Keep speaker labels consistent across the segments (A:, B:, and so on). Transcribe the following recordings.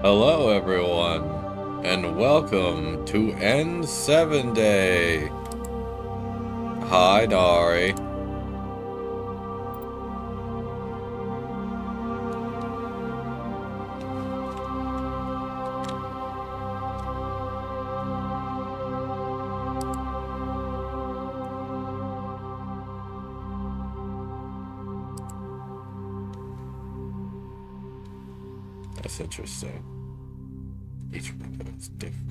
A: Hello, everyone, and welcome to N7 Day. Hi, Dari. That's interesting. Each window is different.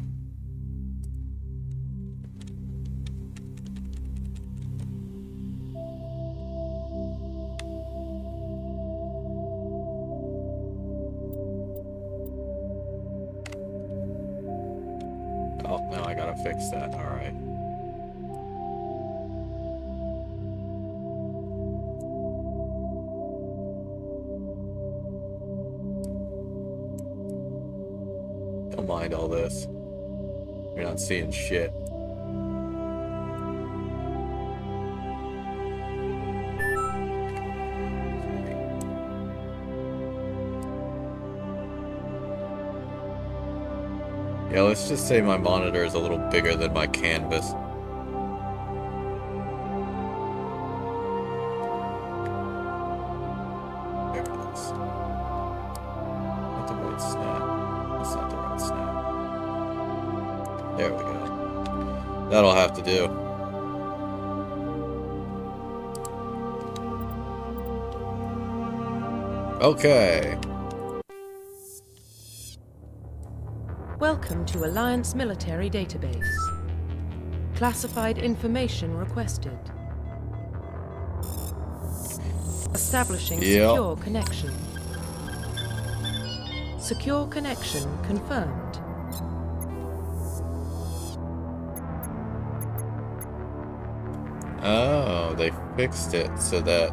A: Oh, now I gotta fix that. All right. Don't mind all this. You're not seeing shit. Yeah, let's just say my monitor is a little bigger than my canvas. There it is. Not the right snap. That's not the right snap. There we go. That'll have to do. Okay.
B: Welcome to Alliance Military Database. Classified information requested. Establishing secure connection. Secure connection confirmed.
A: Oh, they fixed it so that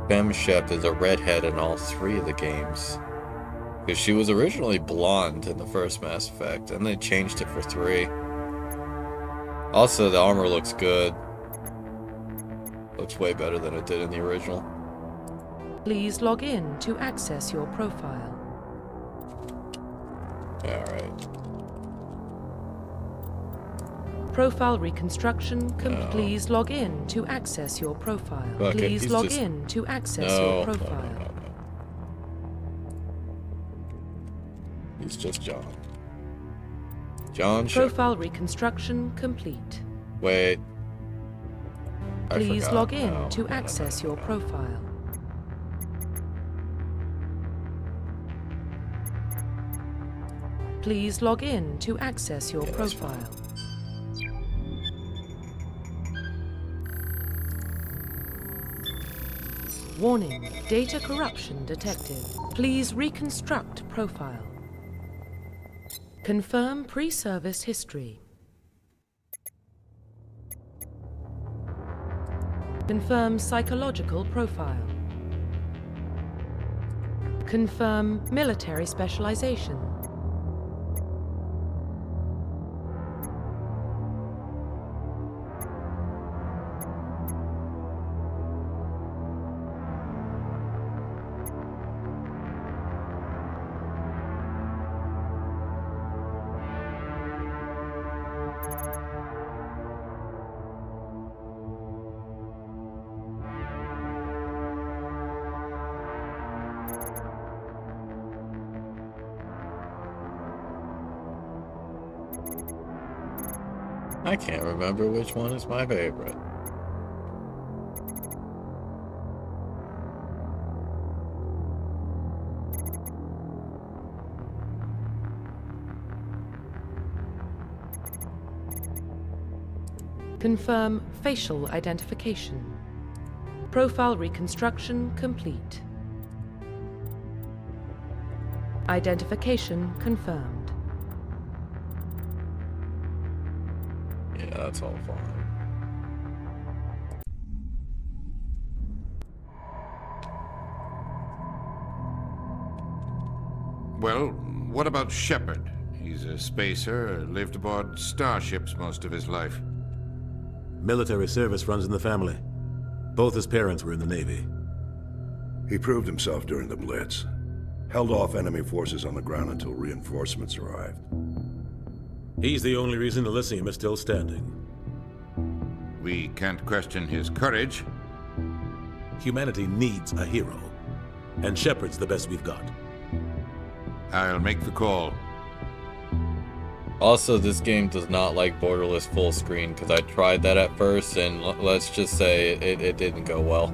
A: Femshep is a redhead in all three of the games. Because she was originally blonde in the first Mass Effect, and they changed it for 3. Also, the armor looks good. Looks way better than it did in the original.
B: Please log in to access your profile.
A: Alright.
B: Profile reconstruction. Please log in to access your profile.
A: Okay,
B: Please log in to access your profile.
A: No. He's just John. John Shepard.
B: Profile reconstruction complete.
A: Wait.
B: Please log in to access your profile. Please log in to access your profile. Warning, data corruption detected. Please reconstruct profile. Confirm pre-service history. Confirm psychological profile. Confirm military specialization.
A: I can't remember which one is my favorite.
B: Confirm facial identification. Profile reconstruction complete. Identification confirmed.
A: Yeah, that's all fine.
C: Well, what about Shepard? He's a spacer, lived aboard starships most of his life.
D: Military service runs in the family. Both his parents were in the Navy.
E: He proved himself during the Blitz. Held off enemy forces on the ground until reinforcements arrived.
D: He's the only reason Elysium is still standing.
C: We can't question his courage.
D: Humanity needs a hero, and Shepard's the best we've got.
C: I'll make the call.
A: Also, this game does not like borderless full screen, because I tried that at first, and let's just say it didn't go well.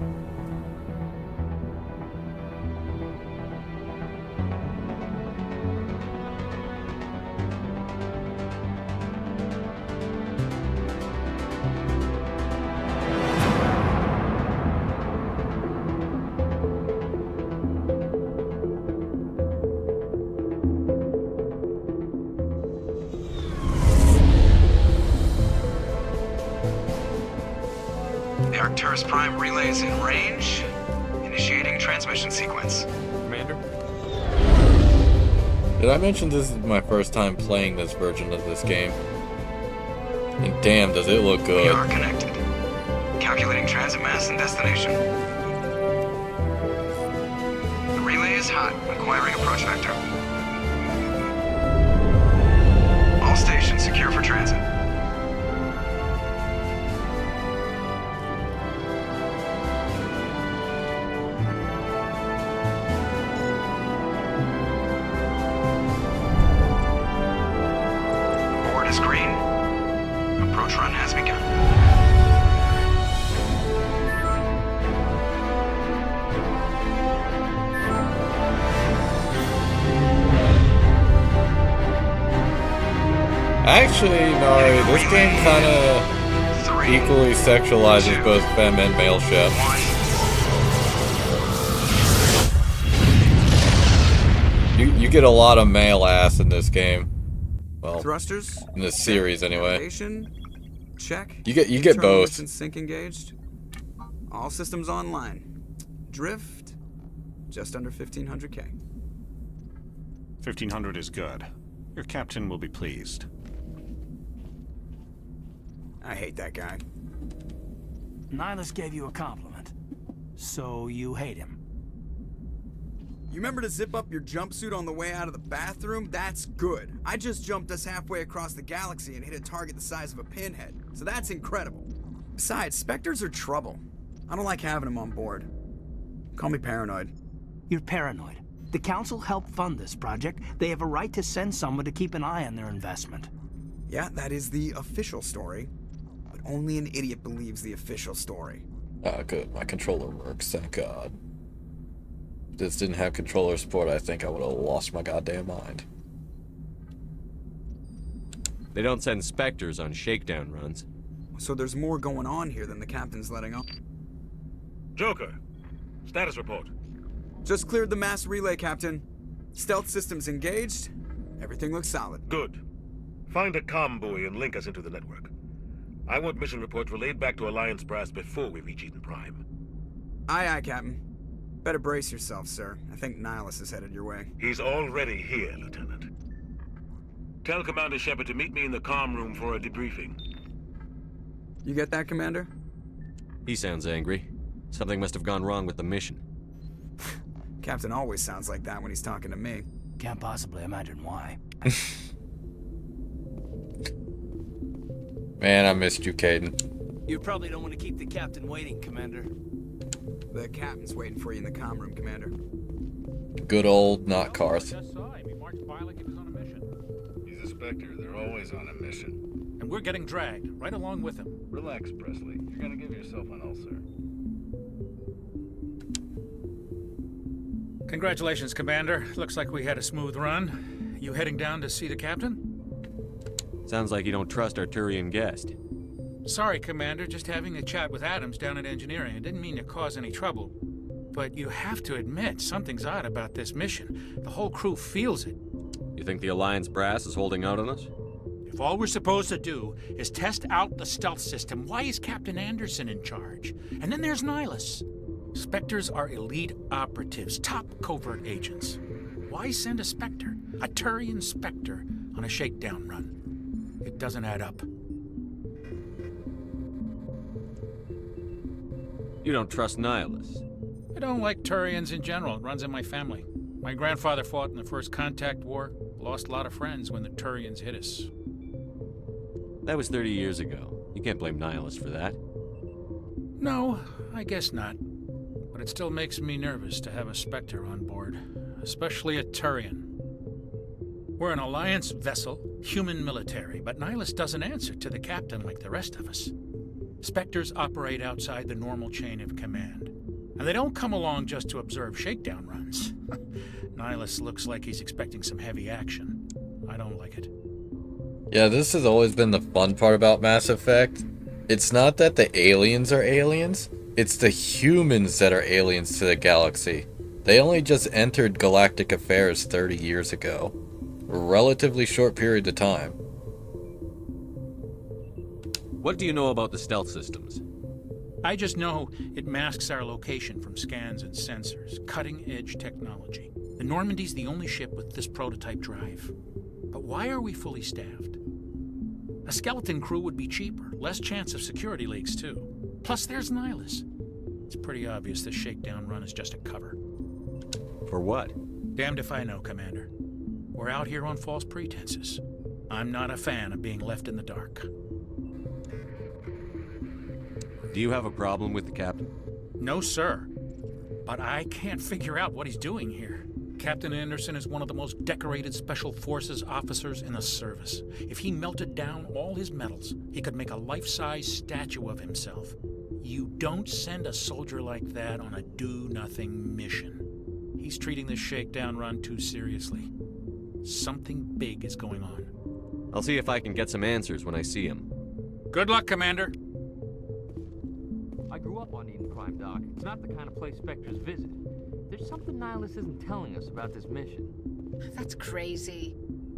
F: The Arcturus Prime relay is in range. Initiating transmission sequence.
G: Commander?
A: Did I mention this is my first time playing this version of this game? And damn, does it look
F: We
A: good.
F: are connected. Calculating transit mass and destination. The relay is hot, acquiring approach vector. All stations secure for transit. Board is green. Approach run has begun.
A: Actually, no, this game kinda
F: 3,
A: equally sexualizes both femme and male Shep.
F: 1.
A: You get a lot of male ass in this game. Well,
F: Thrusters.
A: in this series anyway.
F: Navigation, check.
A: You get
F: Internal
A: both.
F: motion sync engaged. All systems online. Drift. Just under 1500K.
G: 1500 is good. Your captain will be pleased.
F: I hate that guy.
H: Nihilus gave you a compliment. So you hate him.
F: You remember to zip up your jumpsuit on the way out of the bathroom? That's good. I just jumped us halfway across the galaxy and hit a target the size of a pinhead. So that's incredible. Besides, Spectres are trouble. I don't like having them on board. Call me paranoid.
H: You're paranoid. The Council helped fund this project. They have a right to send someone to keep an eye on their investment.
F: Yeah, that is the official story. But only an idiot believes the official story.
A: Ah, good. My controller works, thank God. If this didn't have controller support, I think I would have lost my goddamn mind.
I: They don't send Spectres on shakedown runs.
F: So there's more going on here than the captain's letting on.
J: Joker, status report.
F: Just cleared the mass relay, Captain. Stealth systems engaged. Everything looks solid.
J: Good. Find a comm buoy and link us into the network. I want mission reports relayed back to Alliance Brass before we reach Eden Prime.
F: Aye, aye, Captain. Better brace yourself, sir. I think Nihilus is headed your way.
J: He's already here, Lieutenant. Tell Commander Shepard to meet me in the comm room for a debriefing.
F: You get that, Commander?
I: He sounds angry. Something must have gone wrong with the mission.
F: Captain always sounds like that when he's talking to me.
H: Can't possibly imagine why.
A: Man, I missed you, Caden.
H: You probably don't want to keep the captain waiting, Commander.
F: The captain's waiting for you in the comm room, Commander.
A: Good old not Karth.
K: He's a Spectre. They're always on a mission.
L: And we're getting dragged, right along with him.
K: Relax, Presley. You're gonna give yourself an ulcer.
L: Congratulations, Commander. Looks like we had a smooth run. You heading down to see the captain?
I: Sounds like you don't trust our Turian guest.
L: Sorry, Commander. Just having a chat with Adams down at engineering. I didn't mean to cause any trouble. But you have to admit, something's odd about this mission. The whole crew feels it.
I: You think the Alliance Brass is holding out on us?
L: If all we're supposed to do is test out the stealth system, why is Captain Anderson in charge? And then there's Nihilus. Spectres are elite operatives, top covert agents. Why send a Spectre, a Turian Spectre, on a shakedown run? It doesn't add up.
I: You don't trust Nihilus.
L: I don't like Turians in general. It runs in my family. My grandfather fought in the First Contact War, lost a lot of friends when the Turians hit us.
I: That was 30 years ago. You can't blame Nihilus for that.
L: No, I guess not. But it still makes me nervous to have a Spectre on board, especially a Turian. We're an Alliance vessel, human military, but Nihilus doesn't answer to the captain like the rest of us. Spectres operate outside the normal chain of command. And they don't come along just to observe shakedown runs. Nihilus looks like he's expecting some heavy action. I don't like it.
A: Yeah, this has always been the fun part about Mass Effect. It's not that the aliens are aliens, it's the humans that are aliens to the galaxy. They only just entered galactic affairs 30 years ago. A relatively short period of time.
I: What do you know about the stealth systems?
L: I just know it masks our location from scans and sensors. Cutting-edge technology. The Normandy's the only ship with this prototype drive. But why are we fully staffed? A skeleton crew would be cheaper, less chance of security leaks too. Plus there's Nihilus. It's pretty obvious this shakedown run is just a cover.
I: For what?
L: Damned if I know, Commander. We're out here on false pretenses. I'm not a fan of being left in the dark.
I: Do you have a problem with the captain?
L: No, sir. But I can't figure out what he's doing here. Captain Anderson is one of the most decorated Special Forces officers in the service. If he melted down all his medals, he could make a life-size statue of himself. You don't send a soldier like that on a do-nothing mission. He's treating this shakedown run too seriously. Something big is going on.
I: I'll see if I can get some answers when I see him.
L: Good luck, Commander.
M: I grew up on Eden Prime, Doc. It's not the kind of place Spectres visit. There's something Nihilus isn't telling us about this mission.
N: That's crazy.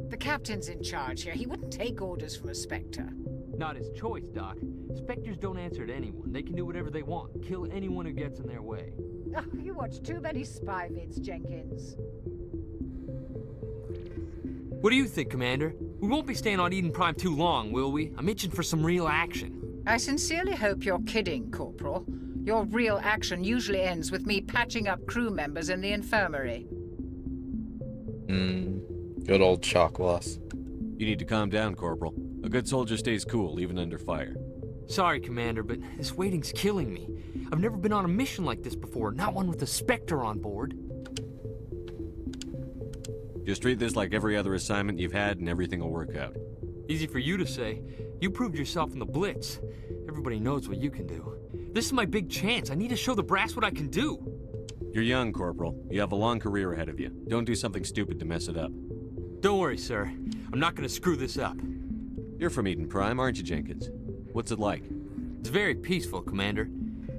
N: The captain's in charge here. He wouldn't take orders from a Spectre.
M: Not his choice, Doc. Spectres don't answer to anyone. They can do whatever they want. Kill anyone who gets in their way.
N: Oh, you watch too many spy vids, Jenkins.
M: What do you think, Commander? We won't be staying on Eden Prime too long, will we? I'm itching for some real action.
N: I sincerely hope you're kidding, Corporal. Your real action usually ends with me patching up crew members in the infirmary.
A: Good old Chakwas.
I: You need to calm down, Corporal. A good soldier stays cool, even under fire.
M: Sorry, Commander, but this waiting's killing me. I've never been on a mission like this before, not one with a Spectre on board.
I: Just treat this like every other assignment you've had and everything will work out.
M: Easy for you to say. You proved yourself in the Blitz. Everybody knows what you can do. This is my big chance. I need to show the brass what I can do.
I: You're young, Corporal. You have a long career ahead of you. Don't do something stupid to mess it up.
M: Don't worry, sir. I'm not going to screw this up.
I: You're from Eden Prime, aren't you, Jenkins? What's it like?
M: It's very peaceful, Commander.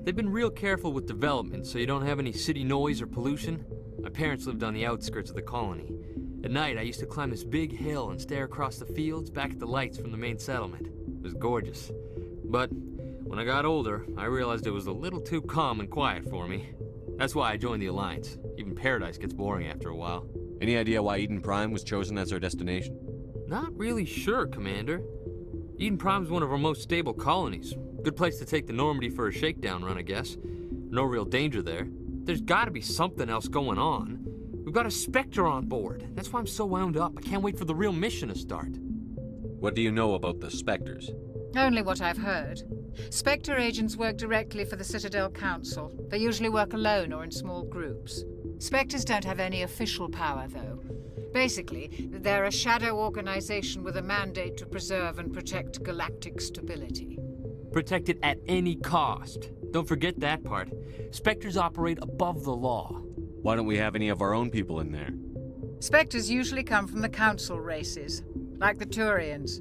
M: They've been real careful with development, so you don't have any city noise or pollution. My parents lived on the outskirts of the colony. At night, I used to climb this big hill and stare across the fields back at the lights from the main settlement. It was gorgeous. But when I got older, I realized it was a little too calm and quiet for me. That's why I joined the Alliance. Even Paradise gets boring after a while.
I: Any idea why Eden Prime was chosen as our destination?
M: Not really sure, Commander. Eden Prime's one of our most stable colonies. Good place to take the Normandy for a shakedown run, I guess. No real danger there. There's gotta be something else going on. We've got a Spectre on board. That's why I'm so wound up. I can't wait for the real mission to start.
I: What do you know about the Spectres?
N: Only what I've heard. Spectre agents work directly for the Citadel Council. They usually work alone or in small groups. Spectres don't have any official power, though. Basically, they're a shadow organization with a mandate to preserve and protect galactic stability.
M: Protect it at any cost. Don't forget that part. Spectres operate above the law.
I: Why don't we have any of our own people in there?
N: Spectres usually come from the Council races, like the Turians.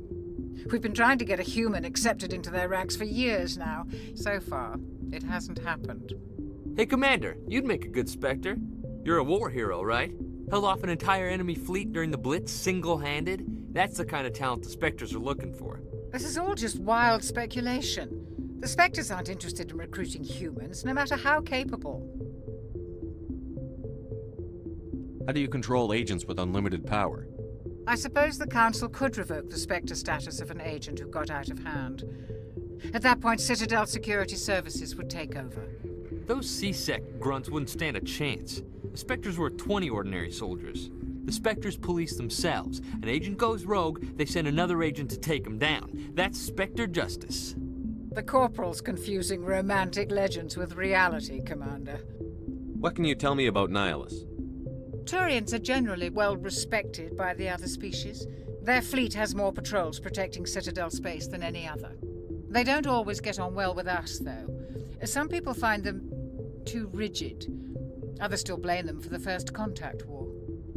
N: We've been trying to get a human accepted into their ranks for years now. So far, it hasn't happened.
M: Hey, Commander, you'd make a good Spectre. You're a war hero, right? Held off an entire enemy fleet during the Blitz single-handed? That's the kind of talent the Spectres are looking for.
N: This is all just wild speculation. The Spectres aren't interested in recruiting humans, no matter how capable.
I: How do you control agents with unlimited power?
N: I suppose the Council could revoke the Spectre status of an agent who got out of hand. At that point, Citadel Security Services would take over.
M: Those C-Sec grunts wouldn't stand a chance. The Spectres were 20 ordinary soldiers. The Spectres police themselves. An agent goes rogue, they send another agent to take him down. That's Spectre justice.
N: The Corporal's confusing romantic legends with reality, Commander.
I: What can you tell me about Nihilus?
N: Turians are generally well respected by the other species. Their fleet has more patrols protecting Citadel space than any other. They don't always get on well with us, though. Some people find them too rigid. Others still blame them for the First Contact War.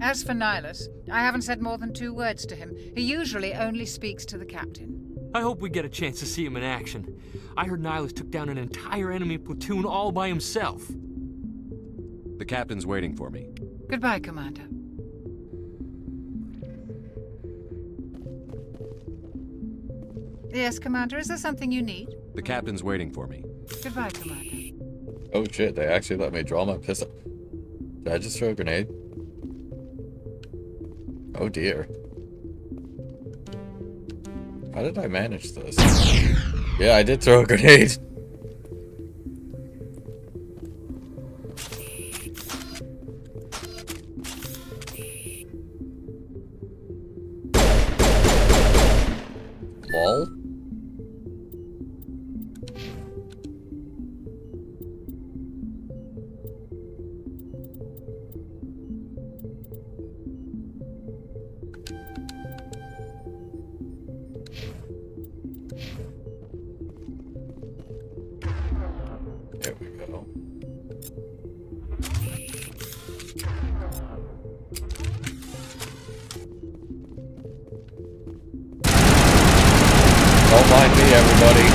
N: As for Nihilus, I haven't said more than 2 words to him. He usually only speaks to the captain.
M: I hope we get a chance to see him in action. I heard Nihilus took down an entire enemy platoon all by himself.
I: The captain's waiting for me.
N: Goodbye, Commander. Yes, Commander, is there something you need?
I: The captain's waiting for me.
N: Goodbye, Commander.
A: Oh shit, they actually let me draw my pistol. Did I just throw a grenade? Oh dear. How did I manage this? Yeah, I did throw a grenade. Lol. There we go. Don't mind me, everybody.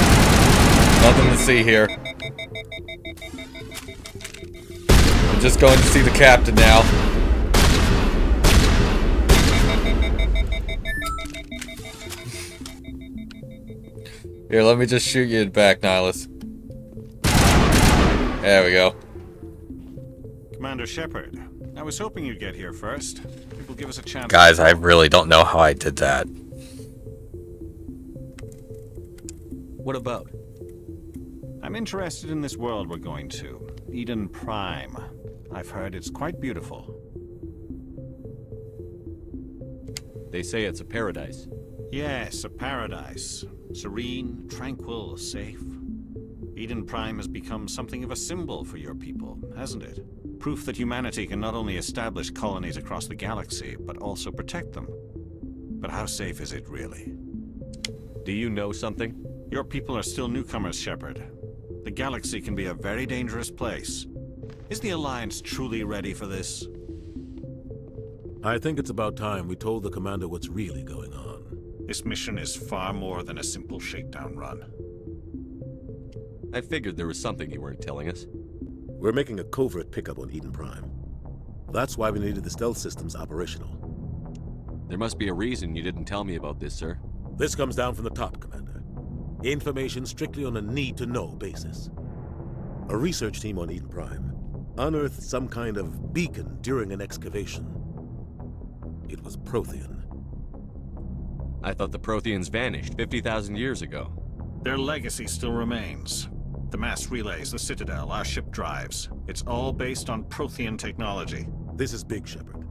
A: Nothing to see here. I'm just going to see the captain now. Here, let me just shoot you in the back, Nihilus. There we go.
G: Commander Shepard, I was hoping you'd get here first. It will give us a chance.
A: Guys, I really don't know how I did that.
I: What about?
G: I'm interested in this world we're going to. Eden Prime. I've heard it's quite beautiful.
I: They say it's a paradise.
G: Yes, a paradise. Serene, tranquil, safe. Eden Prime has become something of a symbol for your people, hasn't it? Proof that humanity can not only establish colonies across the galaxy, but also protect them. But how safe is it, really?
I: Do you know something?
G: Your people are still newcomers, Shepard. The galaxy can be a very dangerous place. Is the Alliance truly ready for this?
D: I think it's about time we told the commander what's really going on.
G: This mission is far more than a simple shakedown run.
I: I figured there was something you weren't telling us.
D: We're making a covert pickup on Eden Prime. That's why we needed the stealth systems operational.
I: There must be a reason you didn't tell me about this, sir.
D: This comes down from the top, Commander. Information strictly on a need-to-know basis. A research team on Eden Prime unearthed some kind of beacon during an excavation. It was Prothean.
I: I thought the Protheans vanished 50,000 years ago.
G: Their legacy still remains. The mass relays, the Citadel, our ship drives. It's all based on Prothean technology.
D: This is big, Shepard.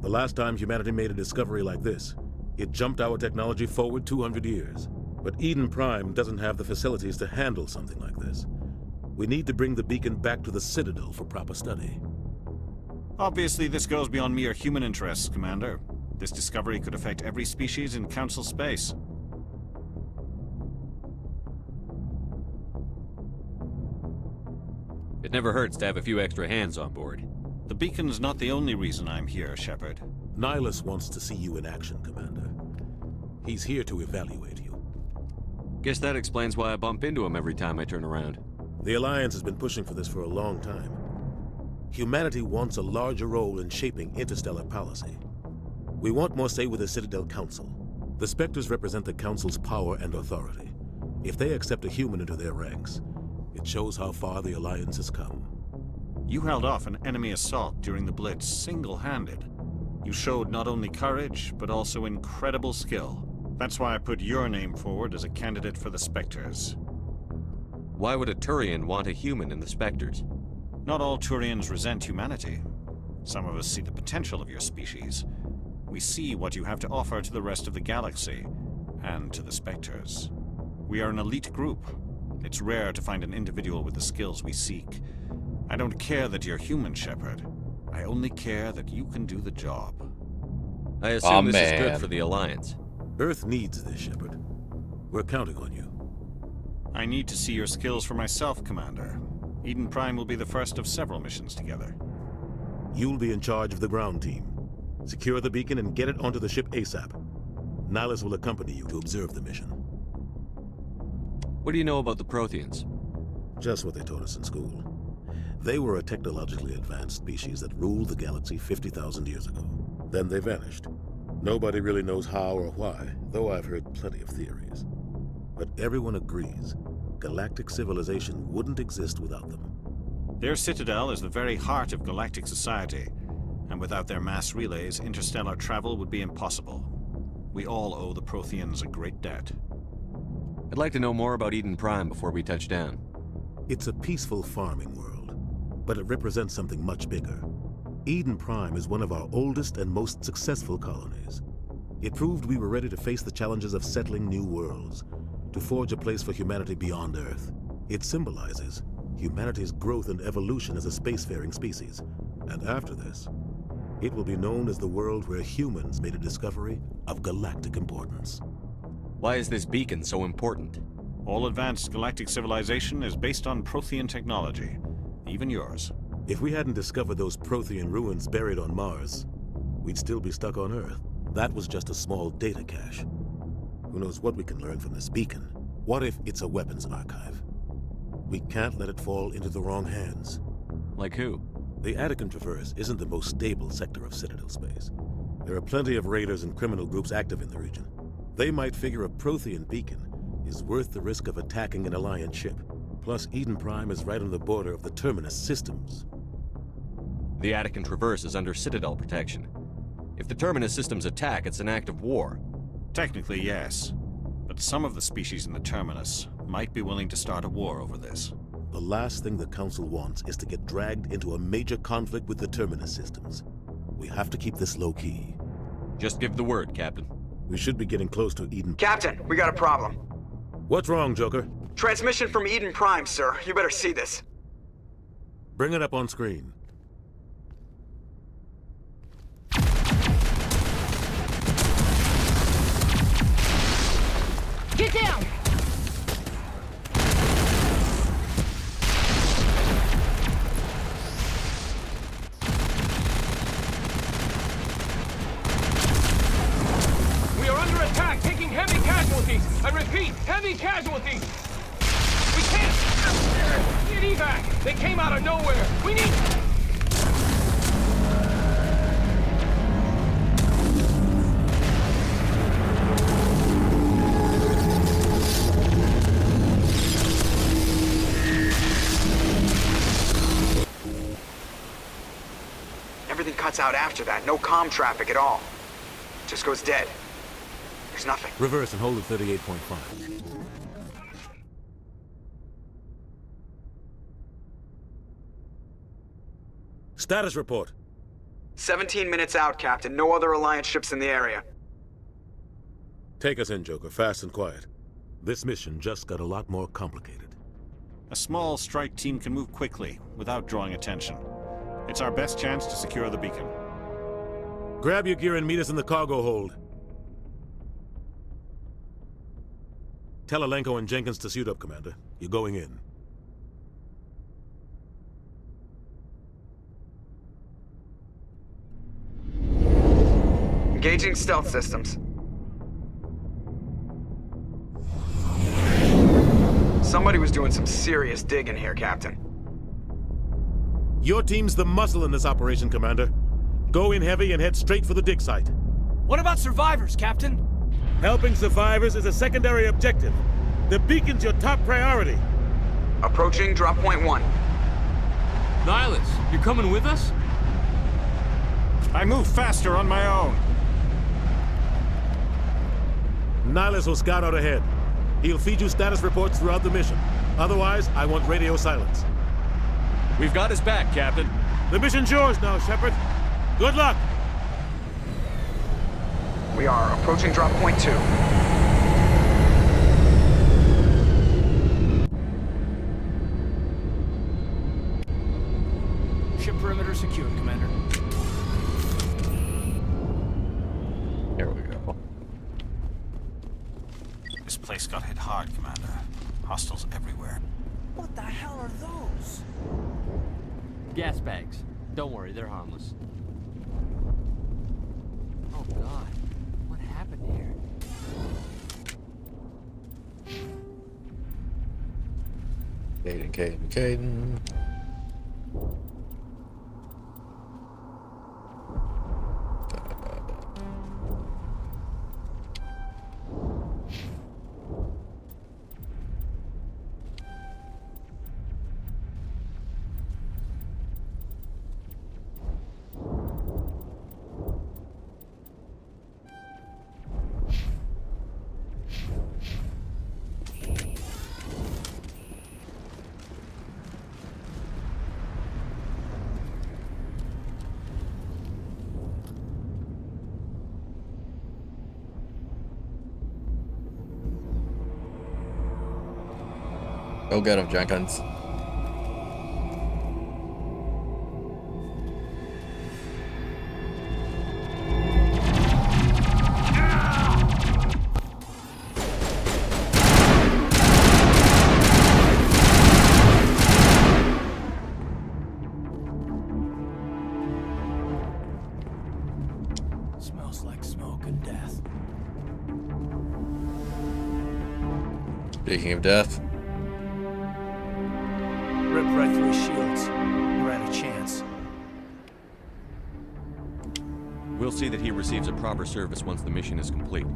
D: The last time humanity made a discovery like this, it jumped our technology forward 200 years. But Eden Prime doesn't have the facilities to handle something like this. We need to bring the beacon back to the Citadel for proper study.
G: Obviously, this goes beyond mere human interests, Commander. This discovery could affect every species in Council space.
I: It never hurts to have a few extra hands on board.
G: The beacon's not the only reason I'm here, Shepard.
D: Nihilus wants to see you in action, Commander. He's here to evaluate you.
I: Guess that explains why I bump into him every time I turn around.
D: The Alliance has been pushing for this for a long time. Humanity wants a larger role in shaping interstellar policy. We want more say with the Citadel Council. The Spectres represent the Council's power and authority. If they accept a human into their ranks, it shows how far the Alliance has come.
G: You held off an enemy assault during the Blitz single-handed. You showed not only courage, but also incredible skill. That's why I put your name forward as a candidate for the Spectres.
I: Why would a Turian want a human in the Spectres?
G: Not all Turians resent humanity. Some of us see the potential of your species. We see what you have to offer to the rest of the galaxy, and to the Spectres. We are an elite group. It's rare to find an individual with the skills we seek. I don't care that you're human, Shepard. I only care that you can do the job.
I: I assume this is good for the Alliance.
D: Earth needs this, Shepard. We're counting on you.
G: I need to see your skills for myself, Commander. Eden Prime will be the first of several missions together.
D: You'll be in charge of the ground team. Secure the beacon and get it onto the ship ASAP. Nihilus will accompany you to observe the mission.
I: What do you know about the Protheans?
D: Just what they taught us in school. They were a technologically advanced species that ruled the galaxy 50,000 years ago. Then they vanished. Nobody really knows how or why, though I've heard plenty of theories. But everyone agrees, galactic civilization wouldn't exist without them.
G: Their citadel is the very heart of galactic society, and without their mass relays, interstellar travel would be impossible. We all owe the Protheans a great debt.
I: I'd like to know more about Eden Prime before we touch down.
D: It's a peaceful farming world, but it represents something much bigger. Eden Prime is one of our oldest and most successful colonies. It proved we were ready to face the challenges of settling new worlds, to forge a place for humanity beyond Earth. It symbolizes humanity's growth and evolution as a spacefaring species. And after this, it will be known as the world where humans made a discovery of galactic importance.
I: Why is this beacon so important?
G: All advanced galactic civilization is based on Prothean technology, even yours.
D: If we hadn't discovered those Prothean ruins buried on Mars, we'd still be stuck on Earth. That was just a small data cache. Who knows what we can learn from this beacon? What if it's a weapons archive? We can't let it fall into the wrong hands.
I: Like who?
D: The Attican Traverse isn't the most stable sector of Citadel space. There are plenty of raiders and criminal groups active in the region. They might figure a Prothean beacon is worth the risk of attacking an Alliance ship. Plus, Eden Prime is right on the border of the Terminus systems.
I: The Attican Traverse is under Citadel protection. If the Terminus systems attack, it's an act of war.
G: Technically, yes. But some of the species in the Terminus might be willing to start a war over this.
D: The last thing the Council wants is to get dragged into a major conflict with the Terminus systems. We have to keep this low-key.
I: Just give the word, Captain.
D: We should be getting close to Eden.
F: Captain, we got a problem.
D: What's wrong, Joker?
F: Transmission from Eden Prime, sir. You better see this.
D: Bring it up on screen.
O: Get down!
P: We are under attack, taking heavy casualties. I repeat, heavy casualties. We can't get evac. They came out of nowhere. We need...
F: Everything cuts out after that. No comm traffic at all. Just goes dead. There's nothing.
D: Reverse and hold at 38.5. Status report.
F: 17 minutes out, Captain. No other Alliance ships in the area.
D: Take us in, Joker, fast and quiet. This mission just got a lot more complicated.
G: A small strike team can move quickly, without drawing attention. It's our best chance to secure the beacon.
D: Grab your gear and meet us in the cargo hold. Tell Alenko and Jenkins to suit up, Commander. You're going in.
F: Engaging stealth systems. Somebody was doing some serious digging here, Captain.
D: Your team's the muscle in this operation, Commander. Go in heavy and head straight for the dig site.
O: What about survivors, Captain?
D: Helping survivors is a secondary objective. The beacon's your top priority.
F: Approaching drop point 1.
M: Nihilus, you're coming with us?
G: I move faster on my own.
D: Nihilus will scout out ahead. He'll feed you status reports throughout the mission. Otherwise, I want radio silence.
I: We've got his back, Captain.
D: The mission's yours now, Shepard. Good luck!
O: We are approaching drop point 2.
H: Ship perimeter secured, Commander.
A: Here we go.
G: This place got hit hard, Commander. Hostiles everywhere.
O: What the hell are those?
M: Gas bags. Don't worry, they're harmless. Oh God, what happened here?
A: Caden. Go get him, Jenkins.
H: Smells like smoke and death.
A: Speaking of death.
H: Ripped right through his shields. We're out of chance.
I: We'll see that he receives a proper service once the mission is complete.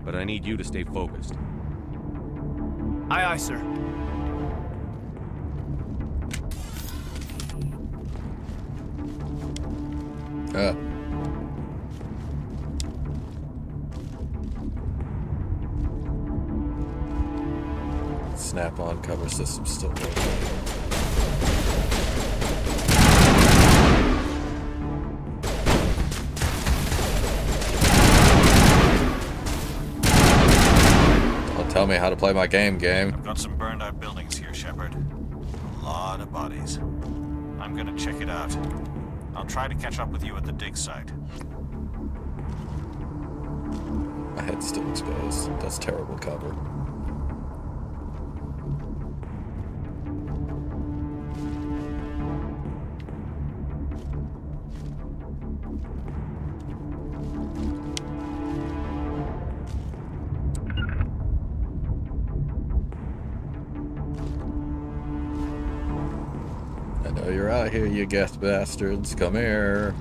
I: But I need you to stay focused.
H: Aye, aye, sir.
A: Snap-on cover system still working. Tell me how to play my game.
G: I've got some burned out buildings here, Shepard. A lot of bodies. I'm gonna check it out. I'll try to catch up with you at the dig site.
A: My head's still exposed. That's terrible cover. You're out here, you gas bastards. Come here.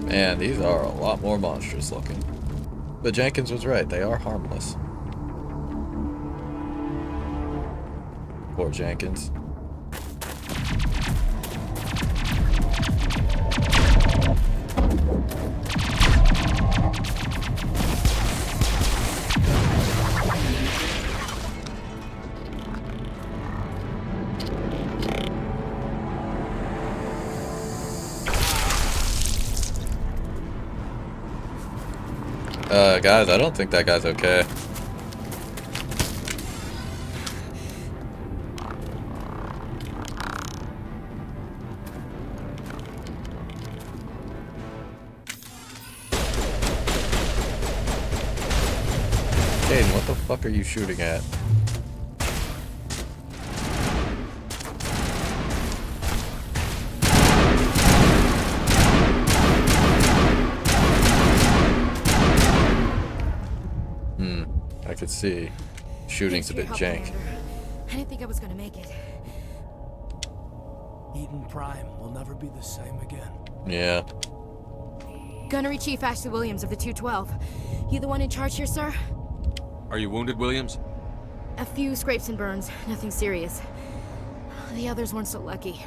A: Man, these are a lot more monstrous looking. But Jenkins was right, they are harmless. Poor Jenkins. Guys, I don't think that guy's okay. Caden, what the fuck are you shooting at? I could see. Shooting's a bit jank.
Q: I didn't think I was gonna make it.
H: Eden Prime will never be the same again.
A: Yeah.
Q: Gunnery Chief Ashley Williams of the 212. You the one in charge here, sir?
I: Are you wounded, Williams?
Q: A few scrapes and burns, nothing serious. The others weren't so lucky.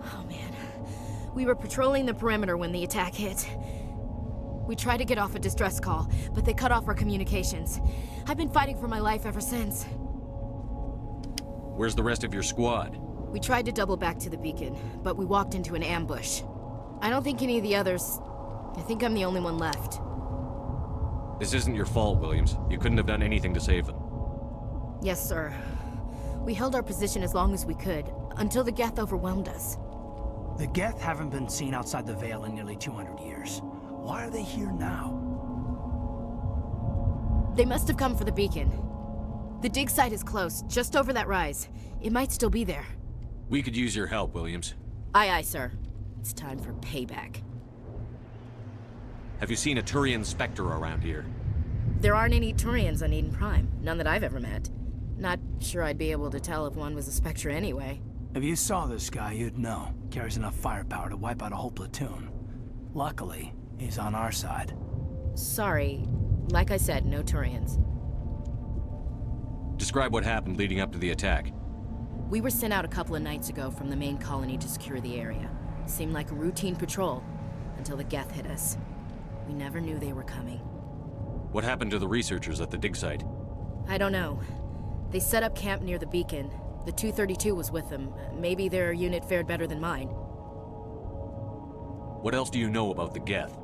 Q: Oh man. We were patrolling the perimeter when the attack hit. We tried to get off a distress call, but they cut off our communications. I've been fighting for my life ever since.
I: Where's the rest of your squad?
Q: We tried to double back to the beacon, but we walked into an ambush. I don't think any of the others... I think I'm the only one left.
I: This isn't your fault, Williams. You couldn't have done anything to save them.
Q: Yes, sir. We held our position as long as we could, until the Geth overwhelmed us.
H: The Geth haven't been seen outside the Veil in nearly 200 years. Why are they here now?
Q: They must have come for the beacon. The dig site is close, just over that rise. It might still be there.
I: We could use your help, Williams.
Q: Aye, aye, sir. It's time for payback.
I: Have you seen a Turian Spectre around here?
Q: There aren't any Turians on Eden Prime. None that I've ever met. Not sure I'd be able to tell if one was a Spectre anyway.
H: If you saw this guy, you'd know. Carries enough firepower to wipe out a whole platoon. Luckily, he's on our side.
Q: Sorry. Like I said, no Turians.
I: Describe what happened leading up to the attack.
Q: We were sent out a couple of nights ago from the main colony to secure the area. Seemed like a routine patrol, until the Geth hit us. We never knew they were coming.
I: What happened to the researchers at the dig site?
Q: I don't know. They set up camp near the beacon. The 232 was with them. Maybe their unit fared better than mine.
I: What else do you know about the Geth?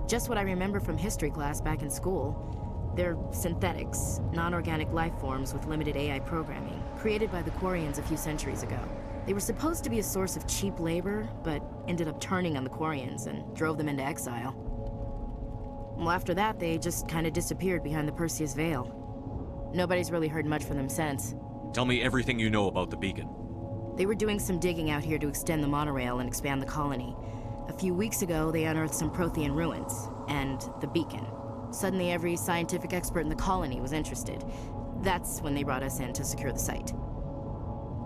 Q: Just what I remember from history class back in school. They're synthetics, non-organic life forms with limited AI programming, created by the Quarians a few centuries ago. They were supposed to be a source of cheap labor, but ended up turning on the Quarians and drove them into exile. Well, after that, they just kind of disappeared behind the Perseus Veil. Nobody's really heard much from them since.
I: Tell me everything you know about the beacon.
Q: They were doing some digging out here to extend the monorail and expand the colony. A few weeks ago, they unearthed some Prothean ruins, and the beacon. Suddenly, every scientific expert in the colony was interested. That's when they brought us in to secure the site.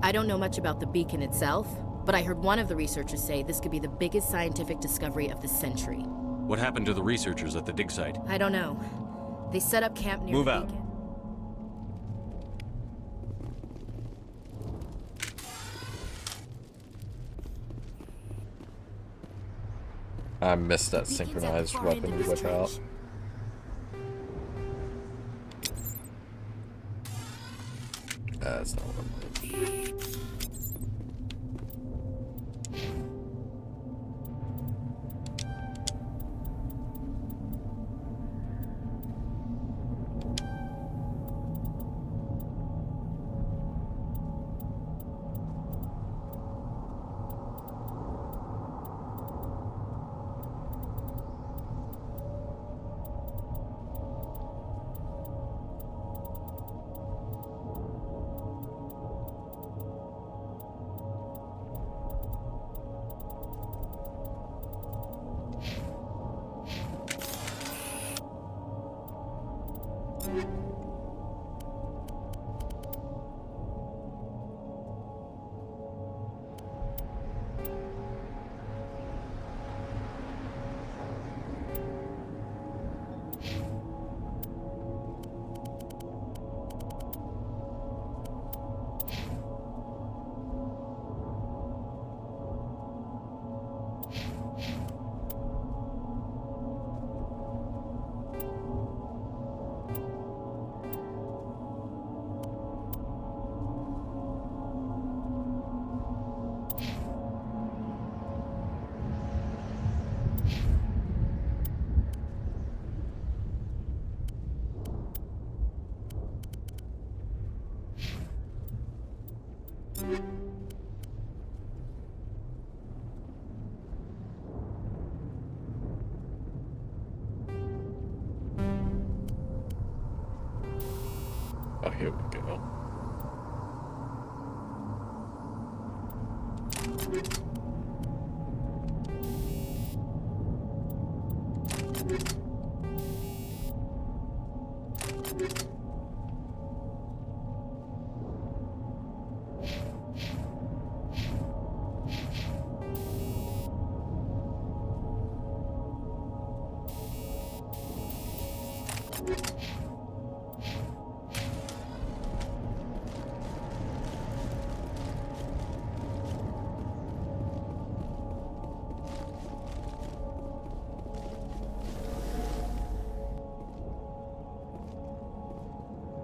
Q: I don't know much about the beacon itself, but I heard one of the researchers say this could be the biggest scientific discovery of the century.
I: What happened to the researchers at the dig site?
Q: I don't know. They set up camp near the beacon.
A: I missed that synchronized weapon whip out. That's not what I'm doing. Oh, here we go.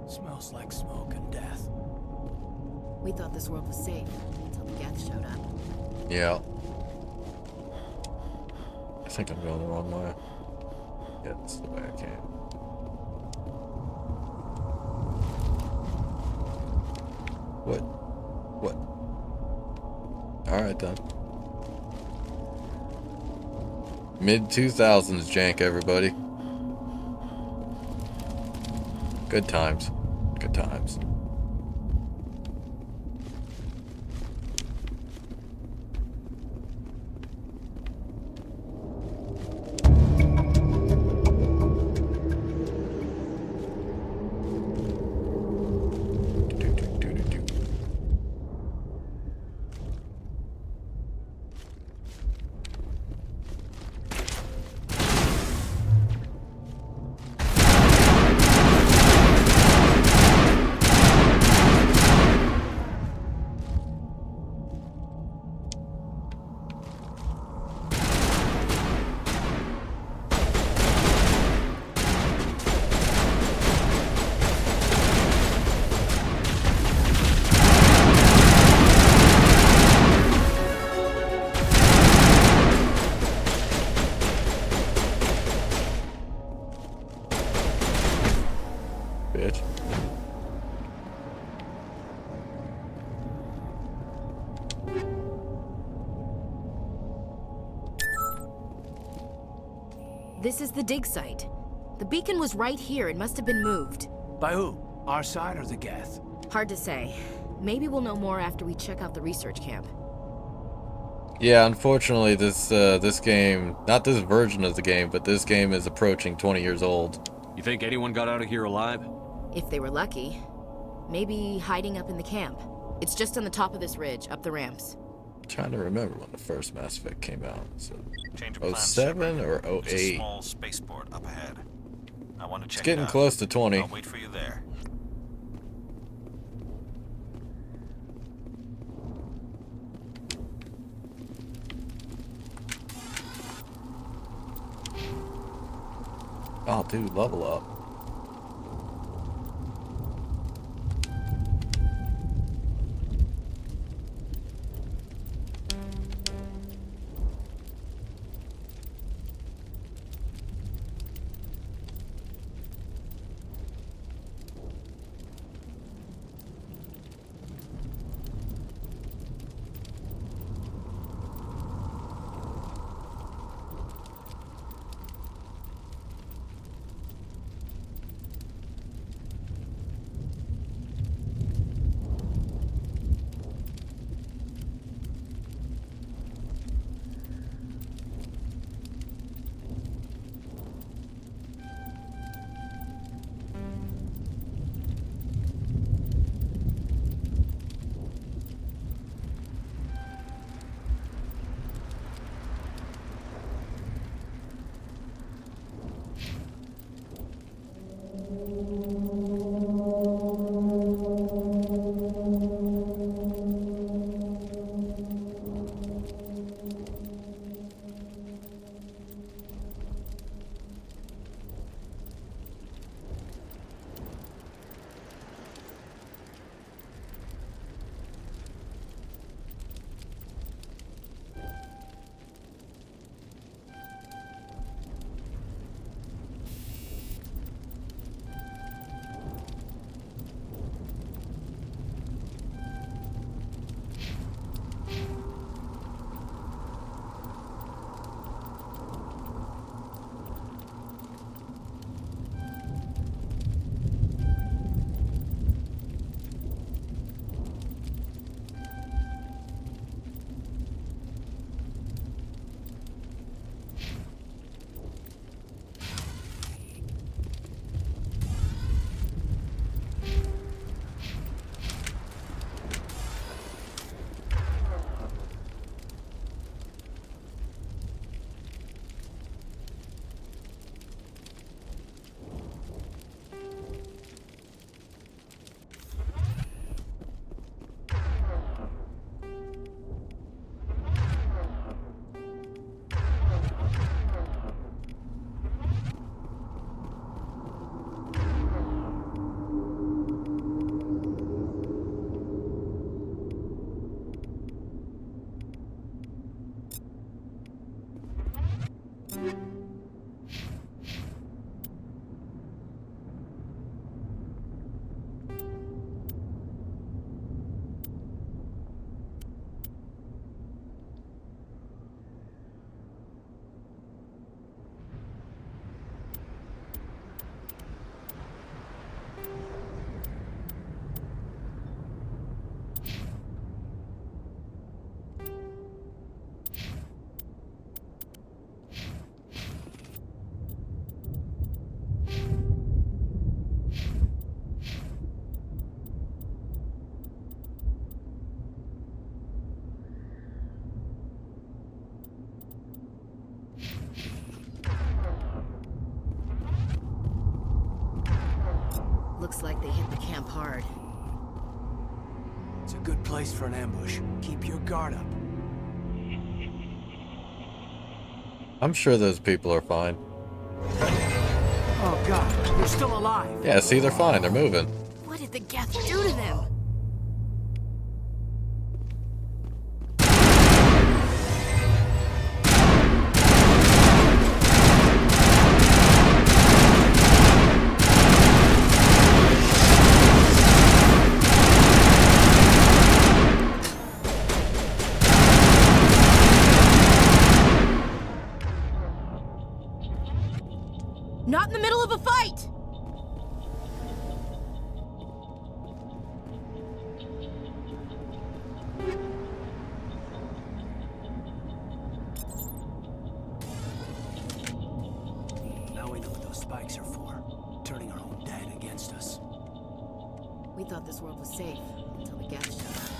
H: Smells like smoke and death.
Q: We thought this world was safe until the Geth showed up.
A: Yeah. I think I'm going the wrong way. Yeah, this is the way I came. What? Alright then. Mid-2000s jank, everybody. Good times. Good times. Bitch.
Q: This is the dig site. The beacon was right here. It must have been moved.
H: By who? Our side or the Geth?
Q: Hard to say. Maybe we'll know more after we check out the research camp.
A: Yeah, unfortunately, this game, not this version of the game, but this game is approaching 20 years old.
I: You think anyone got out of here alive?
Q: If they were lucky. Maybe hiding up in the camp. It's just on the top of this ridge, up the ramps.
A: I'm trying to remember when the first Mass Effect came out. So,
G: Change of plans,
A: 07 or
G: There's a
A: 08?
G: small spaceport up ahead. I want to check
A: It's getting
G: it out.
A: close to 20.
G: I'll wait for you there.
A: Oh, dude, level up.
Q: Looks like they hit the camp hard.
H: It's a good place for an ambush. Keep your guard up.
A: I'm sure those people are fine.
H: Oh god, they're still alive.
A: Yeah, see, they're fine. They're moving.
Q: What did the Geth do to them? Not in the middle of a fight!
H: Now we know what those spikes are for. Turning our own dead against us.
Q: We thought this world was safe until the Geth showed up.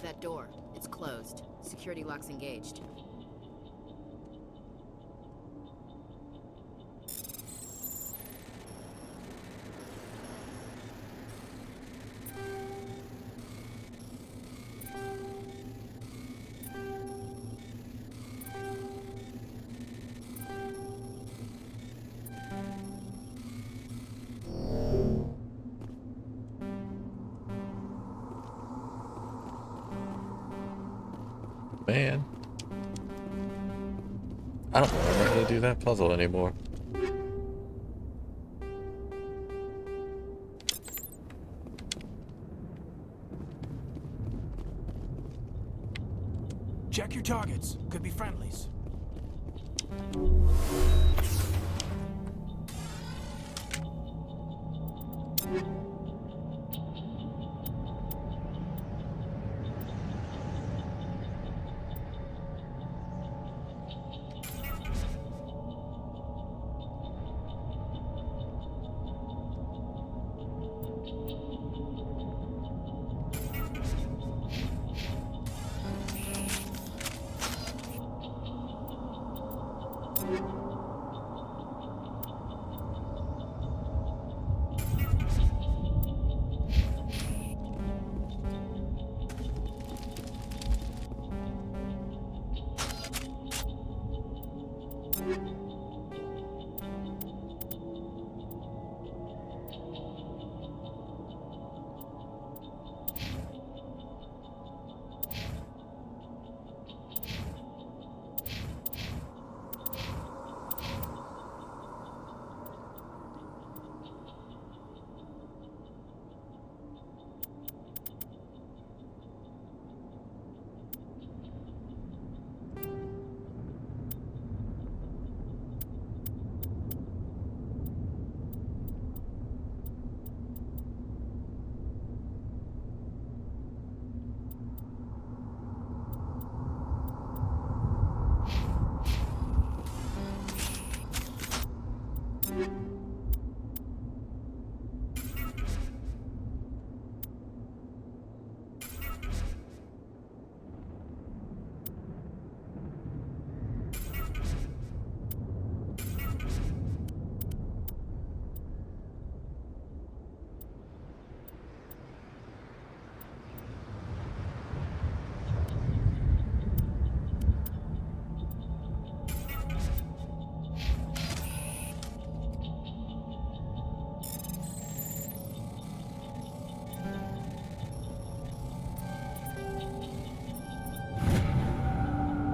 Q: That door, it's closed. Security lock's engaged.
A: Man. I don't remember how to do that puzzle anymore.
H: Check your targets. Could be friendlies.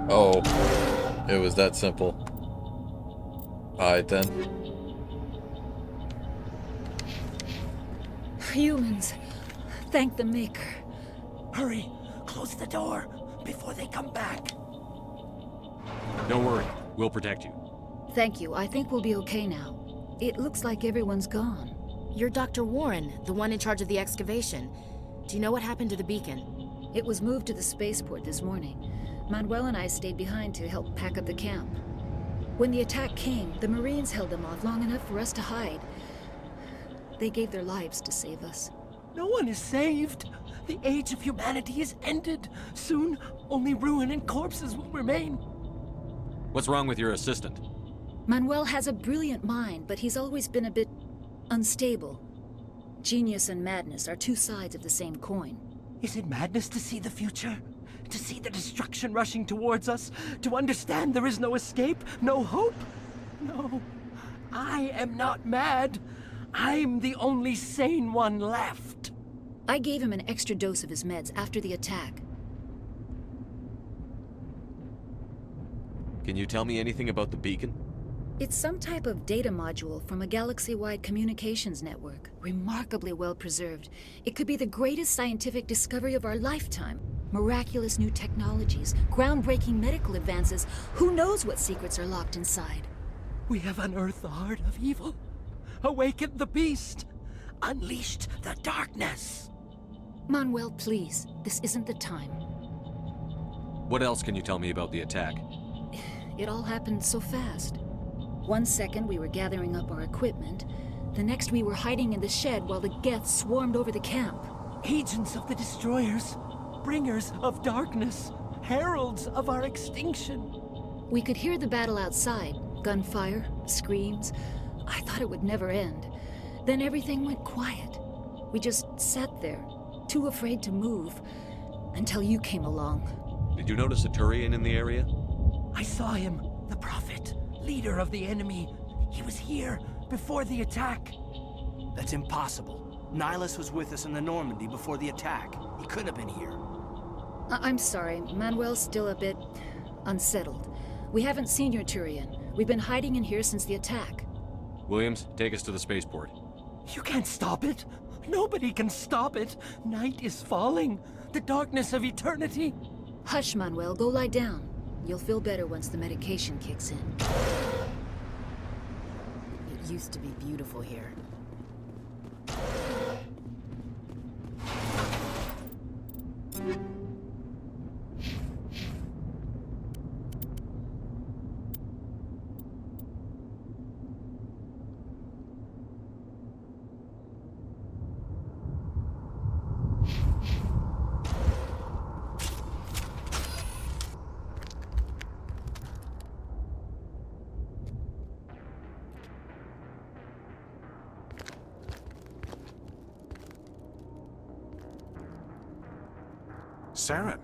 A: Oh, it was that simple. Alright then.
R: Humans, thank the Maker. Hurry, close the door before they come back.
I: Don't worry, we'll protect you.
R: Thank you. I think we'll be okay now. It looks like everyone's gone.
Q: You're Dr. Warren, the one in charge of the excavation. Do you know what happened to the beacon?
R: It was moved to the spaceport this morning. Manuel and I stayed behind to help pack up the camp. When the attack came, the Marines held them off long enough for us to hide. They gave their lives to save us.
O: No one is saved. The age of humanity is ended. Soon, only ruin and corpses will remain.
I: What's wrong with your assistant?
R: Manuel has a brilliant mind, but he's always been a bit unstable. Genius and madness are two sides of the same coin.
O: Is it madness to see the future? To see the destruction rushing towards us? To understand there is no escape? No hope? No. I am not mad. I'm the only sane one left.
R: I gave him an extra dose of his meds after the attack.
I: Can you tell me anything about the beacon?
R: It's some type of data module from a galaxy-wide communications network. Remarkably well preserved. It could be the greatest scientific discovery of our lifetime. Miraculous new technologies, groundbreaking medical advances. Who knows what secrets are locked inside?
O: We have unearthed the heart of evil. Awakened the beast. Unleashed the darkness.
R: Manuel, please. This isn't the time.
I: What else can you tell me about the attack?
R: It all happened so fast. 1 second we were gathering up our equipment. The next we were hiding in the shed while the Geth swarmed over the camp.
O: Agents of the Destroyers. Bringers of darkness. Heralds of our extinction.
R: We could hear the battle outside. Gunfire, screams. I thought it would never end. Then everything went quiet. We just sat there, too afraid to move, until you came along.
I: Did you notice a Turian in the area?
O: I saw him, the Prophet, leader of the enemy. He was here before the attack.
H: That's impossible. Nihilus was with us in the Normandy before the attack. He couldn't have been here.
R: I'm sorry, Manuel's still a bit unsettled. We haven't seen your Turian. We've been hiding in here since the attack.
I: Williams, take us to the spaceport.
O: You can't stop it. Nobody can stop it. Night is falling. The darkness of eternity.
R: Hush, Manuel. Go lie down. You'll feel better once the medication kicks in.
Q: It used to be beautiful here.
C: Saren.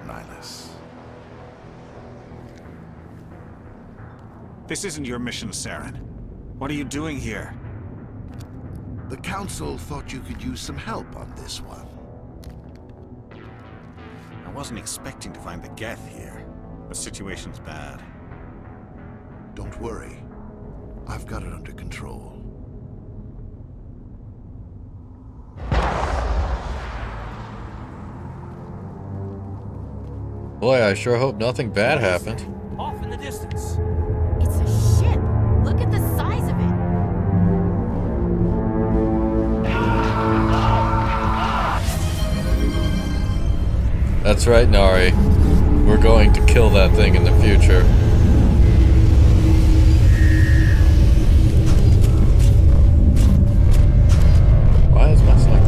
C: Nihilus.
G: This isn't your mission, Saren. What are you doing here?
E: The Council thought you could use some help on this one.
G: I wasn't expecting to find the Geth here. The situation's bad.
E: Don't worry. I've got it under control.
A: Boy, I sure hope nothing bad happened.
O: Off in the distance.
Q: It's a ship. Look at the size of it.
A: That's right, Nari. We're going to kill that thing in the future. Why is my sniper?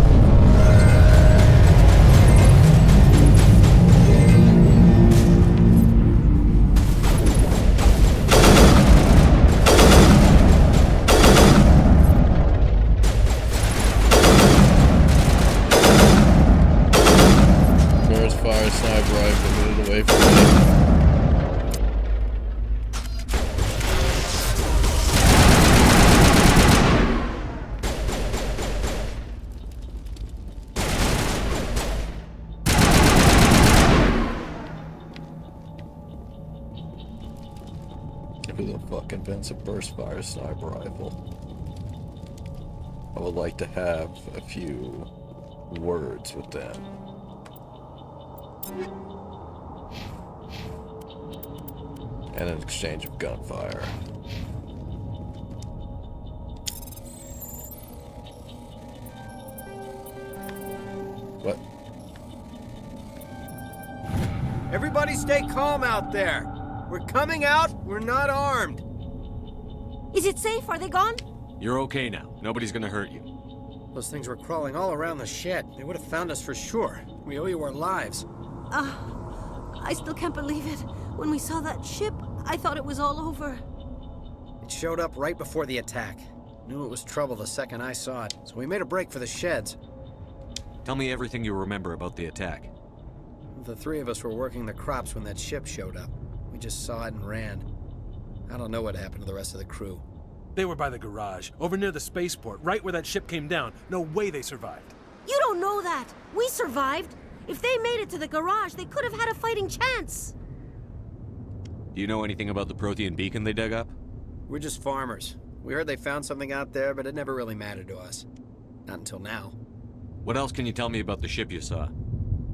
A: Fire sniper rifle, move away from me. expensive burst fire sniper rifle. I would like to have a few words with them. And an exchange of gunfire. What?
S: Everybody stay calm out there. We're coming out. We're not armed.
T: Is it safe? Are they gone?
I: You're okay now. Nobody's gonna hurt you.
S: Those things were crawling all around the shed. They would have found us for sure. We owe you our lives.
T: I still can't believe it. When we saw that ship, I thought it was all over.
S: It showed up right before the attack. Knew it was trouble the second I saw it, so we made a break for the sheds.
I: Tell me everything you remember about the attack.
S: The three of us were working the crops when that ship showed up. We just saw it and ran. I don't know what happened to the rest of the crew.
U: They were by the garage, over near the spaceport, right where that ship came down. No way they survived.
T: You don't know that. We survived. If they made it to the garage, they could have had a fighting chance.
I: Do you know anything about the Prothean beacon they dug up?
S: We're just farmers. We heard they found something out there, but it never really mattered to us. Not until now.
I: What else can you tell me about the ship you saw?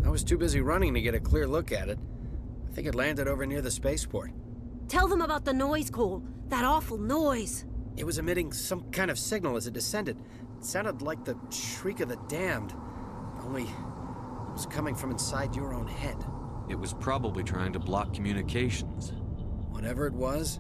S: I was too busy running to get a clear look at it. I think it landed over near the spaceport.
T: Tell them about the noise, Cole. That awful noise.
S: It was emitting some kind of signal as it descended. It sounded like the shriek of the damned. Only it was coming from inside your own head.
I: It was probably trying to block communications.
S: Whatever it was,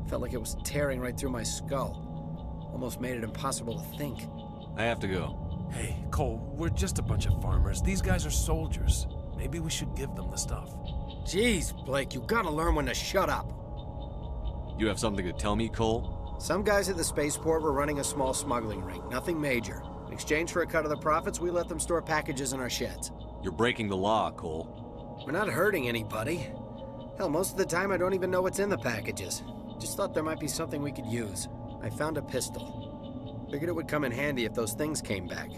S: felt like it was tearing right through my skull. Almost made it impossible to think.
I: I have to go.
U: Hey, Cole, we're just a bunch of farmers. These guys are soldiers. Maybe we should give them the stuff.
S: Jeez, Blake, you gotta learn when to shut up.
I: You have something to tell me, Cole?
S: Some guys at the spaceport were running a small smuggling ring, nothing major. In exchange for a cut of the profits, we let them store packages in our sheds.
I: You're breaking the law, Cole.
S: We're not hurting anybody. Hell, most of the time I don't even know what's in the packages. Just thought there might be something we could use. I found a pistol. Figured it would come in handy if those things came back.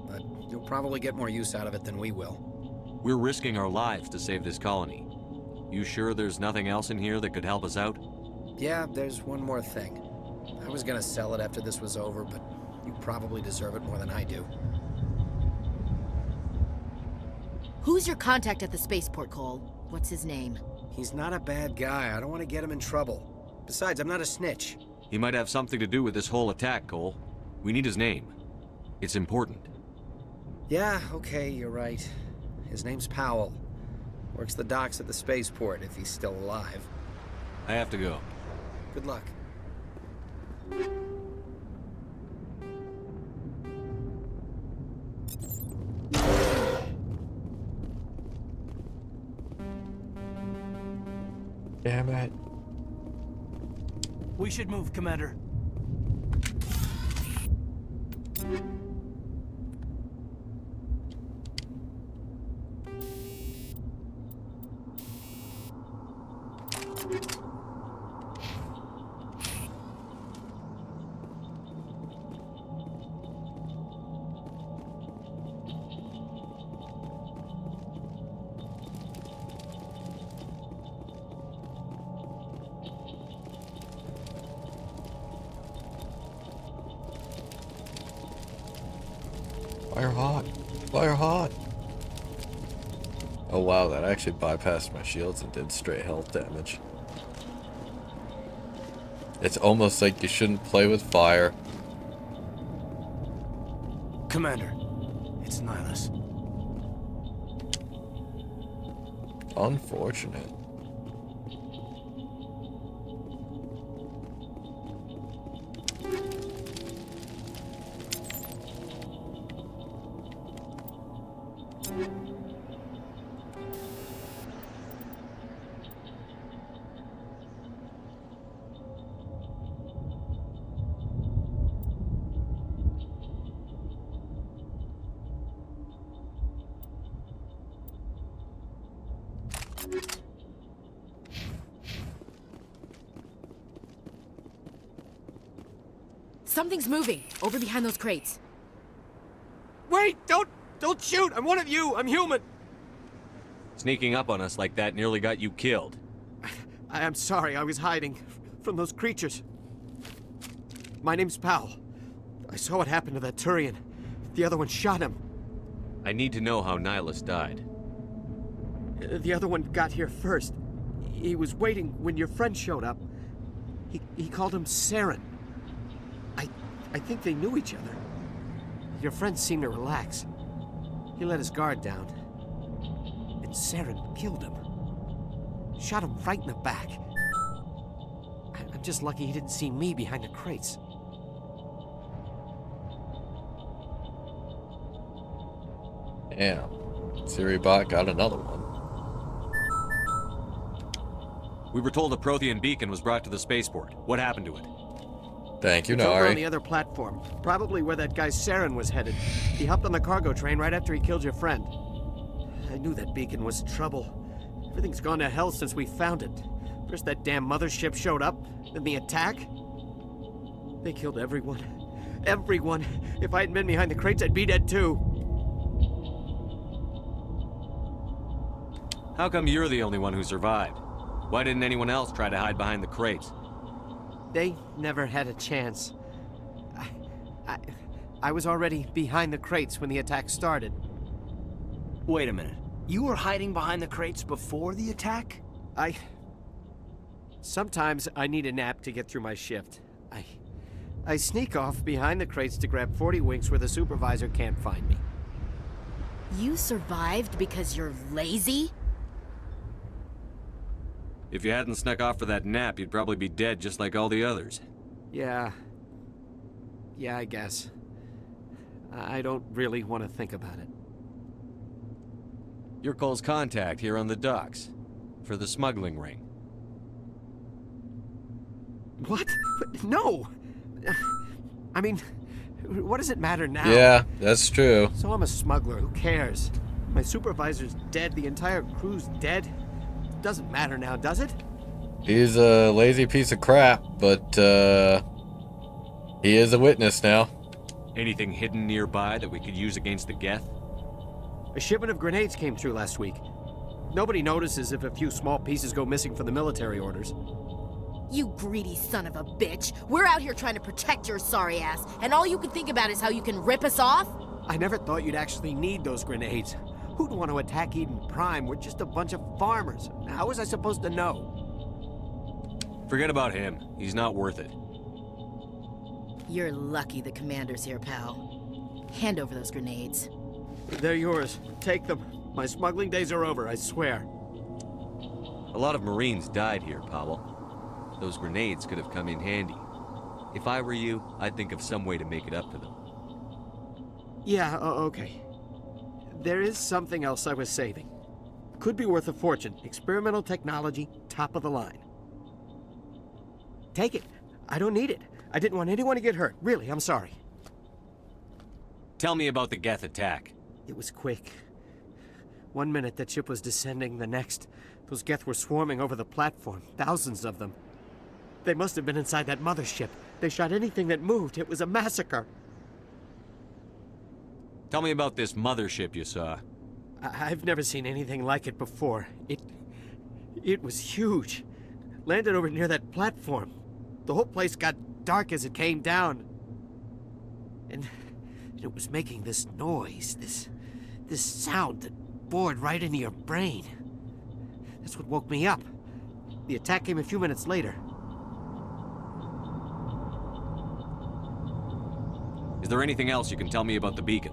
S: But you'll probably get more use out of it than we will.
I: We're risking our lives to save this colony. You sure there's nothing else in here that could help us out?
S: Yeah, there's one more thing. I was gonna sell it after this was over, but you probably deserve it more than I do.
Q: Who's your contact at the spaceport, Cole? What's his name?
S: He's not a bad guy. I don't want to get him in trouble. Besides, I'm not a snitch.
I: He might have something to do with this whole attack, Cole. We need his name. It's important.
S: Yeah, okay, you're right. His name's Powell. Works the docks at the spaceport, if he's still alive.
I: I have to go.
S: Good luck.
A: Damn it.
H: We should move, Commander.
A: Fire hot. Fire hot. Oh wow, that actually bypassed my shields and did straight health damage. It's almost like you shouldn't play with fire.
H: Commander, it's Nihilus.
A: Unfortunate.
Q: Something's moving over behind those crates.
O: Wait! Don't shoot! I'm one of you! I'm human!
I: Sneaking up on us like that nearly got you killed.
O: I'm sorry, I was hiding.
S: from those creatures. My name's Powell. I saw what happened to that Turian. The other one shot him.
I: I need to know how Nihilus died.
S: The other one got here first. He was waiting when your friend showed up. He called him Saren. I think they knew each other. Your friend seemed to relax. He let his guard down. And Saren killed him. Shot him right in the back. I'm just lucky he didn't see me behind the crates.
A: Damn. Siribot got another one.
I: We were told a Prothean beacon was brought to the spaceport. What happened to it?
A: Thank you,
S: It's over on the
A: Nari.
S: other platform. Probably where that guy Saren was headed. He hopped on the cargo train right after he killed your friend. I knew that beacon was trouble. Everything's gone to hell since we found it. First that damn mothership showed up, then the attack. They killed everyone. Everyone. If I hadn't been behind the crates, I'd be dead too.
I: How come you're the only one who survived? Why didn't anyone else try to hide behind the crates?
S: They never had a chance. I was already behind the crates when the attack started.
H: Wait a minute. You were hiding behind the crates before the attack?
S: Sometimes I need a nap to get through my shift. I sneak off behind the crates to grab 40 winks where the supervisor can't find me.
Q: You survived because you're lazy?
I: If you hadn't snuck off for that nap, you'd probably be dead just like all the others.
S: Yeah, I guess. I don't really want to think about it.
I: You're Cole's contact here on the docks. For the smuggling ring.
S: What? No! I mean, what does it matter now?
A: Yeah, that's true.
S: So I'm a smuggler, who cares? My supervisor's dead, the entire crew's dead. Doesn't matter now, does it?
A: He's a lazy piece of crap, but he is a witness now.
I: Anything hidden nearby that we could use against the Geth?
S: A shipment of grenades came through last week. Nobody notices if a few small pieces go missing from the military orders.
Q: You greedy son of a bitch. We're out here trying to protect your sorry ass, and all you can think about is how you can rip us off?
S: I never thought you'd actually need those grenades. Who'd want to attack Eden Prime? We're just a bunch of farmers. How was I supposed to know?
I: Forget about him. He's not worth it.
Q: You're lucky the commander's here, pal. Hand over those grenades.
S: They're yours. Take them. My smuggling days are over, I swear.
I: A lot of Marines died here, Powell. Those grenades could have come in handy. If I were you, I'd think of some way to make it up to them.
S: Yeah, okay. There is something else I was saving. Could be worth a fortune. Experimental technology, top of the line. Take it. I don't need it. I didn't want anyone to get hurt. Really, I'm sorry.
I: Tell me about the Geth attack.
S: It was quick. 1 minute that ship was descending, the next, those Geth were swarming over the platform. Thousands of them. They must have been inside that mothership. They shot anything that moved. It was a massacre.
I: Tell me about this mothership you saw.
S: I've never seen anything like it before. It was huge. Landed over near that platform. The whole place got dark as it came down. And it was making this noise, this sound that bored right into your brain. That's what woke me up. The attack came a few minutes later.
I: Is there anything else you can tell me about the beacon?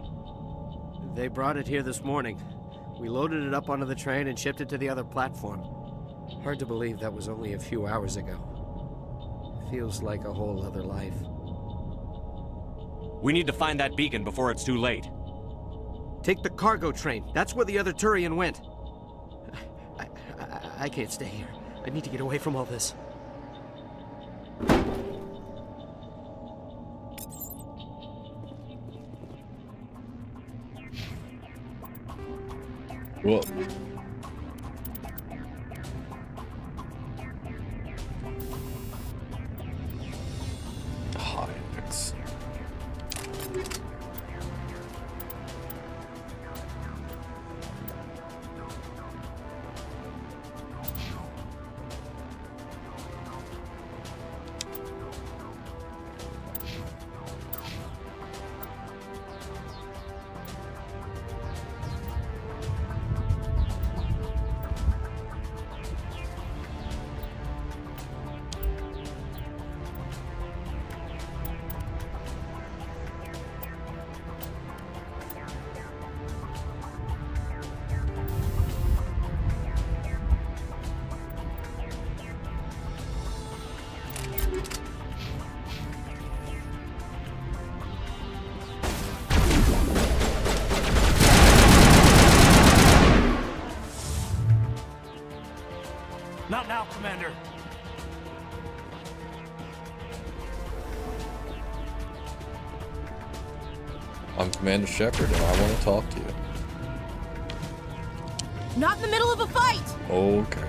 S: They brought it here this morning. We loaded it up onto the train and shipped it to the other platform. Hard to believe that was only a few hours ago. Feels like a whole other life.
I: We need to find that beacon before it's too late.
S: Take the cargo train. That's where the other Turian went. I can't stay here. I need to get away from all this.
A: Whoa. Hydrants. I'm Commander Shepard, and I want to talk to you.
T: Not in the middle of a fight!
A: Okay.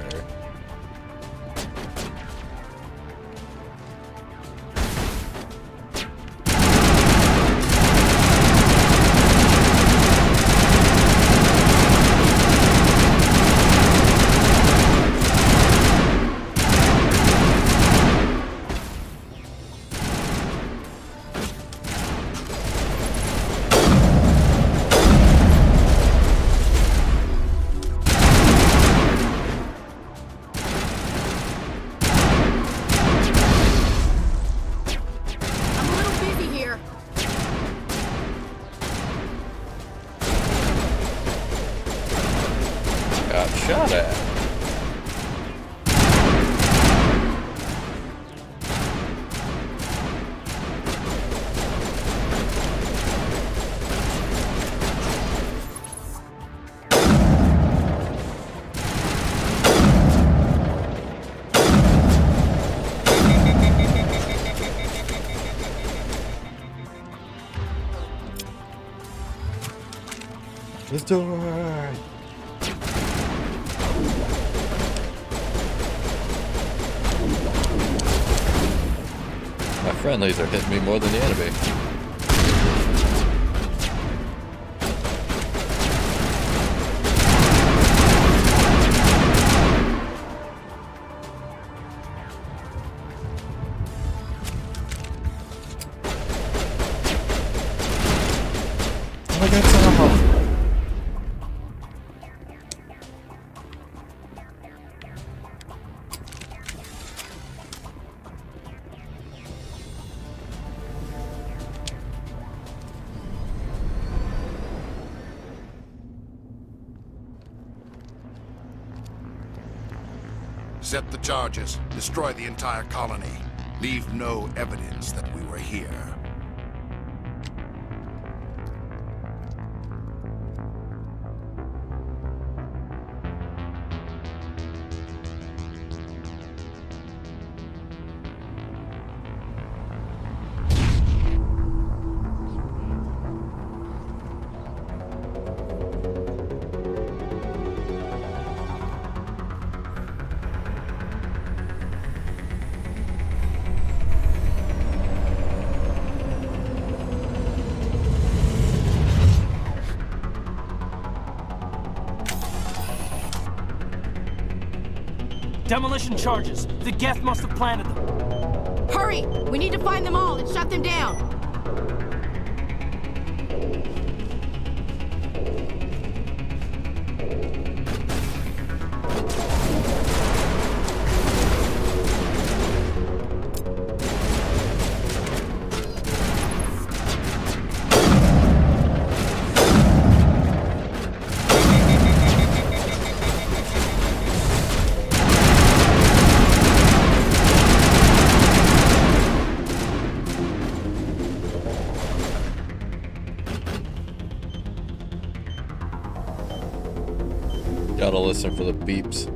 A: Got shot at. Let's do it. My friendlies are hitting me more than the enemy. Oh, I got some.
E: Set the charges. Destroy the entire colony. Leave no evidence that we were here.
H: Demolition charges. The Geth must have planted them.
T: Hurry! We need to find them all and shut them down!
A: Gotta listen for the beeps.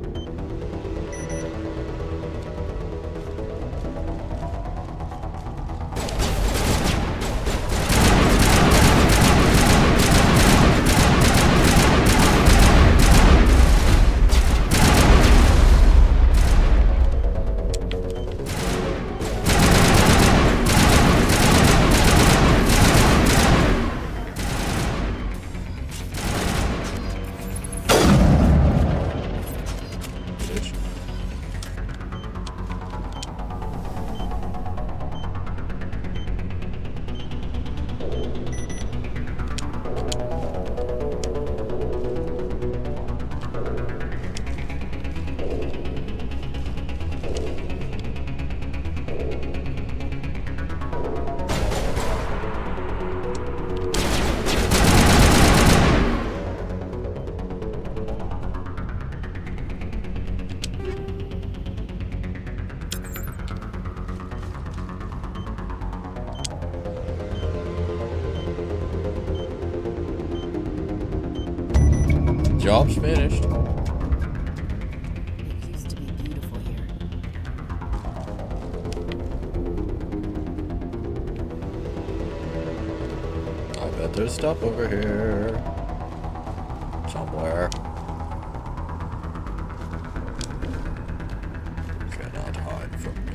A: Job's finished.
Q: It used to be beautiful here.
A: I bet there's stuff over here. Somewhere. Cannot hide from me.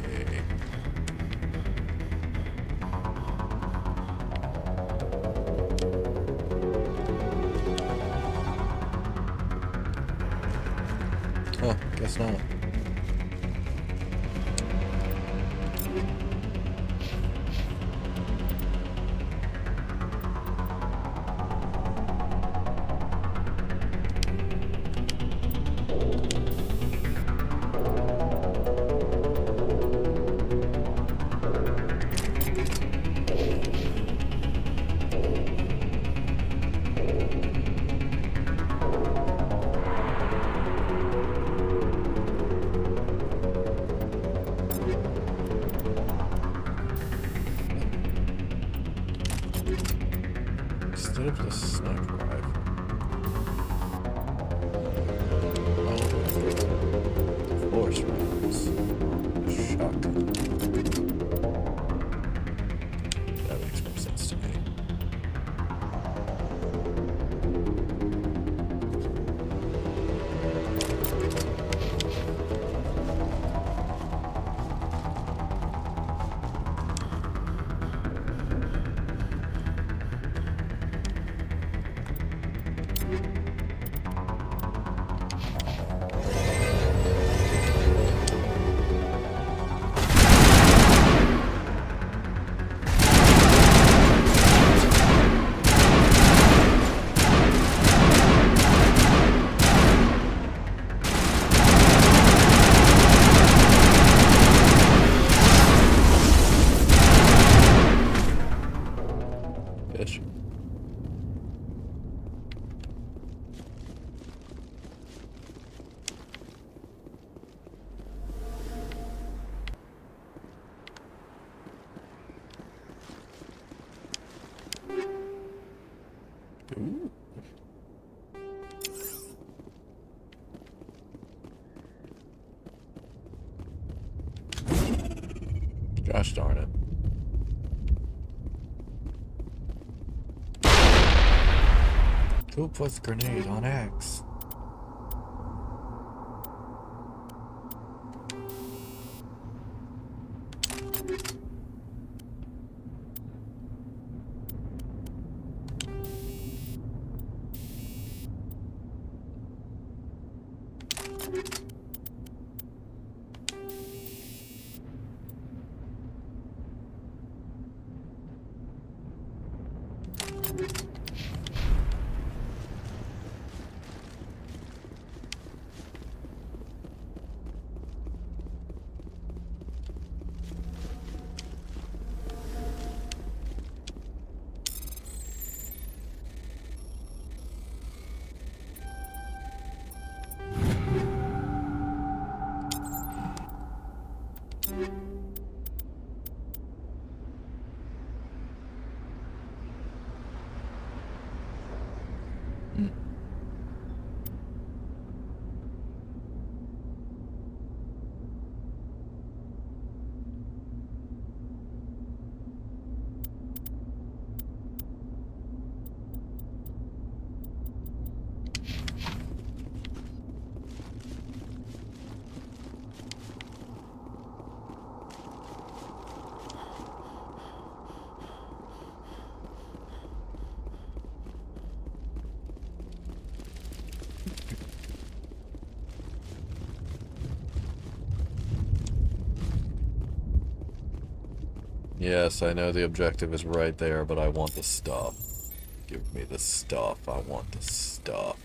A: Oh, guess not. Instead of the sniper rifle. Oh, force rounds. A shotgun. That makes more sense to me. Fish. Ooh. Gosh darn it. Who puts grenade on X? Yes, I know the objective is right there, but I want the stuff. Give me the stuff. I want the stuff.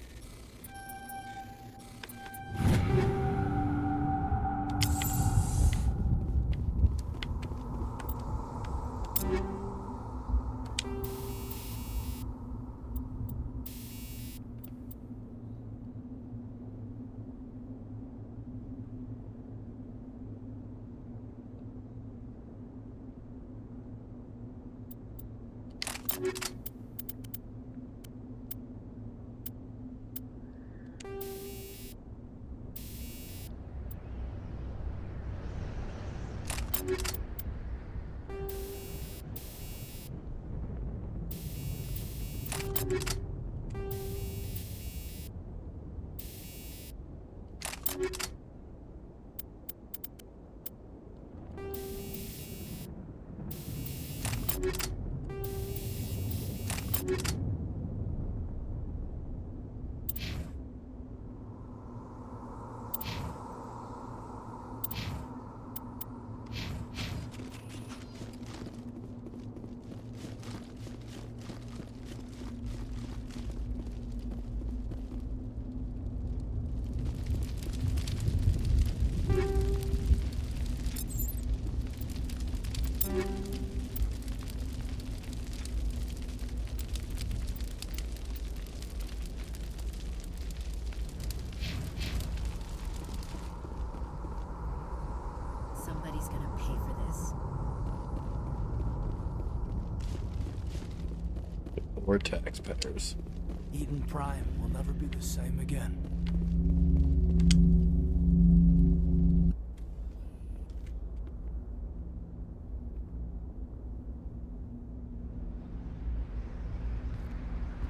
Q: Somebody's gonna pay for this.
A: Or taxpayers.
U: Eden Prime will never be the same again.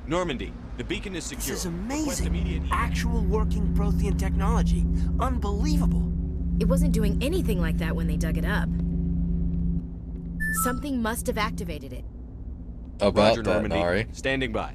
I: Normandy, the beacon is secure.
H: This is
I: Request
H: amazing.
I: immediate-
H: Actual working Prothean technology. Unbelievable.
Q: It wasn't doing anything like that when they dug it up. Something must have activated it.
A: About
I: Roger,
A: that,
I: Normandy.
A: Nari.
I: Standing by.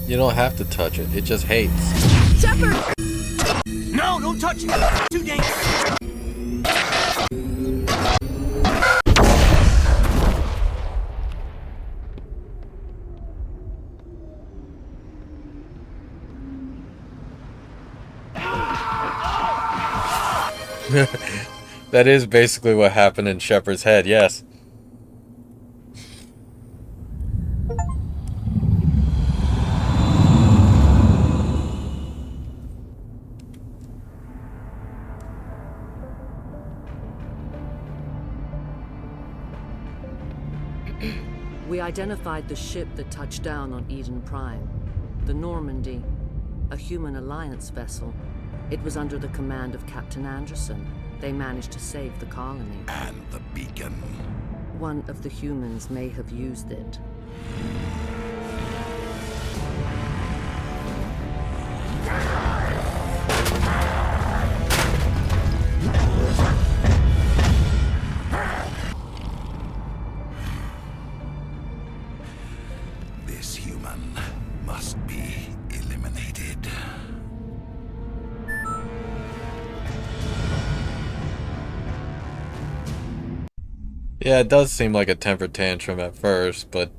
A: You don't have to touch it. It just hates.
H: Shepard! No, don't touch it! Too dangerous!
A: That is basically what happened in Shepard's head, yes.
B: We identified the ship that touched down on Eden Prime. The Normandy, a human alliance vessel. It was under the command of Captain Anderson. They managed to save the colony.
E: And the beacon.
B: One of the humans may have used it.
E: This human must be eliminated.
A: Yeah, it does seem like a temper tantrum at first, but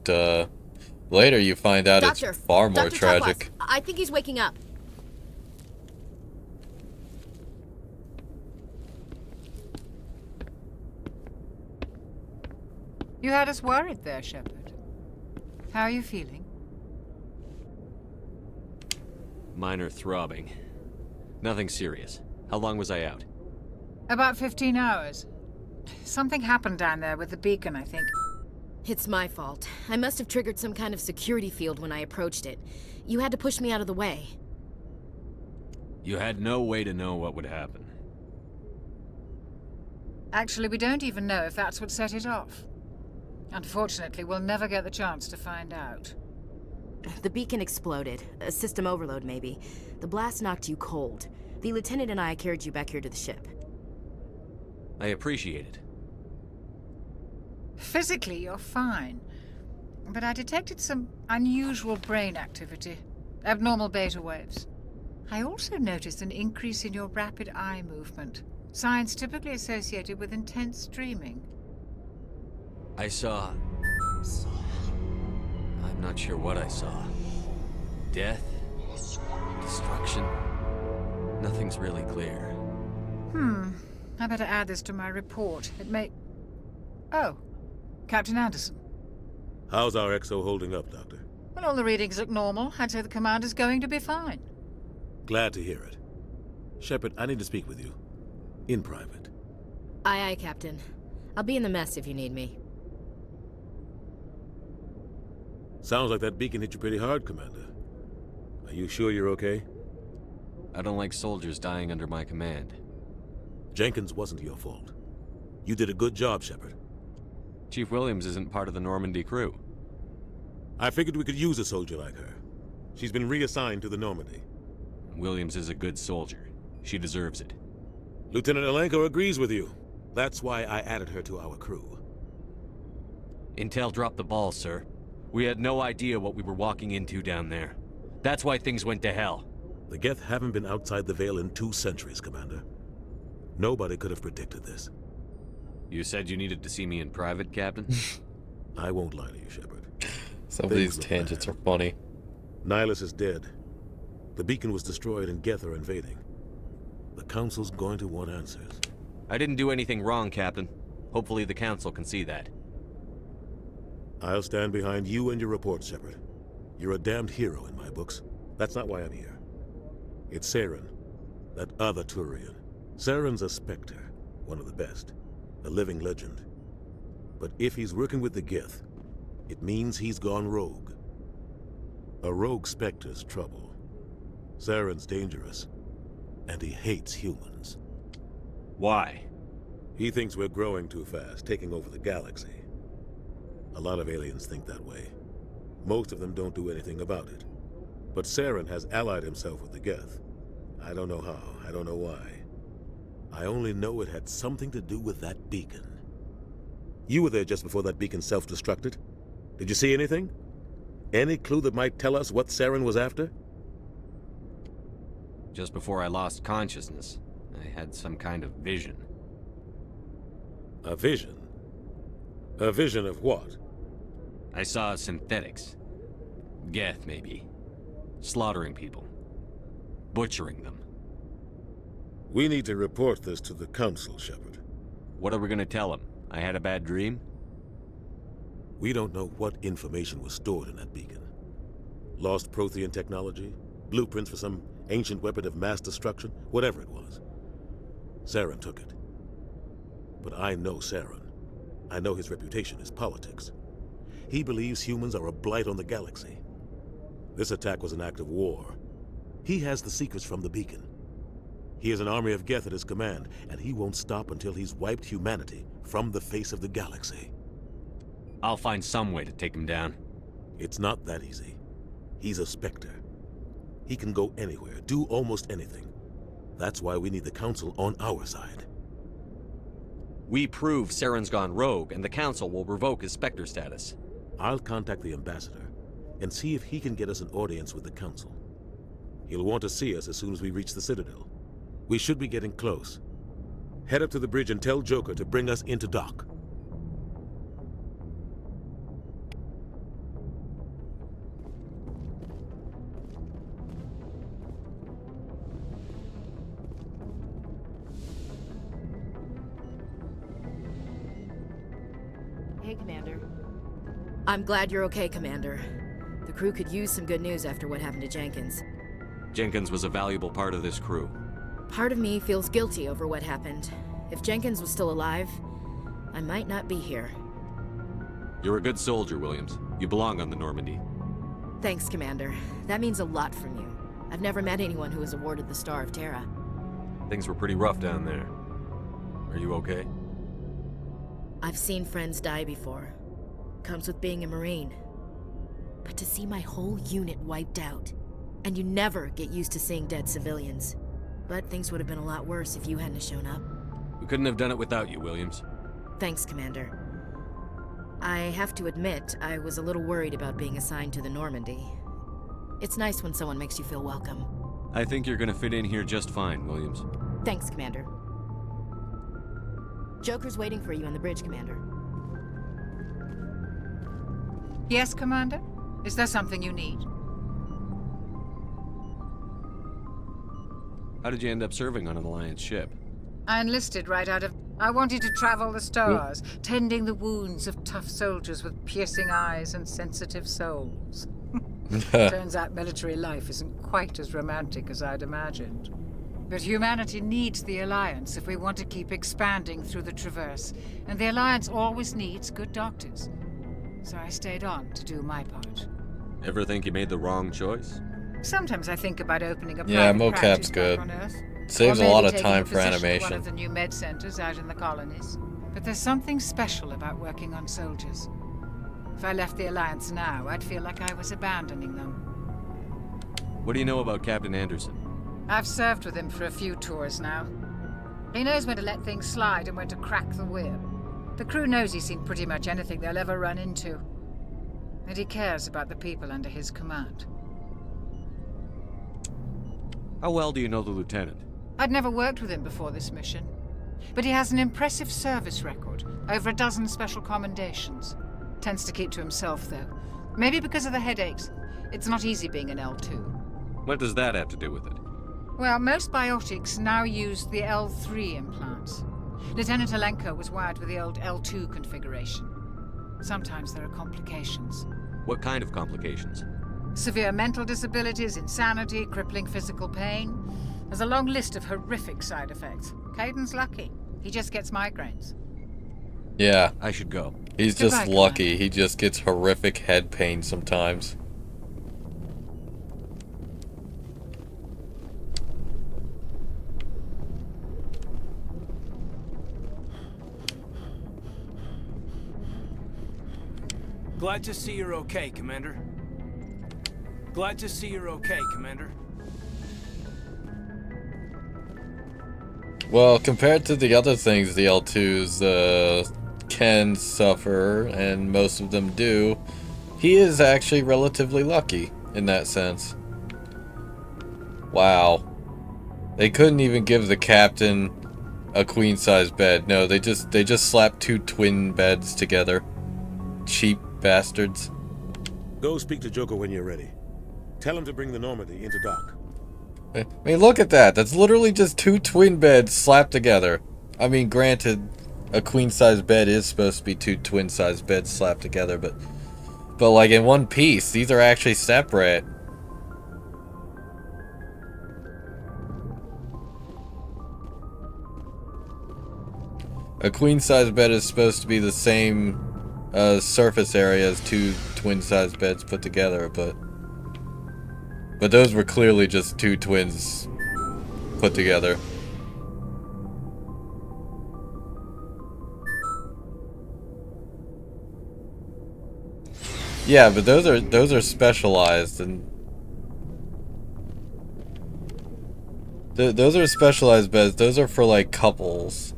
A: later you find out
Q: Doctor,
A: it's far more
Q: Dr.
A: tragic.
Q: Topaz, I think he's waking up.
N: You had us worried there, Shepard. How are you feeling?
I: Minor throbbing. Nothing serious. How long was I out?
N: About 15 hours. Something happened down there with the beacon, I think.
Q: It's my fault. I must have triggered some kind of security field when I approached it. You had to push me out of the way.
I: You had no way to know what would happen.
N: Actually, we don't even know if that's what set it off. Unfortunately, we'll never get the chance to find out.
Q: The beacon exploded. A system overload, maybe. The blast knocked you cold. The lieutenant and I carried you back here to the ship.
I: I appreciate it.
N: Physically, you're fine. But I detected some unusual brain activity. Abnormal beta waves. I also noticed an increase in your rapid eye movement. Signs typically associated with intense dreaming.
I: I saw... I'm not sure what I saw. Death? Destruction? Nothing's really clear.
N: I better add this to my report. It may... Oh, Captain Anderson.
D: How's our XO holding up, Doctor?
N: Well, all the readings look normal. I'd say the commander's going to be fine.
D: Glad to hear it. Shepard, I need to speak with you. In private.
Q: Aye, aye, Captain. I'll be in the mess if you need me.
D: Sounds like that beacon hit you pretty hard, Commander. Are you sure you're okay?
I: I don't like soldiers dying under my command.
D: Jenkins wasn't your fault. You did a good job, Shepard.
I: Chief Williams isn't part of the Normandy crew.
D: I figured we could use a soldier like her. She's been reassigned to the Normandy.
I: Williams is a good soldier. She deserves it.
D: Lieutenant Alenko agrees with you. That's why I added her to our crew.
I: Intel dropped the ball, sir. We had no idea what we were walking into down there. That's why things went to hell.
D: The Geth haven't been outside the Veil in 2 centuries, Commander. Nobody could have predicted this.
I: You said you needed to see me in private, Captain?
D: I won't lie to you, Shepard.
A: Some of these tangents are funny.
D: Nihilus is dead. The beacon was destroyed and Geth are invading. The Council's going to want answers.
I: I didn't do anything wrong, Captain. Hopefully the Council can see that.
D: I'll stand behind you and your report, Shepard. You're a damned hero in my books. That's not why I'm here. It's Saren, that other Turian. Saren's a Spectre, one of the best, a living legend. But if he's working with the Geth, it means he's gone rogue. A rogue Spectre's trouble. Saren's dangerous, and he hates humans.
I: Why?
D: He thinks we're growing too fast, taking over the galaxy. A lot of aliens think that way. Most of them don't do anything about it. But Saren has allied himself with the Geth. I don't know how, I don't know why. I only know it had something to do with that beacon. You were there just before that beacon self-destructed. Did you see anything? Any clue that might tell us what Saren was after?
I: Just before I lost consciousness, I had some kind of vision.
D: A vision? A vision of what?
I: I saw synthetics. Geth, maybe. Slaughtering people. Butchering them.
D: We need to report this to the Council, Shepard.
I: What are we gonna tell them? I had a bad dream?
D: We don't know what information was stored in that beacon. Lost Prothean technology? Blueprints for some ancient weapon of mass destruction? Whatever it was. Saren took it. But I know Saren. I know his reputation is politics. He believes humans are a blight on the galaxy. This attack was an act of war. He has the secrets from the beacon. He has an army of Geth at his command, and he won't stop until he's wiped humanity from the face of the galaxy.
I: I'll find some way to take him down.
D: It's not that easy. He's a Spectre. He can go anywhere, do almost anything. That's why we need the Council on our side.
I: We prove Saren's gone rogue, and the Council will revoke his Spectre status.
D: I'll contact the Ambassador and see if he can get us an audience with the Council. He'll want to see us as soon as we reach the Citadel. We should be getting close. Head up to the bridge and tell Joker to bring us into dock.
Q: Hey, Commander. I'm glad you're okay, Commander. The crew could use some good news after what happened to Jenkins.
I: Jenkins was a valuable part of this crew.
Q: Part of me feels guilty over what happened. If Jenkins was still alive, I might not be here.
I: You're a good soldier, Williams. You belong on the Normandy.
Q: Thanks, Commander. That means a lot from you. I've never met anyone who was awarded the Star of Terra.
I: Things were pretty rough down there. Are you okay?
Q: I've seen friends die before. Comes with being a Marine. But to see my whole unit wiped out, and you never get used to seeing dead civilians. But things would have been a lot worse if you hadn't shown up.
I: We couldn't have done it without you, Williams.
Q: Thanks, Commander. I have to admit, I was a little worried about being assigned to the Normandy. It's nice when someone makes you feel welcome.
I: I think you're gonna fit in here just fine, Williams.
Q: Thanks, Commander. Joker's waiting for you on the bridge, Commander.
N: Yes, Commander? Is there something you need?
I: How did you end up serving on an Alliance ship?
N: I enlisted right out of... I wanted to travel the stars, tending the wounds of tough soldiers with piercing eyes and sensitive souls. Turns out military life isn't quite as romantic as I'd imagined. But humanity needs the Alliance if we want to keep expanding through the Traverse. And the Alliance always needs good doctors. So I stayed on to do my part.
I: Ever think you made the wrong choice?
N: Sometimes I think about opening a
A: Yeah,
N: private
A: mocap's
N: practice
A: good.
N: back on Earth.
A: Saves
N: Or
A: a lot
N: maybe
A: of
N: taking
A: time
N: a
A: for
N: position at one
A: animation.
N: of the new med centers out in the colonies. But there's something special about working on soldiers. If I left the Alliance now, I'd feel like I was abandoning them.
I: What do you know about Captain Anderson?
N: I've served with him for a few tours now. He knows when to let things slide and when to crack the whip. The crew knows he's seen pretty much anything they'll ever run into. And he cares about the people under his command.
I: How well do you know the lieutenant?
N: I'd never worked with him before this mission. But he has an impressive service record, over a dozen special commendations. Tends to keep to himself, though. Maybe because of the headaches. It's not easy being an L2.
I: What does that have to do with it?
N: Well, most biotics now use the L3 implants. Lieutenant Alenko was wired with the old L2 configuration. Sometimes there are complications.
I: What kind of complications?
N: Severe mental disabilities, insanity, crippling physical pain. There's a long list of horrific side effects. Caden's lucky. He just gets migraines.
A: Yeah.
I: I should go.
A: He's
N: Goodbye,
A: just lucky. He just gets horrific head pain sometimes.
H: Glad to see you're okay, Commander. Glad to see you're okay, Commander.
A: Well, compared to the other things the L2s can suffer, and most of them do, he is actually relatively lucky in that sense. Wow. They couldn't even give the captain a queen-size bed. No, they just slapped two twin beds together. Cheap bastards.
D: Go speak to Joker when you're ready. Tell him to bring the Normandy into dock.
A: I mean, look at that. That's literally just two twin beds slapped together. I mean, granted, a queen-size bed is supposed to be two twin-size beds slapped together, but like in one piece, these are actually separate. A queen-size bed is supposed to be the same surface area as two twin-size beds put together, but those were clearly just two twins put together. Yeah, but those are specialized, and those are specialized beds. Those are for like couples.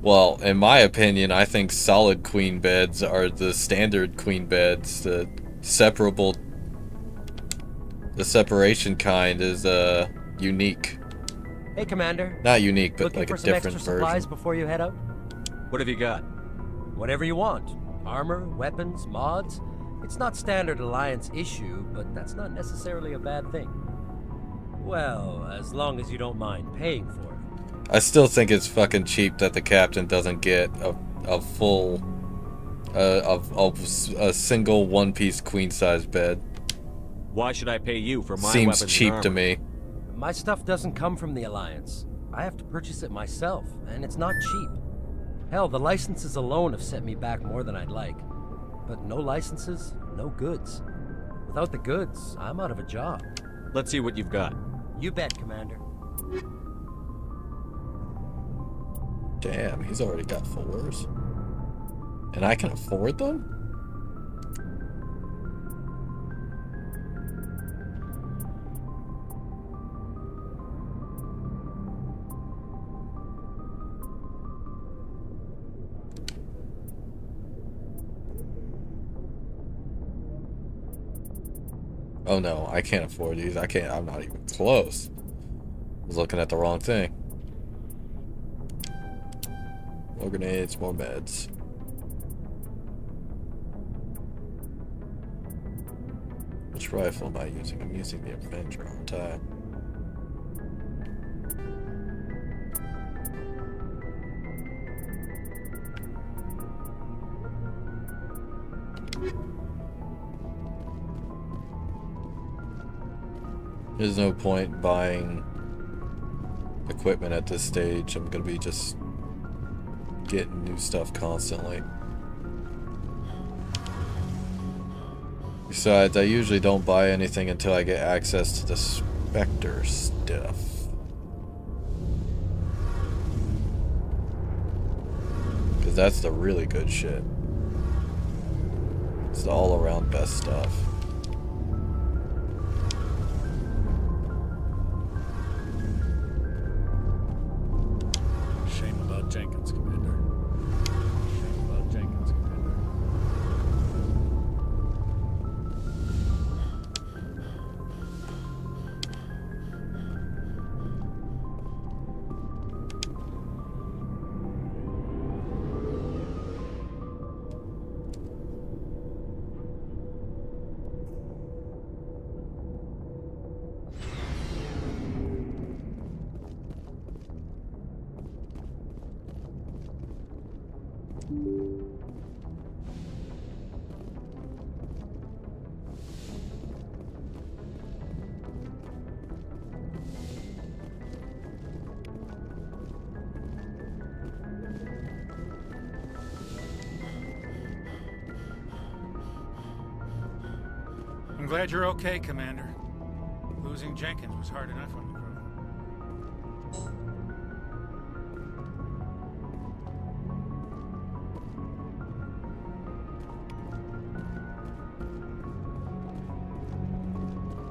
A: Well, in my opinion, I think solid queen beds are the standard queen beds. The separable, the separation kind is unique.
O: Hey, Commander.
A: Not unique, but
O: Looking
A: like
O: for
A: a
O: some
A: different
O: extra supplies
A: version.
O: before you head out?
I: What have you got?
O: Whatever you want. Armor, weapons, mods. It's not standard Alliance issue, but that's not necessarily a bad thing. Well, as long as you don't mind paying for it.
A: I still think it's fucking cheap that the captain doesn't get a full, a single one-piece queen-size bed.
I: Why should I pay you for my
A: Seems
I: weapons
A: cheap
I: and
A: to
I: armor?
A: me.
O: My stuff doesn't come from the Alliance. I have to purchase it myself, and it's not cheap. Hell, the licenses alone have set me back more than I'd like. But no licenses, no goods. Without the goods, I'm out of a job.
I: Let's see what you've got.
O: You bet, Commander.
A: Damn, he's already got 4s. And I can afford them? Oh no, I can't afford these. I'm not even close. I was looking at the wrong thing. More grenades, more meds. Which rifle am I using? I'm using the Avenger, aren't I? There's no point buying equipment at this stage. I'm gonna be just getting new stuff constantly. Besides, I usually don't buy anything until I get access to the Spectre stuff. Because that's the really good shit. It's the all-around best stuff.
U: Shame about Jenkins, Commander. Shame about Jenkins, Commander.
L: I'm glad you're okay, Commander. Losing Jenkins was hard enough on the crew.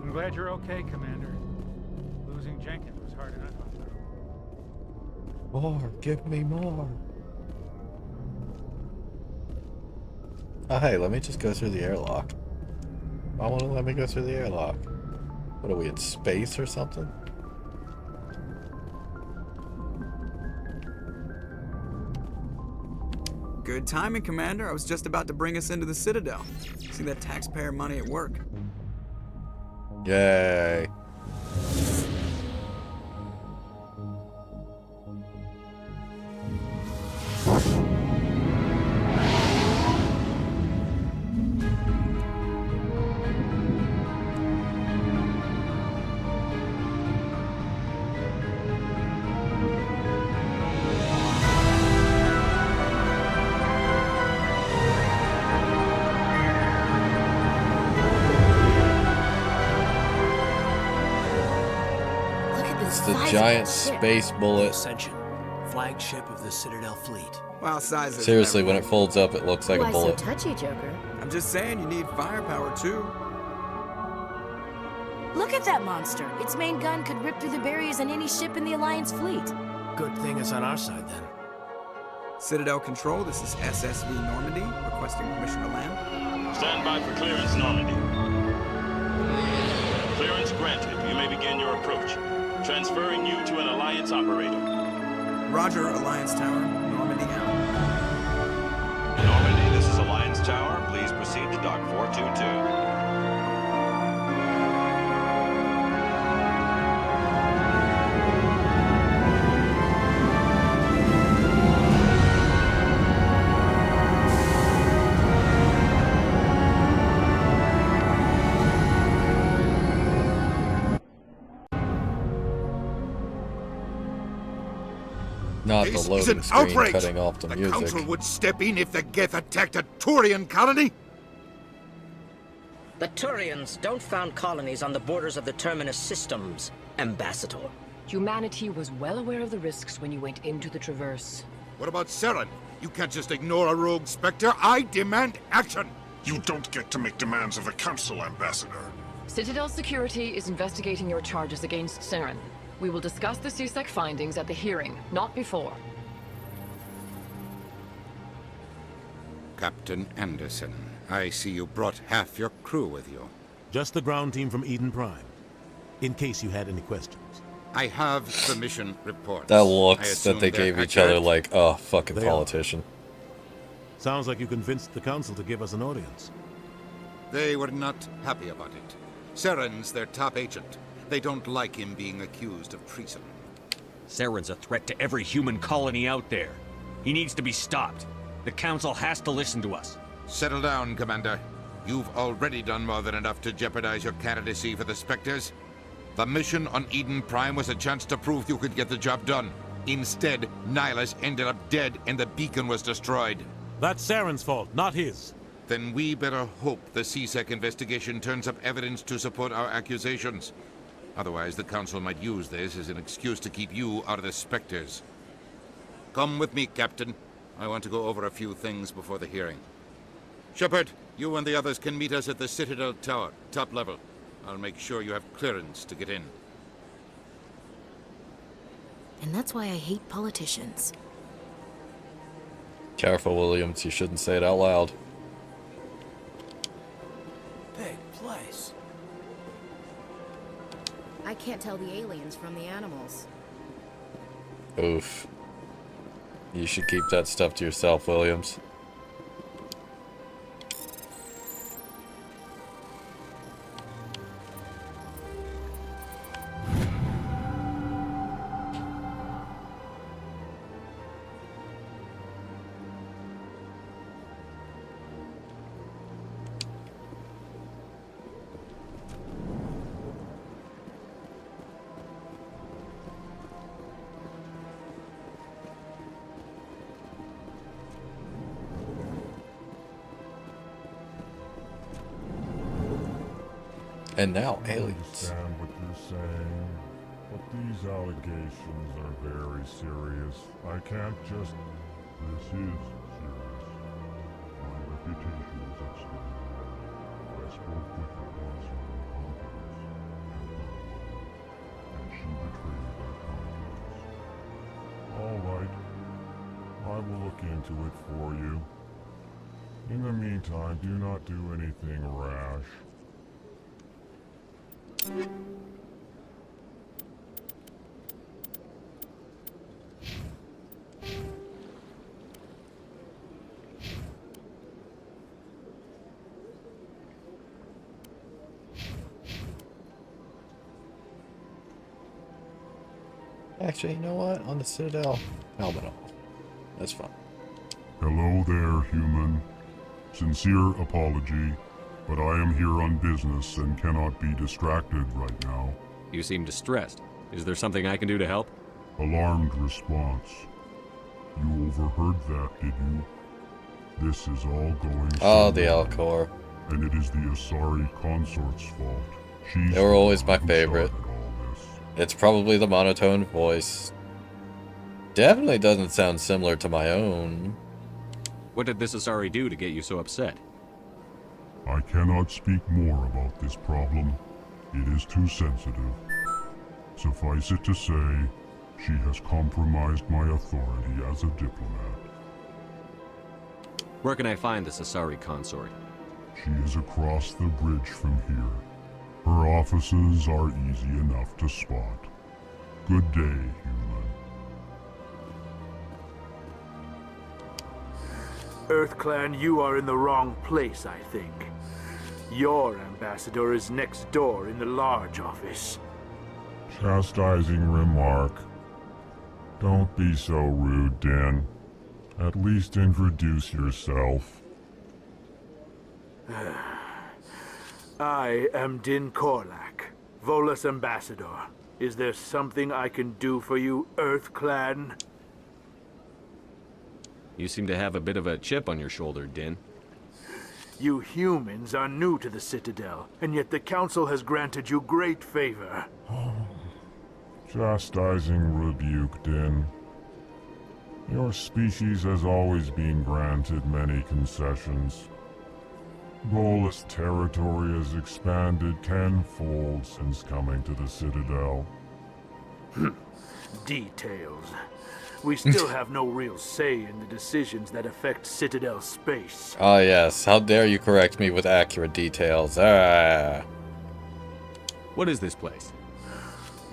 L: I'm glad you're okay, Commander. Losing Jenkins was hard enough on the crew.
A: More, give me more. Oh, hey, let me just go through the airlock. I want to let me go through the airlock. What are we, in space or something?
F: Good timing, Commander. I was just about to bring us into the Citadel. See that taxpayer money at work.
A: Yay. Giant space bullet.
H: Ascension, flagship of the Citadel fleet.
F: Well, size is
A: Seriously, when it folds up, it looks like a bullet.
Q: Why so touchy, Joker?
F: I'm just saying, you need firepower too.
Q: Look at that monster. Its main gun could rip through the barriers in any ship in the Alliance fleet.
H: Good thing it's on our side then.
F: Citadel Control, this is SSV Normandy, requesting permission to land.
J: Stand by for clearance, Normandy. Clearance granted. You may begin your approach. Transferring you to an Alliance operator.
F: Roger, Alliance Tower. Normandy out.
J: Normandy, this is Alliance Tower. Please proceed to Dock 422.
A: Not the loading screen cutting off the music.
E: The Council would step in if the Geth attacked a Turian colony?
V: The Turians don't found colonies on the borders of the Terminus systems, Ambassador.
W: Humanity was well aware of the risks when you went into the Traverse.
E: What about Saren? You can't just ignore a rogue Spectre. I demand action!
X: You don't get to make demands of the Council, Ambassador.
W: Citadel Security is investigating your charges against Saren. We will discuss the CSEC findings at the hearing, not before.
C: Captain Anderson, I see you brought half your crew with you.
D: Just the ground team from Eden Prime, in case you had any questions.
C: I have the mission report.
A: That looks that they gave each other like, oh, fucking politician.
D: Sounds like you convinced the Council to give us an audience.
C: They were not happy about it. Saren's their top agent. They don't like him being accused of treason.
I: Saren's a threat to every human colony out there. He needs to be stopped. The Council has to listen to us.
C: Settle down, Commander. You've already done more than enough to jeopardize your candidacy for the Spectres. The mission on Eden Prime was a chance to prove you could get the job done. Instead, Nihilus ended up dead and the beacon was destroyed.
D: That's Saren's fault, not his.
C: Then we better hope the CSEC investigation turns up evidence to support our accusations. Otherwise, the Council might use this as an excuse to keep you out of the Spectres. Come with me, Captain. I want to go over a few things before the hearing. Shepard, you and the others can meet us at the Citadel Tower, top level. I'll make sure you have clearance to get in.
Q: And that's why I hate politicians.
A: Careful, Williams. You shouldn't say it out loud.
H: Big place.
Q: I can't tell the aliens from the animals.
A: Oof. You should keep that stuff to yourself, Williams. And now, aliens.
K: I understand what you're saying, but these allegations are very serious. I can't just... This is serious. My reputation is at stake. I spoke with the Council in confidence, and she betrayed that confidence. All right. I will look into it for you. In the meantime, do not do anything rash.
A: Actually, you know what? On the Citadel, helmet off. That's fine.
K: Hello there, human. Sincere apology, but I am here on business and cannot be distracted right now.
I: You seem distressed. Is there something I can do to help?
K: Alarmed response. You overheard that, did you? This is all going
A: Oh, the Elcor.
K: And it is the Asari consort's fault. She's
A: They were always my
K: who
A: favorite.
K: started all this.
A: It's probably the monotone voice. Definitely doesn't sound similar to my own.
I: What did this Asari do to get you so upset?
K: I cannot speak more about this problem. It is too sensitive. Suffice it to say, she has compromised my authority as a diplomat.
I: Where can I find this Asari consort?
K: She is across the bridge from here. Her offices are easy enough to spot. Good day, human.
H: EarthClan, you are in the wrong place, I think. Your ambassador is next door in the large office.
K: Chastising remark. Don't be so rude, Din. At least introduce yourself.
H: I am Din Korlak, Volus ambassador. Is there something I can do for you, EarthClan?
I: You seem to have a bit of a chip on your shoulder, Din.
H: You humans are new to the Citadel, and yet the Council has granted you great favor.
K: Chastising rebuke, Din. Your species has always been granted many concessions. Volus territory has expanded tenfold since coming to the Citadel.
H: Details. We still have no real say in the decisions that affect Citadel space.
A: Ah, yes. How dare you correct me with accurate details. Ah.
I: What is this place?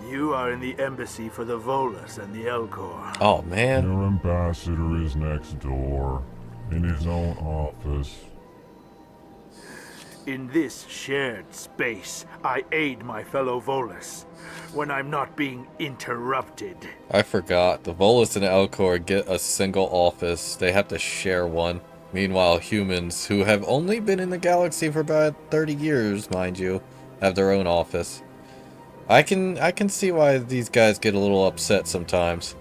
H: You are in the embassy for the Volus and the Elcor.
A: Oh, man.
K: Your ambassador is next door, in his own office.
H: In this shared space, I aid my fellow Volus when I'm not being interrupted.
A: I forgot. The Volus and Elcor get a single office. They have to share one. Meanwhile, humans, who have only been in the galaxy for about 30 years, mind you, have their own office. I can see why these guys get a little upset sometimes.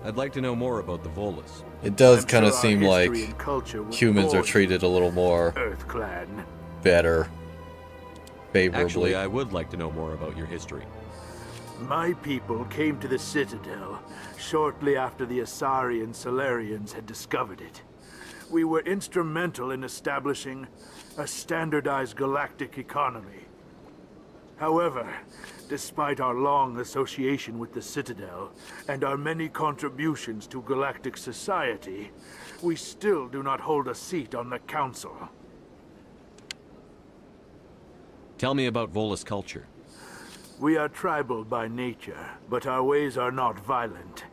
I: I'd like to know more about the Volus.
A: It does
H: I'm
A: kind of
H: sure our
A: seem like
H: history and culture would
A: humans are
H: bore
A: treated a little more
H: EarthClan.
A: better, favorably.
I: Actually, I would like to know more about your history.
H: My people came to the Citadel shortly after the Asari and Solarians had discovered it. We were instrumental in establishing a standardized galactic economy. However, despite our long association with the Citadel and our many contributions to galactic society, we still do not hold a seat on the Council.
I: Tell me about Volus culture.
H: We are tribal by nature, but our ways are not violent.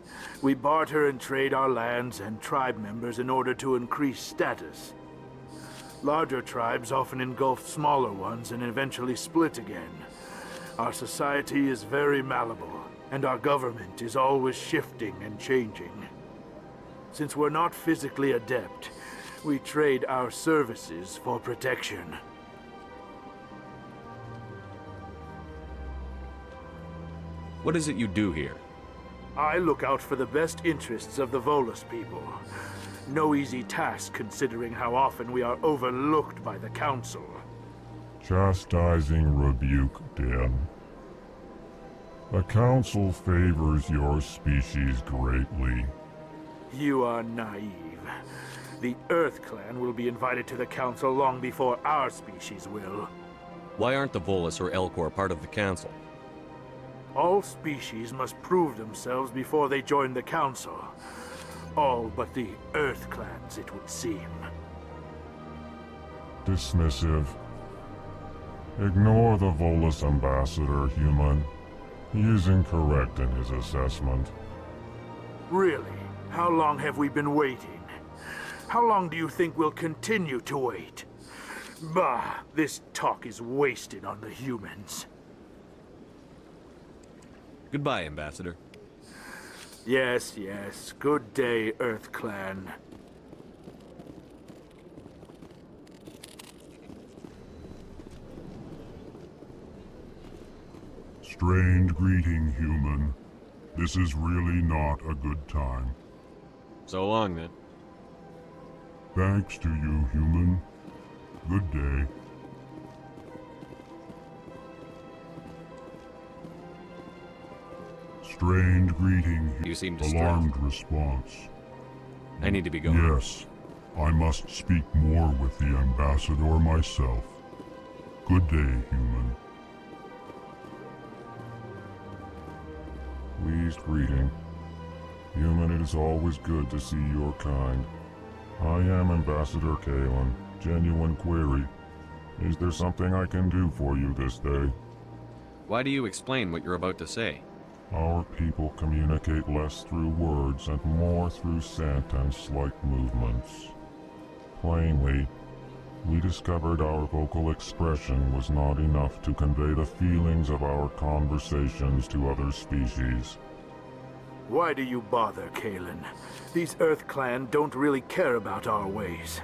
H: We barter and trade our lands and tribe members in order to increase status. Larger tribes often engulf smaller ones and eventually split again. Our society is very malleable, and our government is always shifting and changing. Since we're not physically adept, we trade our services for protection.
I: What is it you do here?
H: I look out for the best interests of the Volus people. No easy task considering how often we are overlooked by the Council.
K: Chastising rebuke, Den. The Council favors your species greatly.
H: You are naive. The EarthClan will be invited to the Council long before our species will.
I: Why aren't the Volus or Elcor part of the Council?
H: All species must prove themselves before they join the Council. All but the EarthClans, it would seem.
K: Dismissive. Ignore the Volus ambassador, human. He is incorrect in his assessment.
H: Really? How long have we been waiting? How long do you think we'll continue to wait? Bah, this talk is wasted on the humans.
I: Goodbye, Ambassador.
H: Yes, yes. Good day, EarthClan.
K: Strained greeting, human. This is really not a good time.
I: So long, then.
K: Thanks to you, human. Good day. Strained greeting.
I: You seem
K: Alarmed response.
I: I need to be going.
K: Yes. I must speak more with the ambassador myself. Good day, human. Pleased greeting. Human, it is always good to see your kind. I am Ambassador Kalen. Genuine query. Is there something I can do for you this day?
I: Why do you explain what you're about to say?
K: Our people communicate less through words and more through scent and slight movements. Plainly, we discovered our vocal expression was not enough to convey the feelings of our conversations to other species.
H: Why do you bother, Kalen? These EarthClan don't really care about our ways.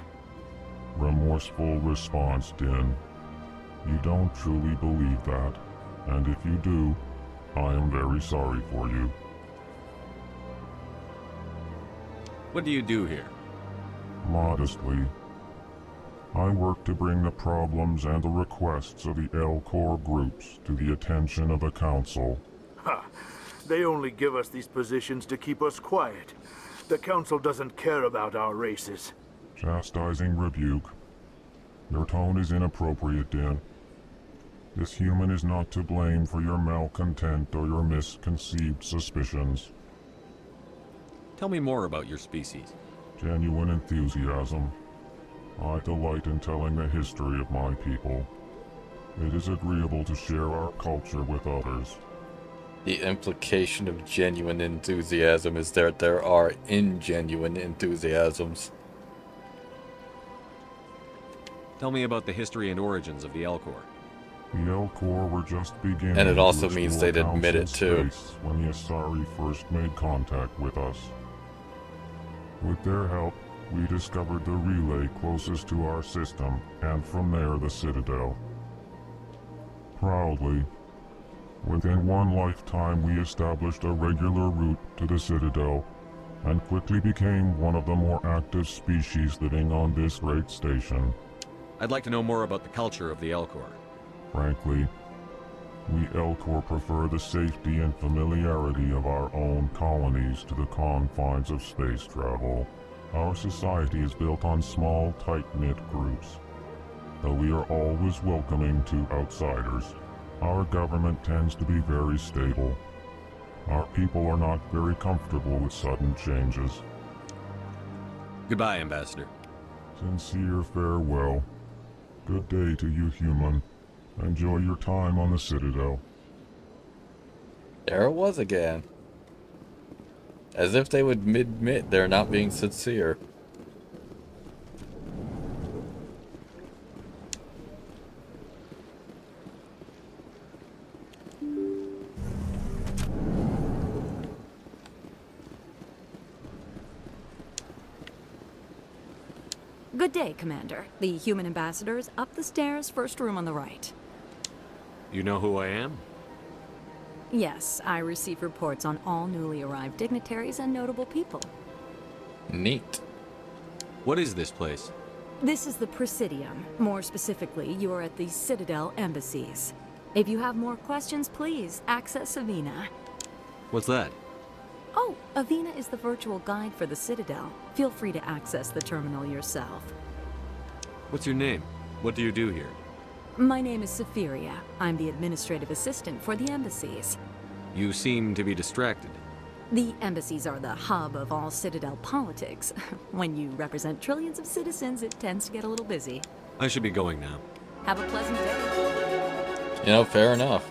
K: Remorseful response, Din. You don't truly believe that, and if you do, I am very sorry for you.
I: What do you do here?
K: Modestly. I work to bring the problems and the requests of the Elcor groups to the attention of the Council.
H: Ha! They only give us these positions to keep us quiet. The Council doesn't care about our races.
K: Chastising rebuke. Your tone is inappropriate, Din. This human is not to blame for your malcontent or your misconceived suspicions.
I: Tell me more about your species.
K: Genuine enthusiasm. I delight in telling the history of my people. It is agreeable to share our culture with others.
A: The implication of genuine enthusiasm is that there are ingenuine enthusiasms.
I: Tell me about the history and origins of the Elcor.
K: The Elcor were just beginning.
A: And it also
K: to
A: means
K: explore
A: they'd admit it
K: Council
A: too.
K: space when the Asari first made contact with us. With their help, we discovered the relay closest to our system, and from there the Citadel. Proudly, Within one lifetime, we established a regular route to the Citadel, and quickly became one of the more active species living on this great station.
I: I'd like to know more about the culture of the Elcor.
K: Frankly, we Elcor prefer the safety and familiarity of our own colonies to the confines of space travel. Our society is built on small, tight-knit groups. Though we are always welcoming to outsiders, our government tends to be very stable. Our people are not very comfortable with sudden changes.
I: Goodbye, Ambassador.
K: Sincere farewell. Good day to you, human. Enjoy your time on the Citadel.
A: There it was again. As if they would admit they're not being sincere.
G: Good day, Commander. The human ambassador is up the stairs, first room on the right.
I: You know who I am?
G: Yes, I receive reports on all newly arrived dignitaries and notable people.
A: Neat.
I: What is this place?
G: This is the Presidium. More specifically, you are at the Citadel embassies. If you have more questions, please access Avina.
I: What's that?
G: Oh, Avina is the virtual guide for the Citadel. Feel free to access the terminal yourself.
I: What's your name? What do you do here?
G: My name is Safiria. I'm the administrative assistant for the embassies.
I: You seem to be distracted.
G: The embassies are the hub of all Citadel politics. When you represent trillions of citizens, it tends to get a little busy.
I: I should be going now.
G: Have a pleasant day.
A: You know, fair enough.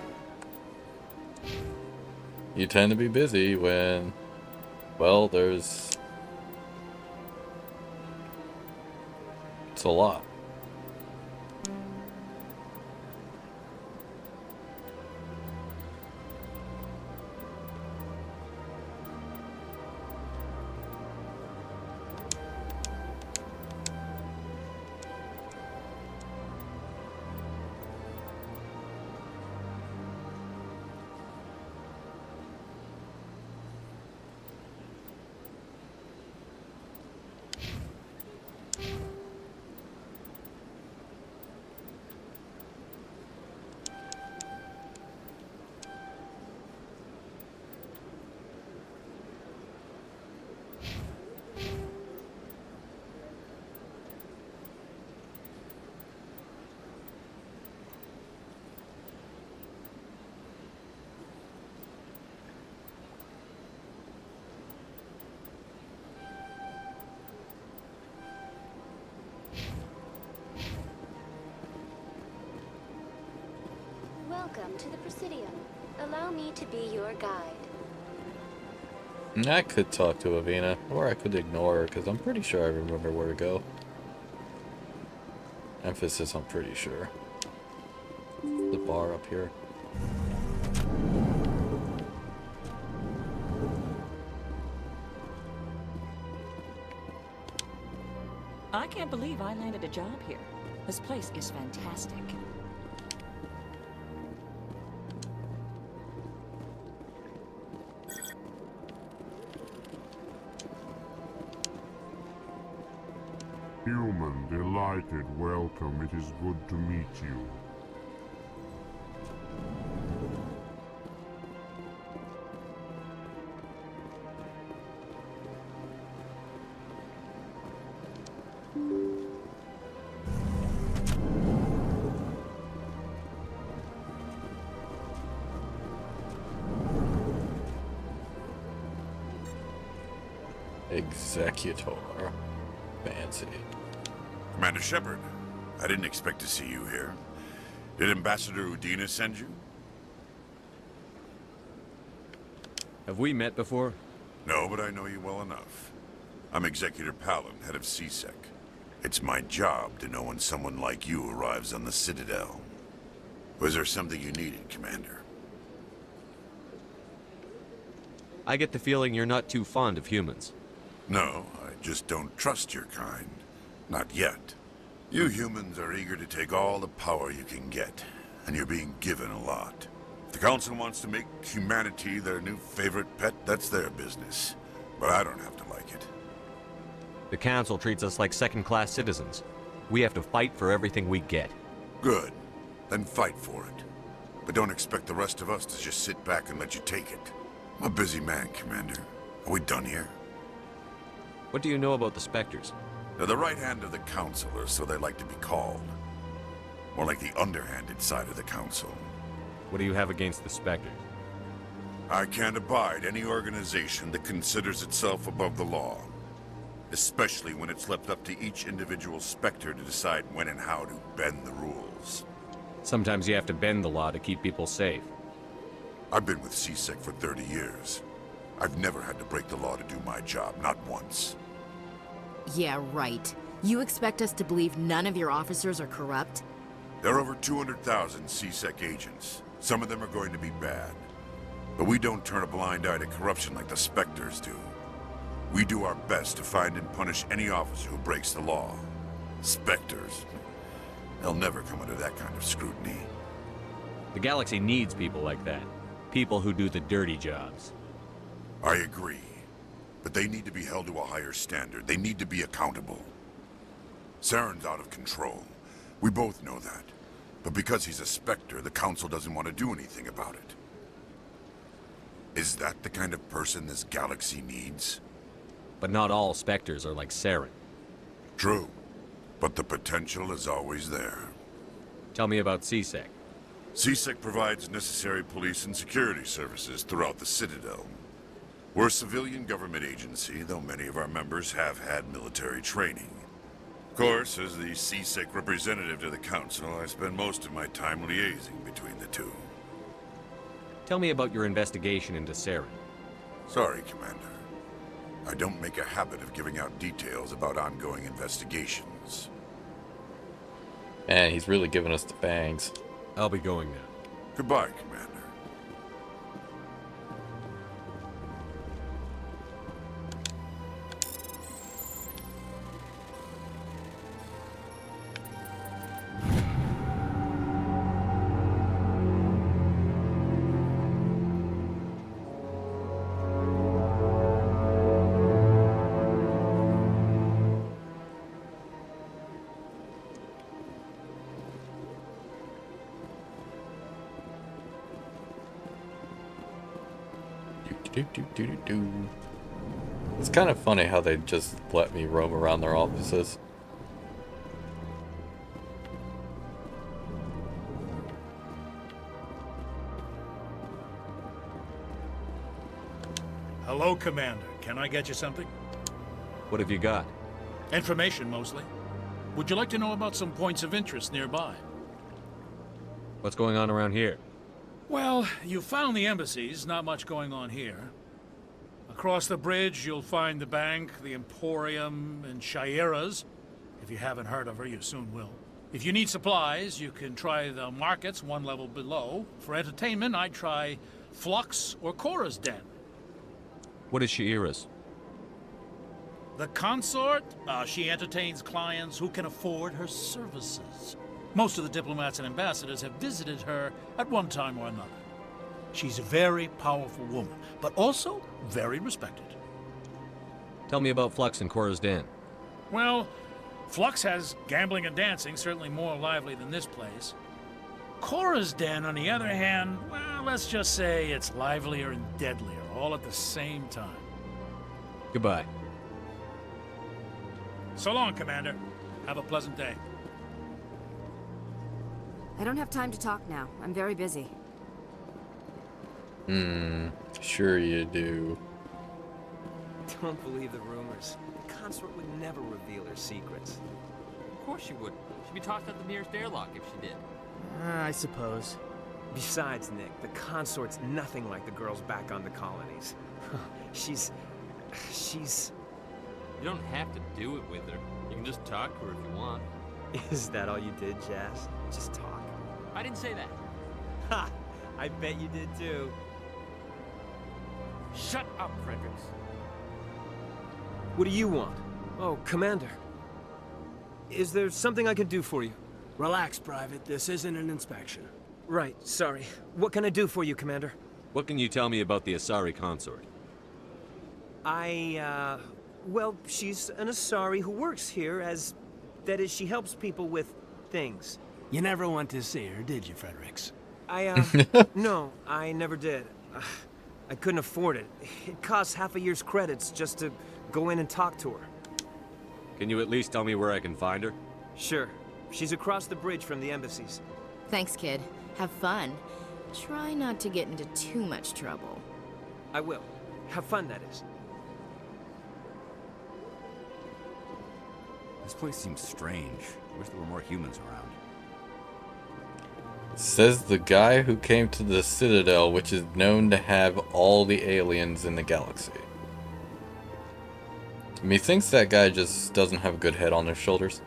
A: You tend to be busy when, well, it's a lot.
M: Welcome to the Presidium. Allow me to be your guide.
A: I could talk to Avina, or I could ignore her, because I'm pretty sure I remember where to go. Emphasis, I'm pretty sure. The bar up here.
P: I can't believe I landed a job here. This place is fantastic.
K: Human, delighted, welcome. It is good to meet you.
A: Executor. Fancy.
X: Commander Shepard, I didn't expect to see you here. Did Ambassador Udina send you?
I: Have we met before?
X: No, but I know you well enough. I'm Executor Palin, head of CSEC. It's my job to know when someone like you arrives on the Citadel. Was there something you needed, Commander?
I: I get the feeling you're not too fond of humans.
X: No, I just don't trust your kind. Not yet. You humans are eager to take all the power you can get, and you're being given a lot. If the Council wants to make humanity their new favorite pet, that's their business. But I don't have to like it.
I: The Council treats us like second-class citizens. We have to fight for everything we get.
X: Good. Then fight for it. But don't expect the rest of us to just sit back and let you take it. I'm a busy man, Commander. Are we done here?
I: What do you know about the Spectres?
X: They're the right hand of the Council, or so they like to be called. More like the underhanded side of the Council.
I: What do you have against the Spectres?
X: I can't abide any organization that considers itself above the law. Especially when it's left up to each individual Spectre to decide when and how to bend the rules.
I: Sometimes you have to bend the law to keep people safe.
X: I've been with CSEC for 30 years. I've never had to break the law to do my job, not once.
Q: Yeah, right. You expect us to believe none of your officers are corrupt?
X: There are over 200,000 CSEC agents. Some of them are going to be bad. But we don't turn a blind eye to corruption like the Spectres do. We do our best to find and punish any officer who breaks the law. Spectres. They'll never come under that kind of scrutiny.
I: The Galaxy needs people like that. People who do the dirty jobs.
X: I agree. But they need to be held to a higher standard. They need to be accountable. Saren's out of control. We both know that. But because he's a Spectre, the Council doesn't want to do anything about it. Is that the kind of person this galaxy needs?
I: But not all Spectres are like Saren.
X: True. But the potential is always there.
I: Tell me about CSEC.
X: CSEC provides necessary police and security services throughout the Citadel. We're a civilian government agency, though many of our members have had military training. Of course, as the CSEC representative to the Council, I spend most of my time liaising between the two.
I: Tell me about your investigation into Saren.
X: Sorry, Commander. I don't make a habit of giving out details about ongoing investigations.
A: Man, he's really giving us the bangs.
I: I'll be going now.
X: Goodbye, Commander.
A: It's kind of funny how they just let me roam around their offices.
L: Hello, Commander. Can I get you something?
I: What have you got?
L: Information, mostly. Would you like to know about some points of interest nearby?
I: What's going on around here?
L: Well, you found the embassies, not much going on here. Across the bridge, you'll find the bank, the Emporium, and Shayera's. If you haven't heard of her, you soon will. If you need supplies, you can try the markets one level below. For entertainment, I'd try Flux or Cora's Den.
I: What is Shayera's?
L: The consort? She entertains clients who can afford her services. Most of the diplomats and ambassadors have visited her at one time or another. She's a very powerful woman, but also very respected.
I: Tell me about Flux and Cora's Den.
L: Well, Flux has gambling and dancing, certainly more lively than this place. Cora's Den, on the other hand, well, let's just say it's livelier and deadlier, all at the same time.
I: Goodbye.
L: So long, Commander. Have a pleasant day.
Q: I don't have time to talk now. I'm very busy.
A: Sure you do.
B: Don't believe the rumors. The consort would never reveal her secrets.
R: Of course she would. She'd be tossed out the nearest airlock if she did.
B: I suppose. Besides, Nick, the consort's nothing like the girls back on the colonies. She's...
R: You don't have to do it with her. You can just talk to her if you want.
B: Is that all you did, Jazz? Just talk?
R: I didn't say that.
B: Ha! I bet you did too.
R: Shut up, Fredericks.
B: What do you want? Oh, Commander. Is there something I can do for you?
U: Relax, Private. This isn't an inspection.
B: Right, sorry. What can I do for you, Commander?
I: What can you tell me about the Asari consort?
B: Well, she's an Asari who works here as... That is, she helps people with things.
U: You never went to see her, did you, Fredericks?
B: No, I never did. I couldn't afford it. It costs half a year's credits just to go in and talk to her.
I: Can you at least tell me where I can find her?
B: Sure. She's across the bridge from the embassies.
Q: Thanks, kid. Have fun. Try not to get into too much trouble.
B: I will. Have fun, that is.
N: This place seems strange. I wish there were more humans around.
A: Says the guy who came to the Citadel, which is known to have all the aliens in the galaxy. Methinks that guy just doesn't have a good head on his shoulders.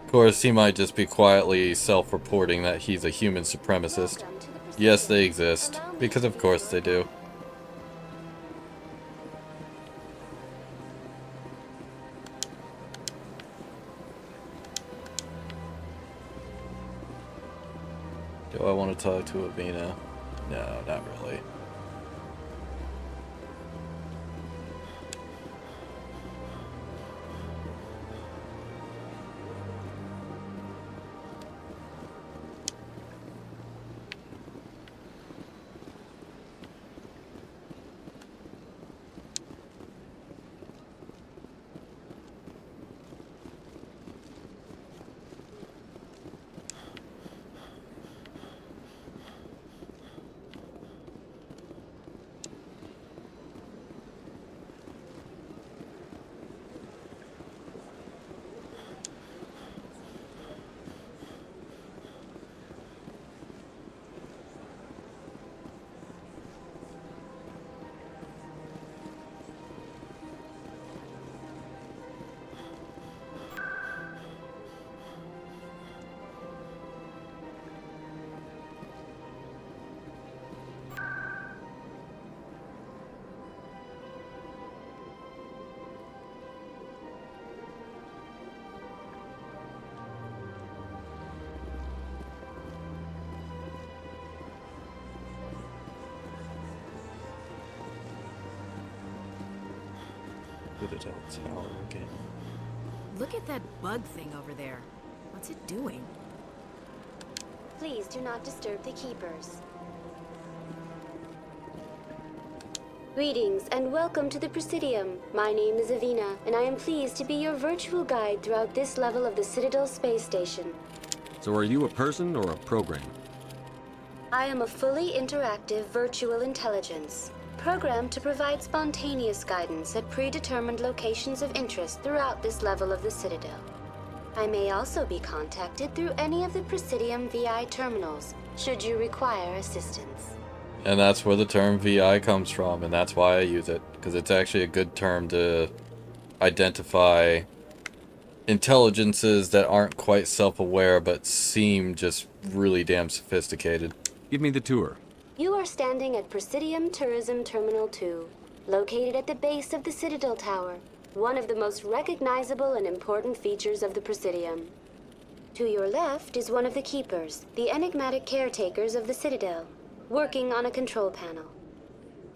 A: Of course, he might just be quietly self-reporting that he's a human supremacist. Yes, they exist, because of course they do. Do I want to talk to Avina? No, not really. Citadel Tower again.
Q: Look at that bug thing over there. What's it doing?
M: Please do not disturb the Keepers. Greetings and welcome to the Presidium. My name is Avina, and I am pleased to be your virtual guide throughout this level of the Citadel space station.
I: So are you a person or a program?
M: I am a fully interactive virtual intelligence, programmed to provide spontaneous guidance at predetermined locations of interest throughout this level of the Citadel. I may also be contacted through any of the Presidium VI terminals, should you require assistance.
A: And that's where the term VI comes from, and that's why I use it, because it's actually a good term to identify intelligences that aren't quite self-aware but seem just really damn sophisticated.
I: Give me the tour.
M: You are standing at Presidium Tourism Terminal 2, located at the base of the Citadel Tower, one of the most recognizable and important features of the Presidium. To your left is one of the Keepers, the enigmatic caretakers of the Citadel, working on a control panel.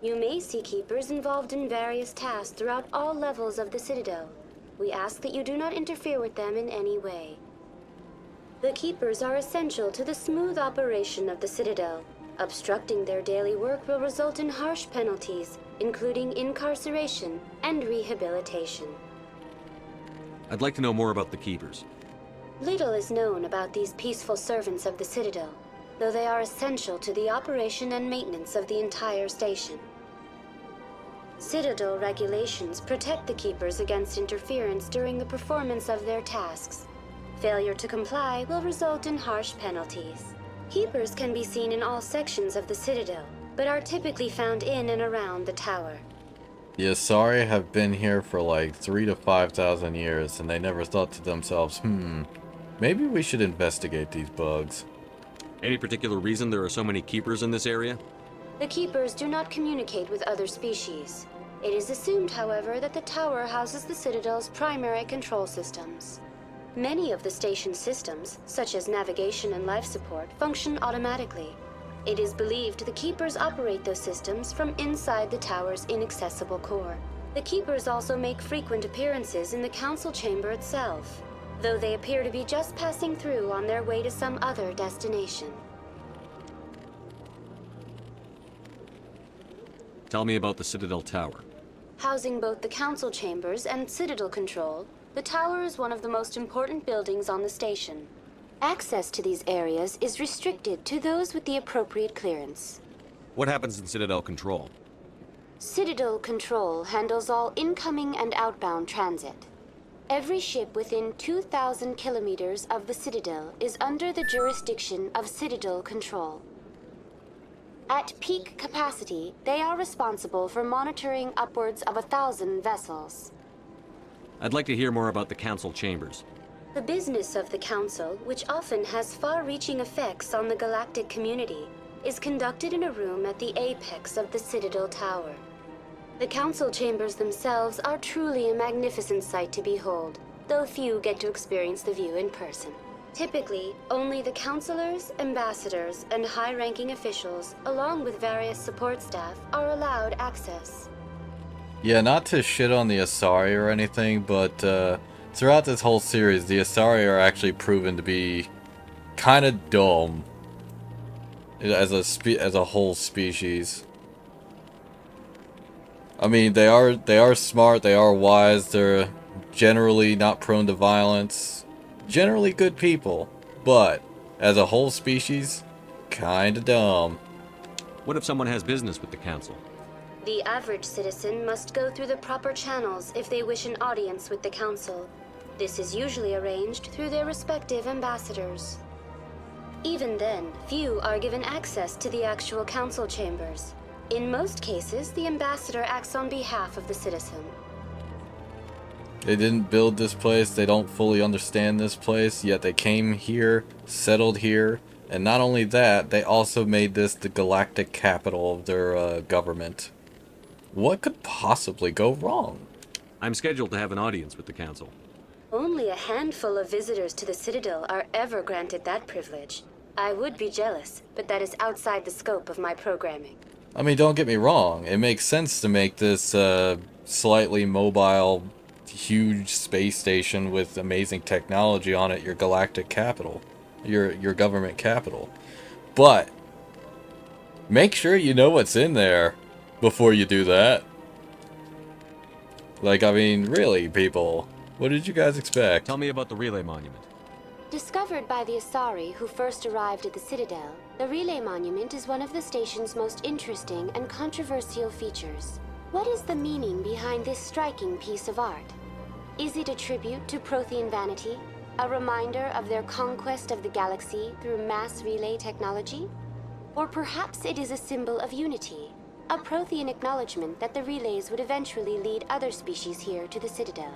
M: You may see Keepers involved in various tasks throughout all levels of the Citadel. We ask that you do not interfere with them in any way. The Keepers are essential to the smooth operation of the Citadel. Obstructing their daily work will result in harsh penalties, including incarceration and rehabilitation.
I: I'd like to know more about the Keepers.
M: Little is known about these peaceful servants of the Citadel, though they are essential to the operation and maintenance of the entire station. Citadel regulations protect the Keepers against interference during the performance of their tasks. Failure to comply will result in harsh penalties. Keepers can be seen in all sections of the Citadel, but are typically found in and around the tower.
A: The Asari have been here for like 3,000 to 5,000 years, and they never thought to themselves, maybe we should investigate these bugs.
I: Any particular reason there are so many Keepers in this area?
M: The Keepers do not communicate with other species. It is assumed, however, that the tower houses the Citadel's primary control systems. Many of the station's systems, such as navigation and life support, function automatically. It is believed the Keepers operate those systems from inside the tower's inaccessible core. The Keepers also make frequent appearances in the Council chamber itself, though they appear to be just passing through on their way to some other destination.
I: Tell me about the Citadel Tower.
M: Housing both the Council chambers and Citadel control, the tower is one of the most important buildings on the station. Access to these areas is restricted to those with the appropriate clearance.
I: What happens in Citadel Control?
M: Citadel Control handles all incoming and outbound transit. Every ship within 2,000 kilometers of the Citadel is under the jurisdiction of Citadel Control. At peak capacity, they are responsible for monitoring upwards of 1,000 vessels.
I: I'd like to hear more about the Council chambers.
M: The business of the Council, which often has far-reaching effects on the galactic community, is conducted in a room at the apex of the Citadel Tower. The Council chambers themselves are truly a magnificent sight to behold, though few get to experience the view in person. Typically, only the councilors, ambassadors, and high-ranking officials, along with various support staff, are allowed access.
A: Yeah, not to shit on the Asari or anything, but throughout this whole series, the Asari are actually proven to be kind of dumb as a whole species. I mean, they are smart, they are wise, they're generally not prone to violence. Generally good people, but as a whole species, kinda dumb.
I: What if someone has business with the Council?
M: The average citizen must go through the proper channels if they wish an audience with the Council. This is usually arranged through their respective ambassadors. Even then, few are given access to the actual Council chambers. In most cases, the ambassador acts on behalf of the citizen.
A: They didn't build this place, they don't fully understand this place, yet they came here, settled here, and not only that, they also made this the galactic capital of their government. What could possibly go wrong?
I: I'm scheduled to have an audience with the Council.
M: Only a handful of visitors to the Citadel are ever granted that privilege. I would be jealous, but that is outside the scope of my programming.
A: I mean, don't get me wrong, it makes sense to make this slightly mobile, huge space station with amazing technology on it your galactic capital, your government capital. But make sure you know what's in there before you do that. Like, I mean, really, people, what did you guys expect?
I: Tell me about the Relay Monument.
M: Discovered by the Asari who first arrived at the Citadel, the Relay Monument is one of the station's most interesting and controversial features. What is the meaning behind this striking piece of art? Is it a tribute to Prothean vanity? A reminder of their conquest of the galaxy through mass relay technology? Or perhaps it is a symbol of unity, a Prothean acknowledgement that the relays would eventually lead other species here to the Citadel.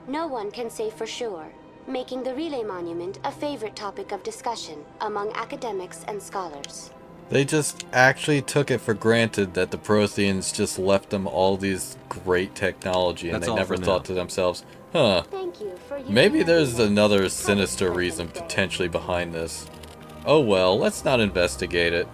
M: No one can say for sure, making the Relay Monument a favorite topic of discussion among academics and scholars.
A: They just actually took it for granted that the Protheans just left them all these great technology, and they never thought to themselves, huh, maybe there's another sinister reason potentially behind this. Oh well, let's not investigate it.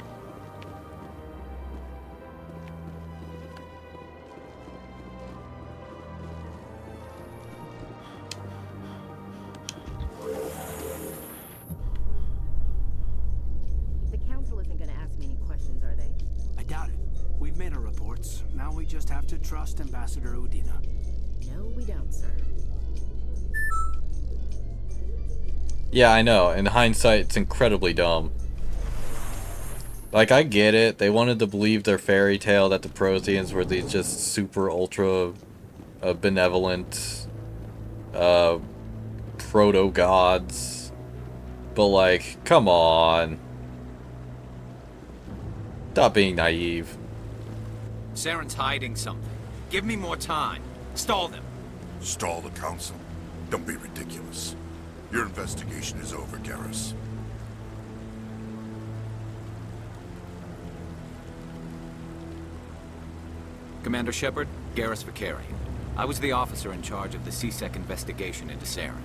F: Now we just have to trust Ambassador Udina.
Q: No, we don't, sir.
A: Yeah, I know. In hindsight, it's incredibly dumb. Like, I get it. They wanted to believe their fairy tale that the Protheans were these just super ultra benevolent proto-gods. But, like, come on. Stop being naive.
O: Saren's hiding something. Give me more time. Stall them.
X: Stall the Council? Don't be ridiculous. Your investigation is over, Garrus.
O: Commander Shepard, Garrus Vakarian. I was the officer in charge of the C-Sec investigation into Saren.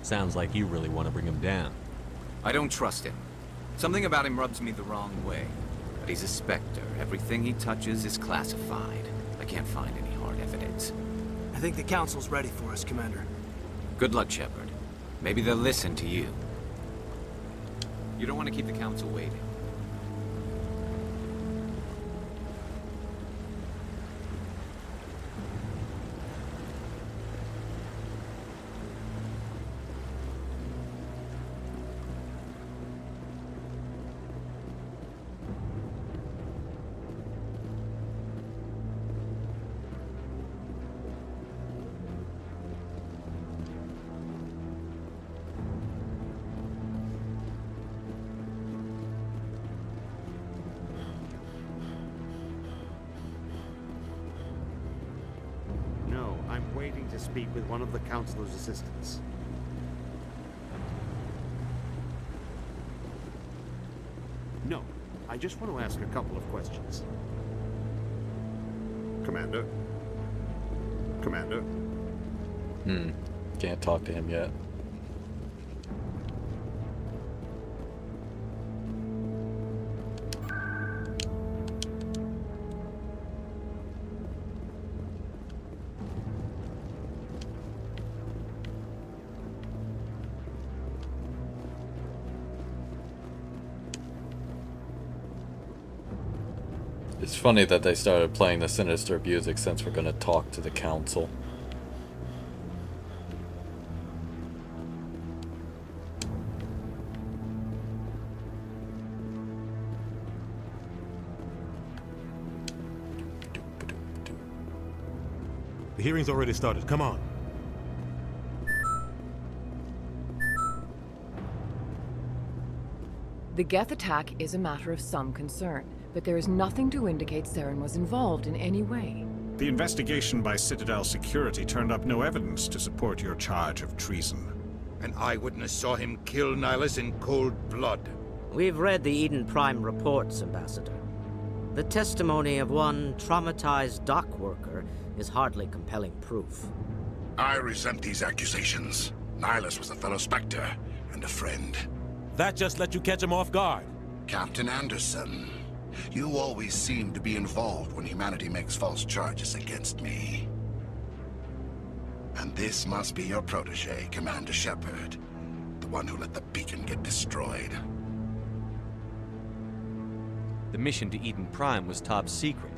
I: Sounds like you really want to bring him down.
O: I don't trust him. Something about him rubs me the wrong way. But he's a Spectre. Everything he touches is classified. I can't find any hard evidence.
F: I think the Council's ready for us, Commander.
O: Good luck, Shepard. Maybe they'll listen to you. You don't want to keep the Council waiting.
J: No, I'm waiting to speak with one of the Councilor's assistants. No, I just want to ask a couple of questions. Commander? Commander?
A: Can't talk to him yet. It's funny that they started playing the sinister music since we're gonna talk to the Council.
D: The hearing's already started. Come on.
W: The Geth attack is a matter of some concern, but there is nothing to indicate Saren was involved in any way.
S: The investigation by Citadel Security turned up no evidence to support your charge of treason.
C: An eyewitness saw him kill Nihilus in cold blood.
T: We've read the Eden Prime reports, Ambassador. The testimony of one traumatized dock worker is hardly compelling proof.
E: I resent these accusations. Nihilus was a fellow Spectre and a friend.
D: That just let you catch him off guard.
E: Captain Anderson, you always seem to be involved when humanity makes false charges against me. And this must be your protege, Commander Shepard, the one who let the beacon get destroyed.
I: The mission to Eden Prime was top secret.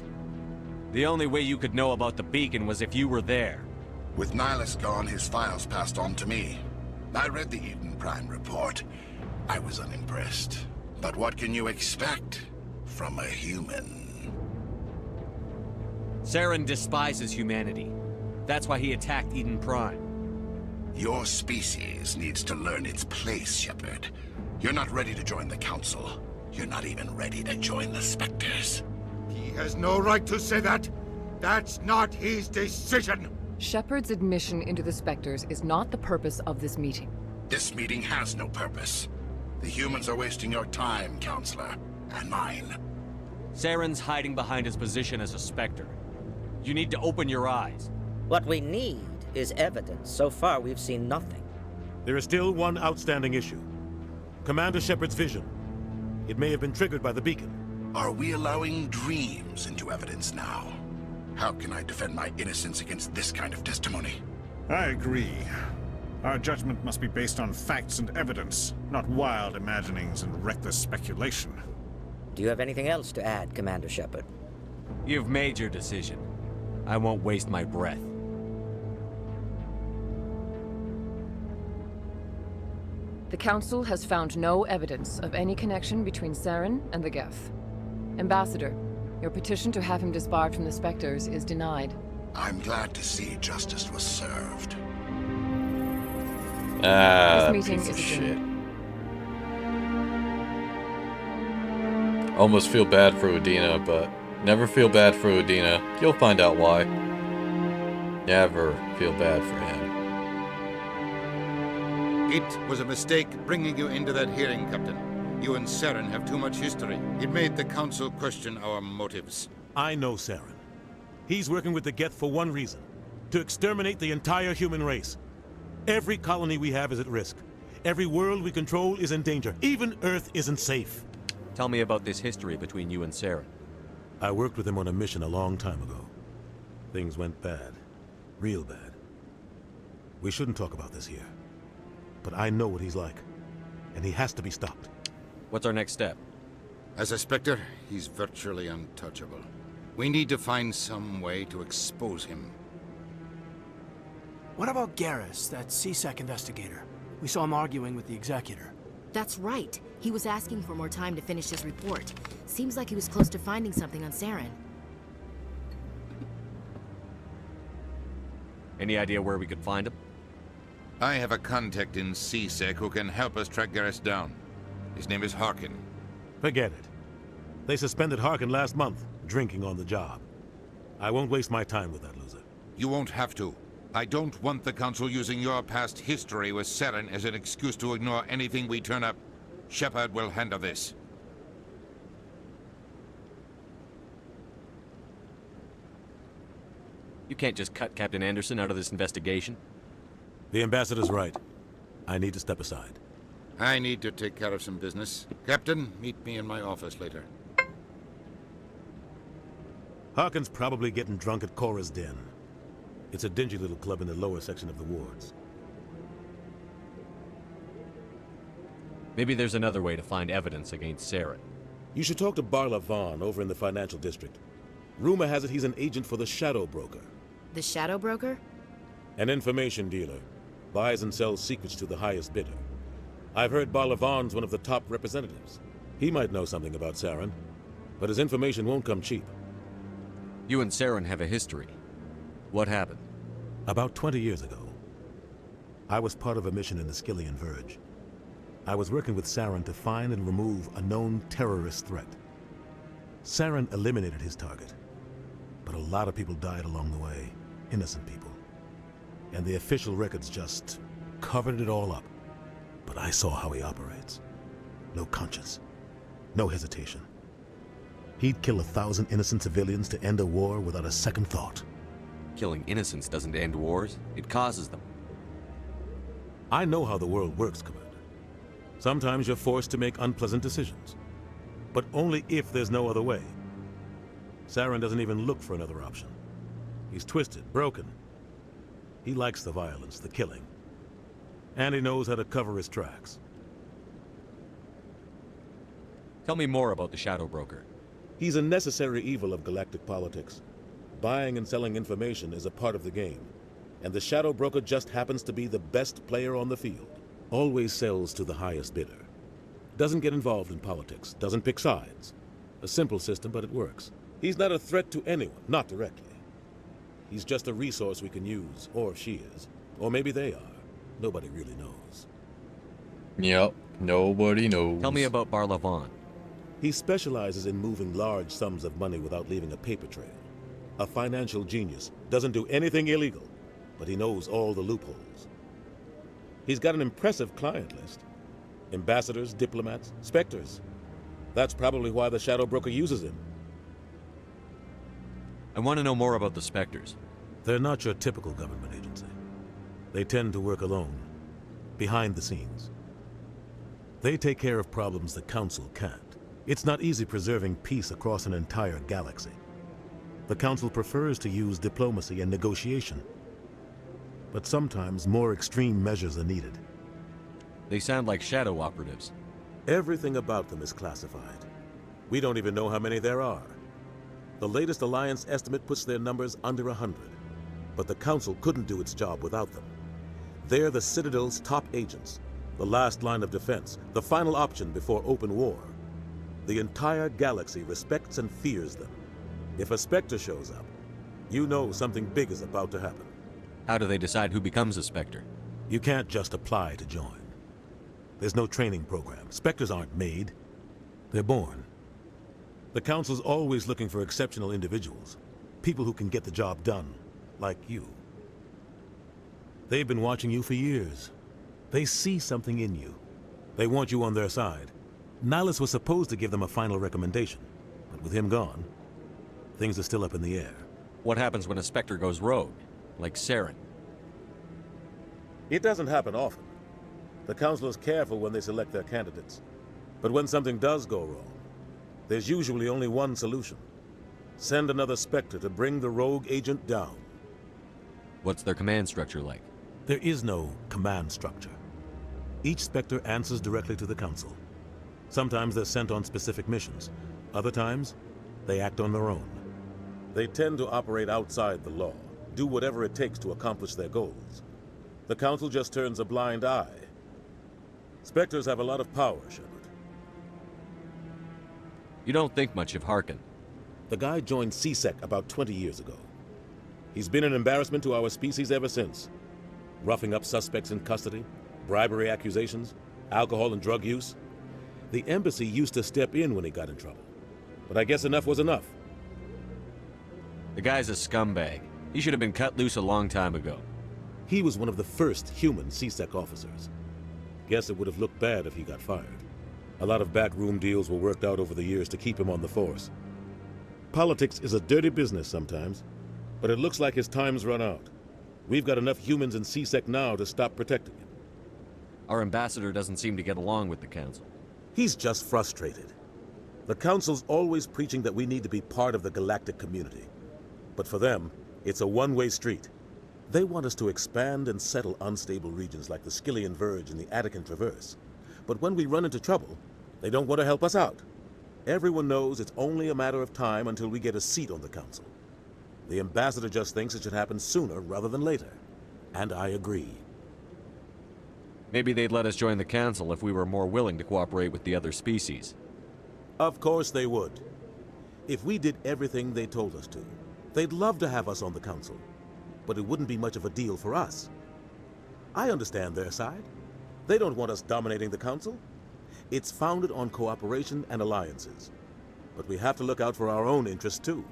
I: The only way you could know about the beacon was if you were there.
E: With Nihilus gone, his files passed on to me. I read the Eden Prime report. I was unimpressed. But what can you expect from a human?
I: Saren despises humanity. That's why he attacked Eden Prime.
E: Your species needs to learn its place, Shepard. You're not ready to join the Council. You're not even ready to join the Spectres.
C: He has no right to say that. That's not his decision.
W: Shepard's admission into the Spectres is not the purpose of this meeting.
E: This meeting has no purpose. The humans are wasting your time, Counselor, and mine.
I: Saren's hiding behind his position as a Spectre. You need to open your eyes.
T: What we need is evidence. So far, we've seen nothing.
D: There is still one outstanding issue. Commander Shepard's vision. It may have been triggered by the beacon.
E: Are we allowing dreams into evidence now? How can I defend my innocence against this kind of testimony?
S: I agree. Our judgment must be based on facts and evidence, not wild imaginings and reckless speculation.
T: Do you have anything else to add, Commander Shepard?
I: You've made your decision. I won't waste my breath.
W: The Council has found no evidence of any connection between Saren and the Geth. Ambassador, your petition to have him disbarred from the Spectres is denied.
E: I'm glad to see justice was served.
A: Ah,
W: This meeting
A: piece of
W: is
A: shit.
W: adjourned.
A: Almost feel bad for Udina, but never feel bad for Udina. You'll find out why. Never feel bad for him.
C: It was a mistake bringing you into that hearing, Captain. You and Saren have too much history. It made the Council question our motives.
D: I know Saren. He's working with the Geth for one reason. To exterminate the entire human race. Every colony we have is at risk. Every world we control is in danger. Even Earth isn't safe.
I: Tell me about this history between you and Saren.
D: I worked with him on a mission a long time ago. Things went bad. Real bad. We shouldn't talk about this here. But I know what he's like. And he has to be stopped.
I: What's our next step?
C: As a Spectre, he's virtually untouchable. We need to find some way to expose him.
F: What about Garrus, that CSEC investigator? We saw him arguing with the Executor.
Q: That's right. He was asking for more time to finish his report. Seems like he was close to finding something on Saren.
I: Any idea where we could find him?
C: I have a contact in CSEC who can help us track Garrus down. His name is Harkin.
D: Forget it. They suspended Harkin last month, drinking on the job. I won't waste my time with that loser.
C: You won't have to. I don't want the Council using your past history with Saren as an excuse to ignore anything we turn up. Shepard will handle this.
I: You can't just cut Captain Anderson out of this investigation.
D: The Ambassador's right. I need to step aside.
C: I need to take care of some business. Captain, meet me in my office later.
D: Harkin's probably getting drunk at Cora's Den. It's a dingy little club in the lower section of the wards.
I: Maybe there's another way to find evidence against Saren.
D: You should talk to Barla Vaughn over in the financial district. Rumor has it he's an agent for the Shadow Broker.
Q: The Shadow Broker?
D: An information dealer. Buys and sells secrets to the highest bidder. I've heard Barla Vaughn's one of the top representatives. He might know something about Saren, but his information won't come cheap.
I: You and Saren have a history. What happened?
D: About 20 years ago, I was part of a mission in the Skillian Verge. I was working with Saren to find and remove a known terrorist threat. Saren eliminated his target, but a lot of people died along the way, innocent people. And the official records just covered it all up. But I saw how he operates. No conscience, no hesitation. He'd kill 1,000 innocent civilians to end a war without a second thought.
I: Killing innocents doesn't end wars, it causes them.
D: I know how the world works, Commander. Sometimes you're forced to make unpleasant decisions. But only if there's no other way. Saren doesn't even look for another option. He's twisted, broken. He likes the violence, the killing. And he knows how to cover his tracks.
I: Tell me more about the Shadow Broker.
D: He's a necessary evil of galactic politics. Buying and selling information is a part of the game. And the Shadow Broker just happens to be the best player on the field. Always sells to the highest bidder. Doesn't get involved in politics, doesn't pick sides. A simple system, but it works. He's not a threat to anyone, not directly. He's just a resource we can use, or she is. Or maybe they are. Nobody really knows.
A: Yep, nobody knows.
I: Tell me about Barla Vaughn.
D: He specializes in moving large sums of money without leaving a paper trail. A financial genius, doesn't do anything illegal, but he knows all the loopholes. He's got an impressive client list. Ambassadors, diplomats, specters. That's probably why the Shadow Broker uses him.
I: I want to know more about the Spectres.
D: They're not your typical government agency. They tend to work alone, behind the scenes. They take care of problems the Council can't. It's not easy preserving peace across an entire galaxy. The Council prefers to use diplomacy and negotiation. But sometimes more extreme measures are needed.
I: They sound like shadow operatives.
D: Everything about them is classified. We don't even know how many there are. The latest Alliance estimate puts their numbers under 100. But the Council couldn't do its job without them. They're the Citadel's top agents, the last line of defense, the final option before open war. The entire galaxy respects and fears them. If a Spectre shows up, you know something big is about to happen.
I: How do they decide who becomes a Spectre?
D: You can't just apply to join. There's no training program. Spectres aren't made. They're born. The Council's always looking for exceptional individuals. People who can get the job done, like you. They've been watching you for years. They see something in you. They want you on their side. Nihilus was supposed to give them a final recommendation, but with him gone, Things are still up in the air.
I: What happens when a Spectre goes rogue? Like Saren?
D: It doesn't happen often. The Council is careful when they select their candidates. But when something does go wrong, there's usually only one solution. Send another Spectre to bring the rogue agent down.
I: What's their command structure like?
D: There is no command structure. Each Spectre answers directly to the Council. Sometimes they're sent on specific missions. Other times, they act on their own. They tend to operate outside the law, do whatever it takes to accomplish their goals. The Council just turns a blind eye. Spectres have a lot of power, Shepard.
I: You don't think much of Harkin.
D: The guy joined C-Sec about 20 years ago. He's been an embarrassment to our species ever since. Roughing up suspects in custody, bribery accusations, alcohol and drug use. The embassy used to step in when he got in trouble. But I guess enough was enough.
I: The guy's a scumbag. He should have been cut loose a long time ago.
D: He was one of the first human C-Sec officers. Guess it would have looked bad if he got fired. A lot of backroom deals were worked out over the years to keep him on the force. Politics is a dirty business sometimes, but it looks like his time's run out. We've got enough humans in C-Sec now to stop protecting him.
I: Our ambassador doesn't seem to get along with the Council.
D: He's just frustrated. The Council's always preaching that we need to be part of the galactic community. But for them, it's a one-way street. They want us to expand and settle unstable regions like the Skyllian Verge and the Attican Traverse. But when we run into trouble, they don't want to help us out. Everyone knows it's only a matter of time until we get a seat on the Council. The ambassador just thinks it should happen sooner rather than later. And I agree.
I: Maybe they'd let us join the Council if we were more willing to cooperate with the other species.
D: Of course they would. If we did everything they told us to, they'd love to have us on the Council. But it wouldn't be much of a deal for us. I understand their side. They don't want us dominating the Council. It's founded on cooperation and alliances. But we have to look out for our own interests, too.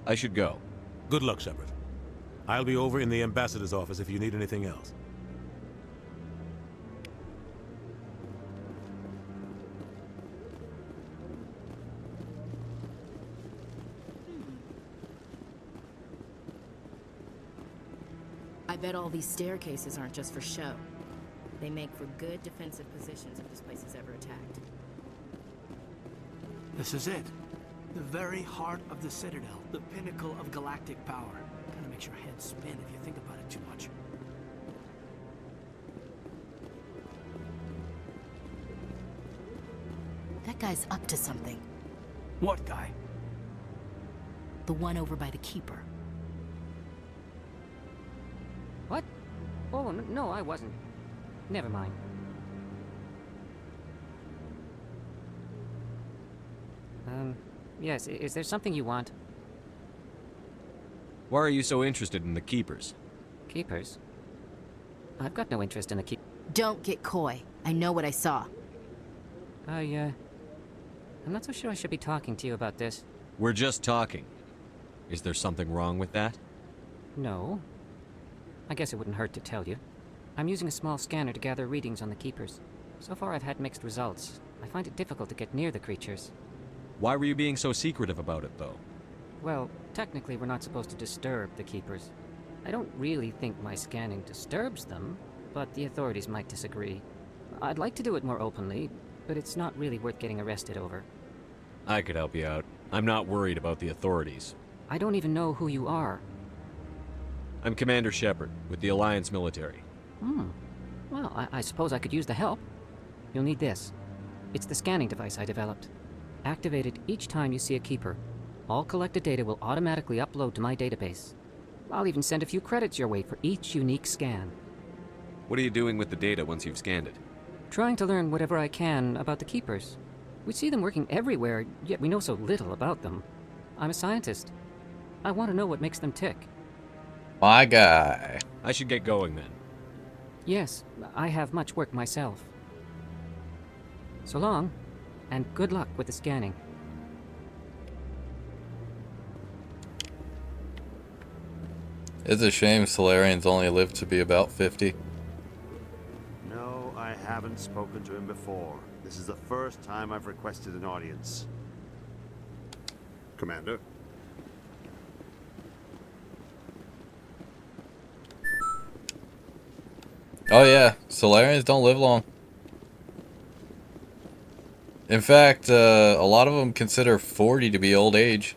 I: I should go.
D: Good luck, Shepard. I'll be over in the ambassador's office if you need anything else.
Q: I bet all these staircases aren't just for show. They make for good defensive positions if this place is ever attacked.
F: This is it. The very heart of the Citadel. The pinnacle of galactic power. Kinda makes your head spin if you think about it too much.
Q: That guy's up to something.
F: What guy?
Q: The one over by the Keeper.
G: What? Oh, no, I wasn't. Never mind. Yes, is there something you want?
I: Why are you so interested in the Keepers?
G: Keepers? I've got no interest in the
Q: Don't get coy. I know what I saw.
G: I'm not so sure I should be talking to you about this.
I: We're just talking. Is there something wrong with that?
G: No. I guess it wouldn't hurt to tell you. I'm using a small scanner to gather readings on the Keepers. So far I've had mixed results. I find it difficult to get near the creatures.
I: Why were you being so secretive about it, though?
G: Well, technically we're not supposed to disturb the Keepers. I don't really think my scanning disturbs them, but the authorities might disagree. I'd like to do it more openly, but it's not really worth getting arrested over.
I: I could help you out. I'm not worried about the authorities.
G: I don't even know who you are.
I: I'm Commander Shepard, with the Alliance military.
G: Well, I suppose I could use the help. You'll need this. It's the scanning device I developed. Activate it each time you see a Keeper. All collected data will automatically upload to my database. I'll even send a few credits your way for each unique scan.
I: What are you doing with the data once you've scanned it?
G: Trying to learn whatever I can about the Keepers. We see them working everywhere, yet we know so little about them. I'm a scientist. I want to know what makes them tick.
A: My guy.
I: I should get going then.
G: Yes, I have much work myself. So long, and good luck with the scanning.
A: It's a shame Solarians only live to be about 50.
J: No, I haven't spoken to him before. This is the first time I've requested an audience.
S: Commander.
A: Oh yeah, Solarians don't live long. In fact, a lot of them consider 40 to be old age.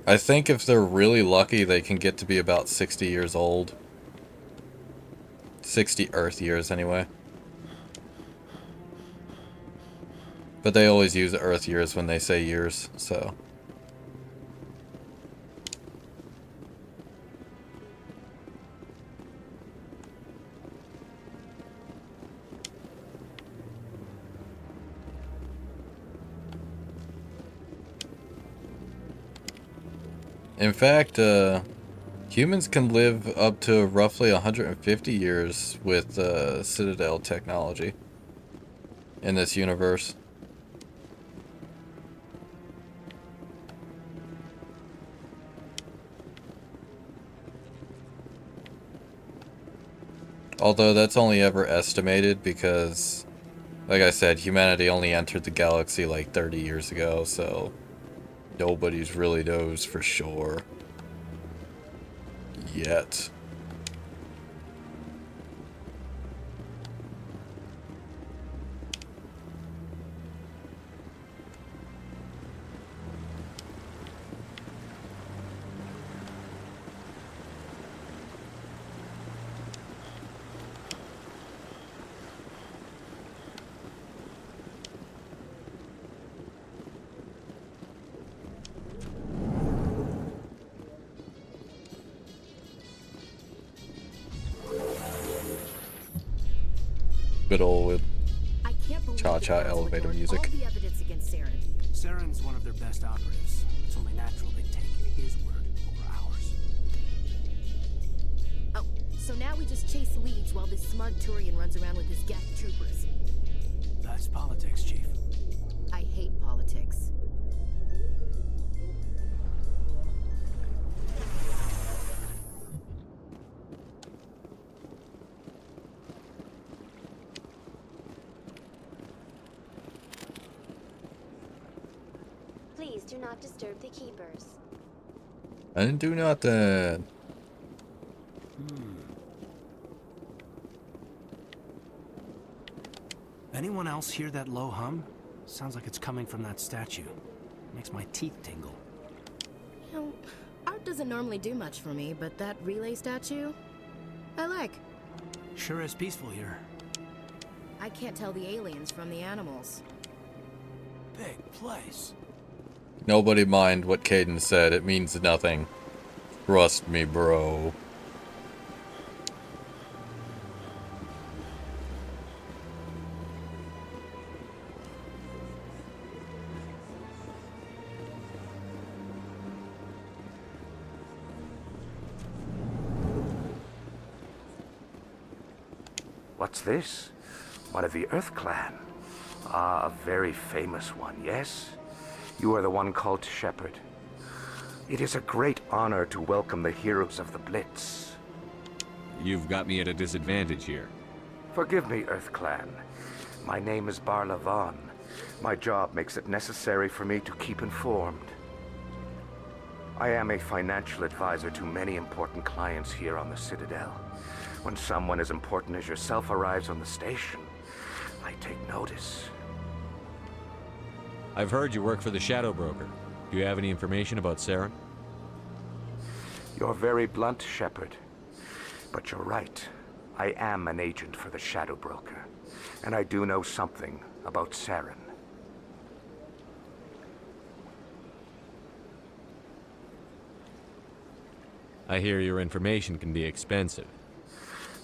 A: I think if they're really lucky, they can get to be about 60 years old. 60 Earth years, anyway. But they always use Earth years when they say years, so... In fact, humans can live up to roughly 150 years with Citadel technology in this universe. Although that's only ever estimated because, like I said, humanity only entered the galaxy like 30 years ago, so... Nobody's really knows for sure. Yet. Good old cha-cha elevator music.
F: All the evidence against Saren. Saren's one of their best operatives. It's only natural they take his word over ours.
Q: Oh, so now we just chase leads while this smart Turian runs around with his Geth troopers.
F: That's politics, Chief.
Q: I hate politics.
M: Please do not disturb the keepers.
A: I didn't do nothing.
F: Anyone else hear that low hum? Sounds like it's coming from that statue. Makes my teeth tingle.
Q: You know, art doesn't normally do much for me, but that relay statue, I like.
F: Sure is peaceful here.
Q: I can't tell the aliens from the animals.
F: Big place.
A: Nobody mind what Caden said. It means nothing. Trust me, bro.
H: What's this? One of the Earth Clan. Ah, a very famous one, yes? You are the one called Shepard. It is a great honor to welcome the heroes of the Blitz.
I: You've got me at a disadvantage here.
H: Forgive me, Earth Clan. My name is Barla Vaughn. My job makes it necessary for me to keep informed. I am a financial advisor to many important clients here on the Citadel. When someone as important as yourself arrives on the station, I take notice.
I: I've heard you work for the Shadow Broker. Do you have any information about Saren?
H: You're very blunt, Shepard. But you're right. I am an agent for the Shadow Broker. And I do know something about Saren.
I: I hear your information can be expensive.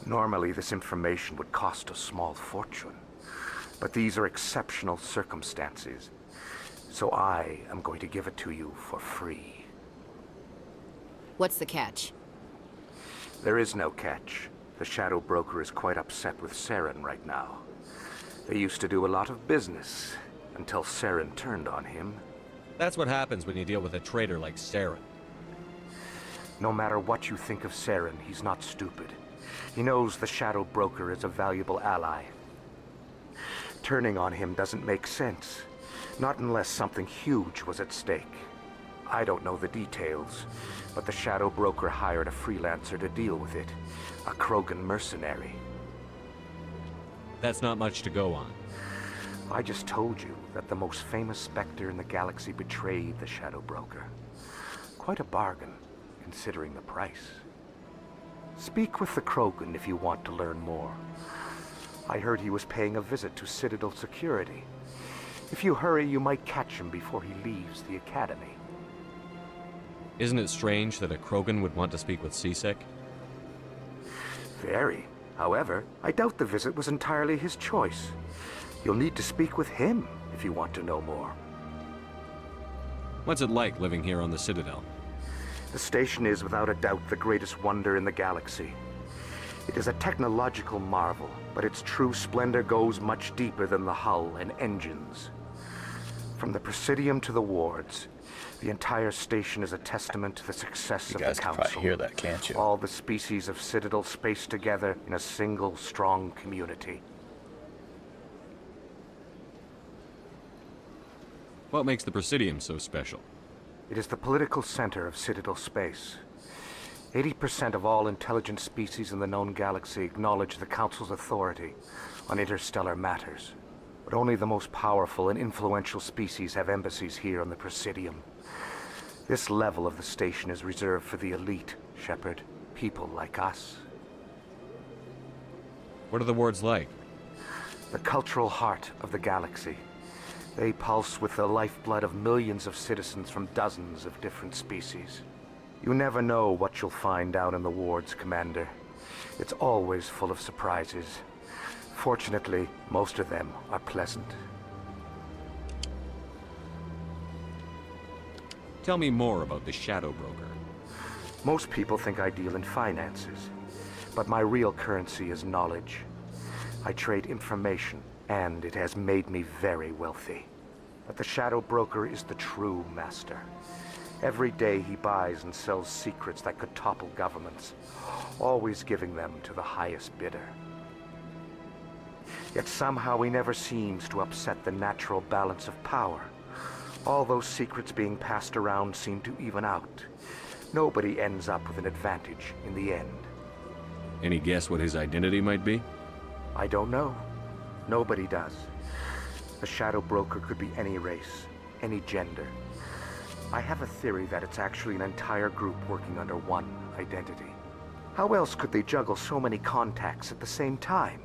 H: Normally, this information would cost a small fortune. But these are exceptional circumstances. So I am going to give it to you for free.
Q: What's the catch?
H: There is no catch. The Shadow Broker is quite upset with Saren right now. They used to do a lot of business, until Saren turned on him.
I: That's what happens when you deal with a traitor like Saren.
H: No matter what you think of Saren, he's not stupid. He knows the Shadow Broker is a valuable ally. Turning on him doesn't make sense. Not unless something huge was at stake. I don't know the details, but the Shadow Broker hired a freelancer to deal with it. A Krogan mercenary.
I: That's not much to go on.
H: I just told you that the most famous Spectre in the galaxy betrayed the Shadow Broker. Quite a bargain, considering the price. Speak with the Krogan if you want to learn more. I heard he was paying a visit to Citadel security. If you hurry, you might catch him before he leaves the Academy.
I: Isn't it strange that a Krogan would want to speak with C-Sec?
H: Very. However, I doubt the visit was entirely his choice. You'll need to speak with him if you want to know more.
I: What's it like living here on the Citadel?
H: The station is without a doubt the greatest wonder in the galaxy. It is a technological marvel, but its true splendor goes much deeper than the hull and engines. From the Presidium to the wards, the entire station is a testament to the success of the Council.
K: You guys can probably hear that, can't you?
H: All the species of Citadel spaced together in a single, strong community.
I: What makes the Presidium so special?
H: It is the political center of Citadel space. 80% of all intelligent species in the known galaxy acknowledge the Council's authority on interstellar matters. But only the most powerful and influential species have embassies here on the Presidium. This level of the station is reserved for the elite, Shepard. People like us.
I: What are the wards like?
H: The cultural heart of the galaxy. They pulse with the lifeblood of millions of citizens from dozens of different species. You never know what you'll find out in the wards, Commander. It's always full of surprises. Fortunately, most of them are pleasant.
I: Tell me more about the Shadow Broker.
H: Most people think I deal in finances, but my real currency is knowledge. I trade information, and it has made me very wealthy. But the Shadow Broker is the true master. Every day he buys and sells secrets that could topple governments, always giving them to the highest bidder. Yet somehow he never seems to upset the natural balance of power. All those secrets being passed around seem to even out. Nobody ends up with an advantage in the end.
I: Any guess what his identity might be?
H: I don't know. Nobody does. The Shadow Broker could be any race, any gender. I have a theory that it's actually an entire group working under one identity. How else could they juggle so many contacts at the same time?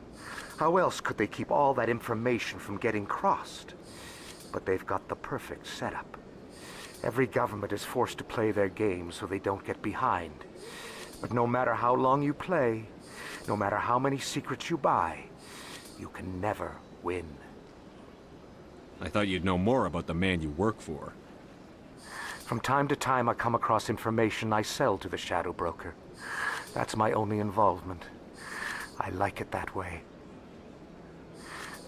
H: How else could they keep all that information from getting crossed? But they've got the perfect setup. Every government is forced to play their game so they don't get behind. But no matter how long you play, no matter how many secrets you buy, you can never win.
I: I thought you'd know more about the man you work for.
H: From time to time, I come across information I sell to the Shadow Broker. That's my only involvement. I like it that way.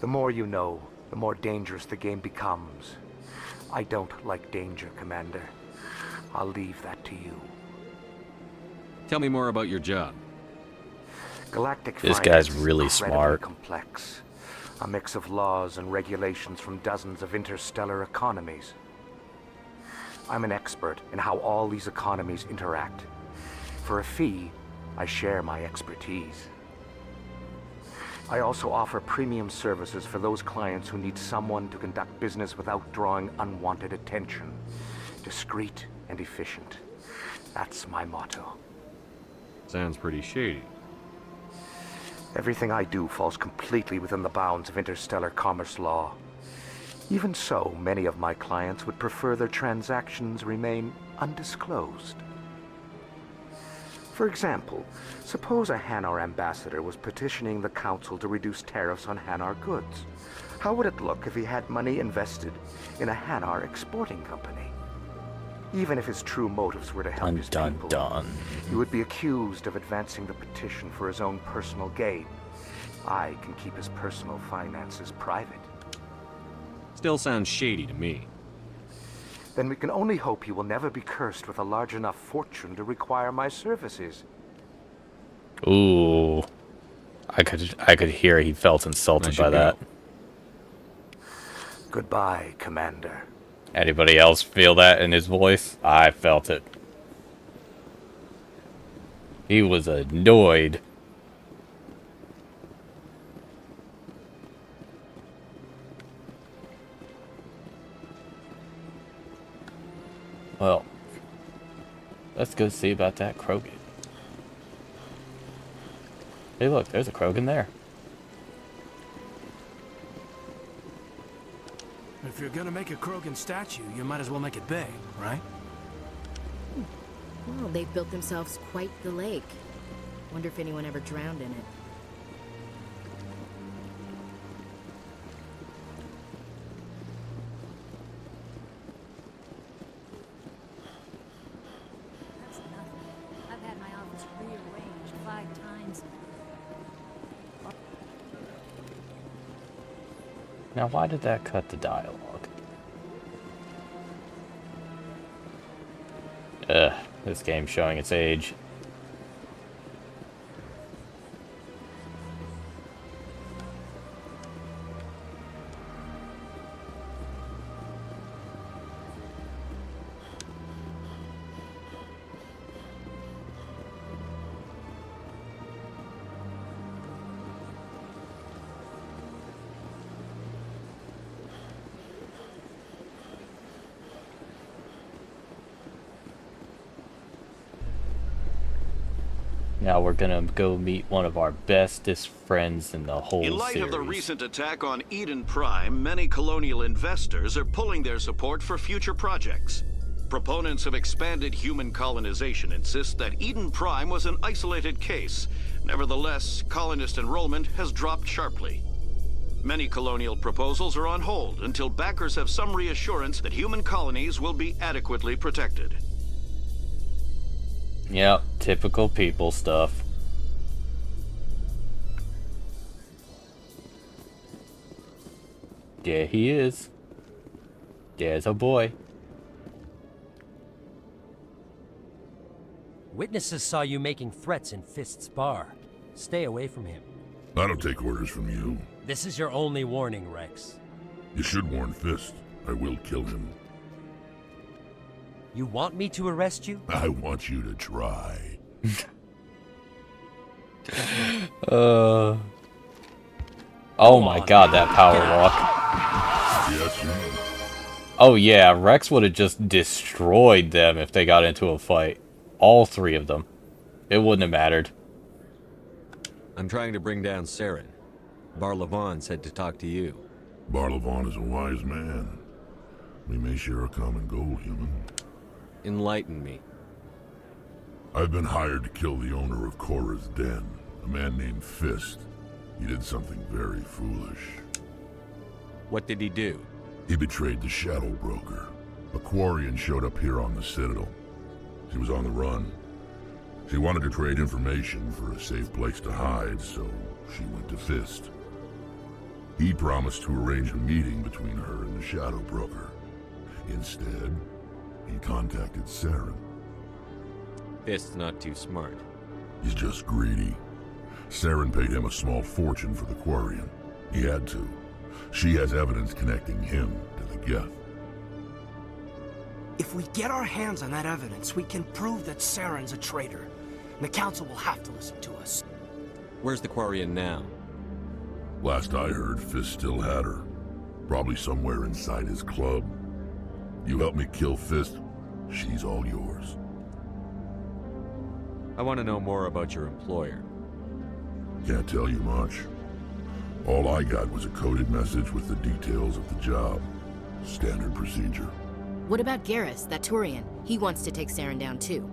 H: The more you know, the more dangerous the game becomes. I don't like danger, Commander. I'll leave that to you.
I: Tell me more about your job.
H: Galactic
K: This
H: finance
K: guy's really
H: is incredibly
K: smart.
H: complex. A mix of laws and regulations from dozens of interstellar economies. I'm an expert in how all these economies interact. For a fee, I share my expertise. I also offer premium services for those clients who need someone to conduct business without drawing unwanted attention. Discreet and efficient. That's my motto.
I: Sounds pretty shady.
H: Everything I do falls completely within the bounds of interstellar commerce law. Even so, many of my clients would prefer their transactions remain undisclosed. For example, suppose a Hanar ambassador was petitioning the Council to reduce tariffs on Hanar goods. How would it look if he had money invested in a Hanar exporting company? Even if his true motives were to help his people, he would be accused of advancing the petition for his own personal gain. I can keep his personal finances private.
I: Still sounds shady to me.
H: Then we can only hope he will never be cursed with a large enough fortune to require my services.
K: Ooh. I could hear he felt insulted by that.
H: Goodbye, Commander.
A: Anybody else feel that in his voice? I felt it. He was annoyed. Well, let's go see about that Krogan. Hey look, there's a Krogan there.
F: If you're gonna make a Krogan statue, you might as well make it big, right?
Q: Well, they've built themselves quite the lake. Wonder if anyone ever drowned in it.
K: That's nothing. I've had my office rearranged 5 times.
A: Now why did that cut the dialogue? This game's showing its age. Now we're gonna go meet one of our bestest friends in the whole
L: In light
A: series.
L: of the recent attack on Eden Prime, many colonial investors are pulling their support for future projects. Proponents of expanded human colonization insist that Eden Prime was an isolated case. Nevertheless, colonist enrollment has dropped sharply. Many colonial proposals are on hold until backers have some reassurance that human colonies will be adequately protected.
A: Yep, typical people stuff. There he is. There's a boy.
P: Witnesses saw you making threats in Fist's bar. Stay away from him.
X: I don't take orders from you.
P: This is your only warning, Rex.
X: You should warn Fist. I will kill him.
P: You want me to arrest you?
X: I want you to try.
A: Oh my god, that power walk.
X: Yes, sir.
A: Oh yeah, Rex would have just destroyed them if they got into a fight. All 3 of them. It wouldn't have mattered.
I: I'm trying to bring down Saren. Bar-Levon said to talk to you.
X: Bar-Levon is a wise man. We may share a common goal, human.
I: Enlighten me.
X: I've been hired to kill the owner of Korra's Den, a man named Fist. He did something very foolish.
I: What did he do?
X: He betrayed the Shadow Broker. A Quarian showed up here on the Citadel. She was on the run. She wanted to trade information for a safe place to hide, so she went to Fist. He promised to arrange a meeting between her and the Shadow Broker. Instead, he contacted Saren.
I: Fist's not too smart.
X: He's just greedy. Saren paid him a small fortune for the Quarian. He had to. She has evidence connecting him to the Geth.
F: If we get our hands on that evidence, we can prove that Saren's a traitor. And the Council will have to listen to us.
I: Where's the Quarian now?
X: Last I heard, Fist still had her. Probably somewhere inside his club. You help me kill Fist, she's all yours.
I: I want to know more about your employer.
X: Can't tell you much. All I got was a coded message with the details of the job. Standard procedure.
Q: What about Garrus, that Turian? He wants to take Saren down too.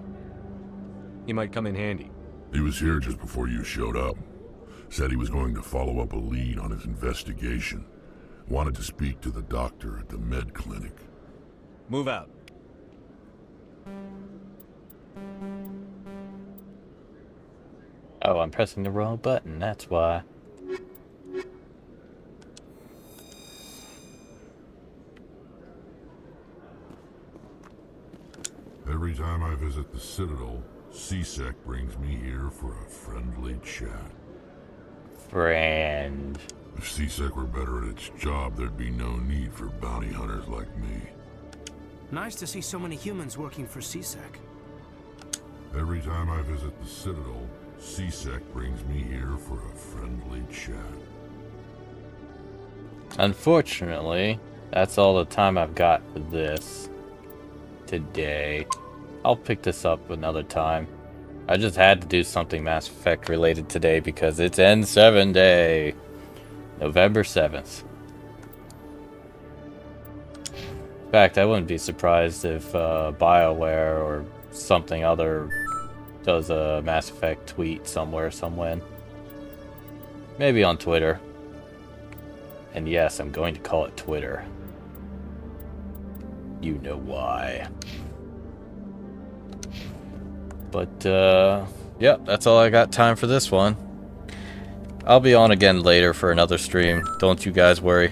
I: He might come in handy.
X: He was here just before you showed up. Said he was going to follow up a lead on his investigation. Wanted to speak to the doctor at the med clinic.
I: Move out.
A: Oh, I'm pressing the wrong button, that's why.
X: Every time I visit the Citadel, C-Sec brings me here for a friendly chat.
A: friend.
X: If CSEC were better at its job, there'd be no need for bounty hunters like me.
F: Nice to see so many humans working for CSEC.
X: Every time I visit the Citadel, CSEC brings me here for a friendly chat.
A: Unfortunately, that's all the time I've got for this today. I'll pick this up another time. I just had to do something Mass Effect related today because it's N7 Day. November 7th. In fact, I wouldn't be surprised if BioWare or something other does a Mass Effect tweet somewhere, somewhen. Maybe on Twitter. And yes, I'm going to call it Twitter. You know why. But, yeah, that's all I got time for this one. I'll be on again later for another stream. Don't you guys worry.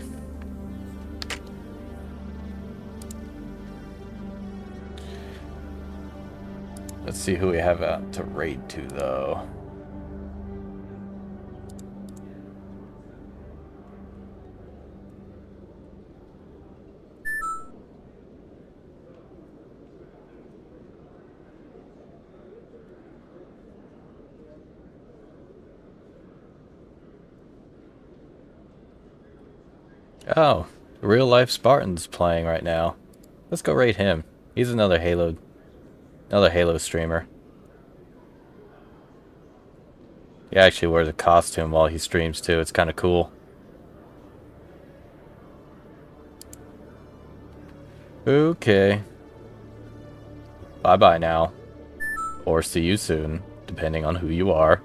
A: Let's see who we have out to raid to, though. Oh, Real Life Spartan's playing right now. Let's go raid him. He's another Halo streamer. He actually wears a costume while he streams too. It's kind of cool. Okay. Bye-bye now. Or see you soon, depending on who you are.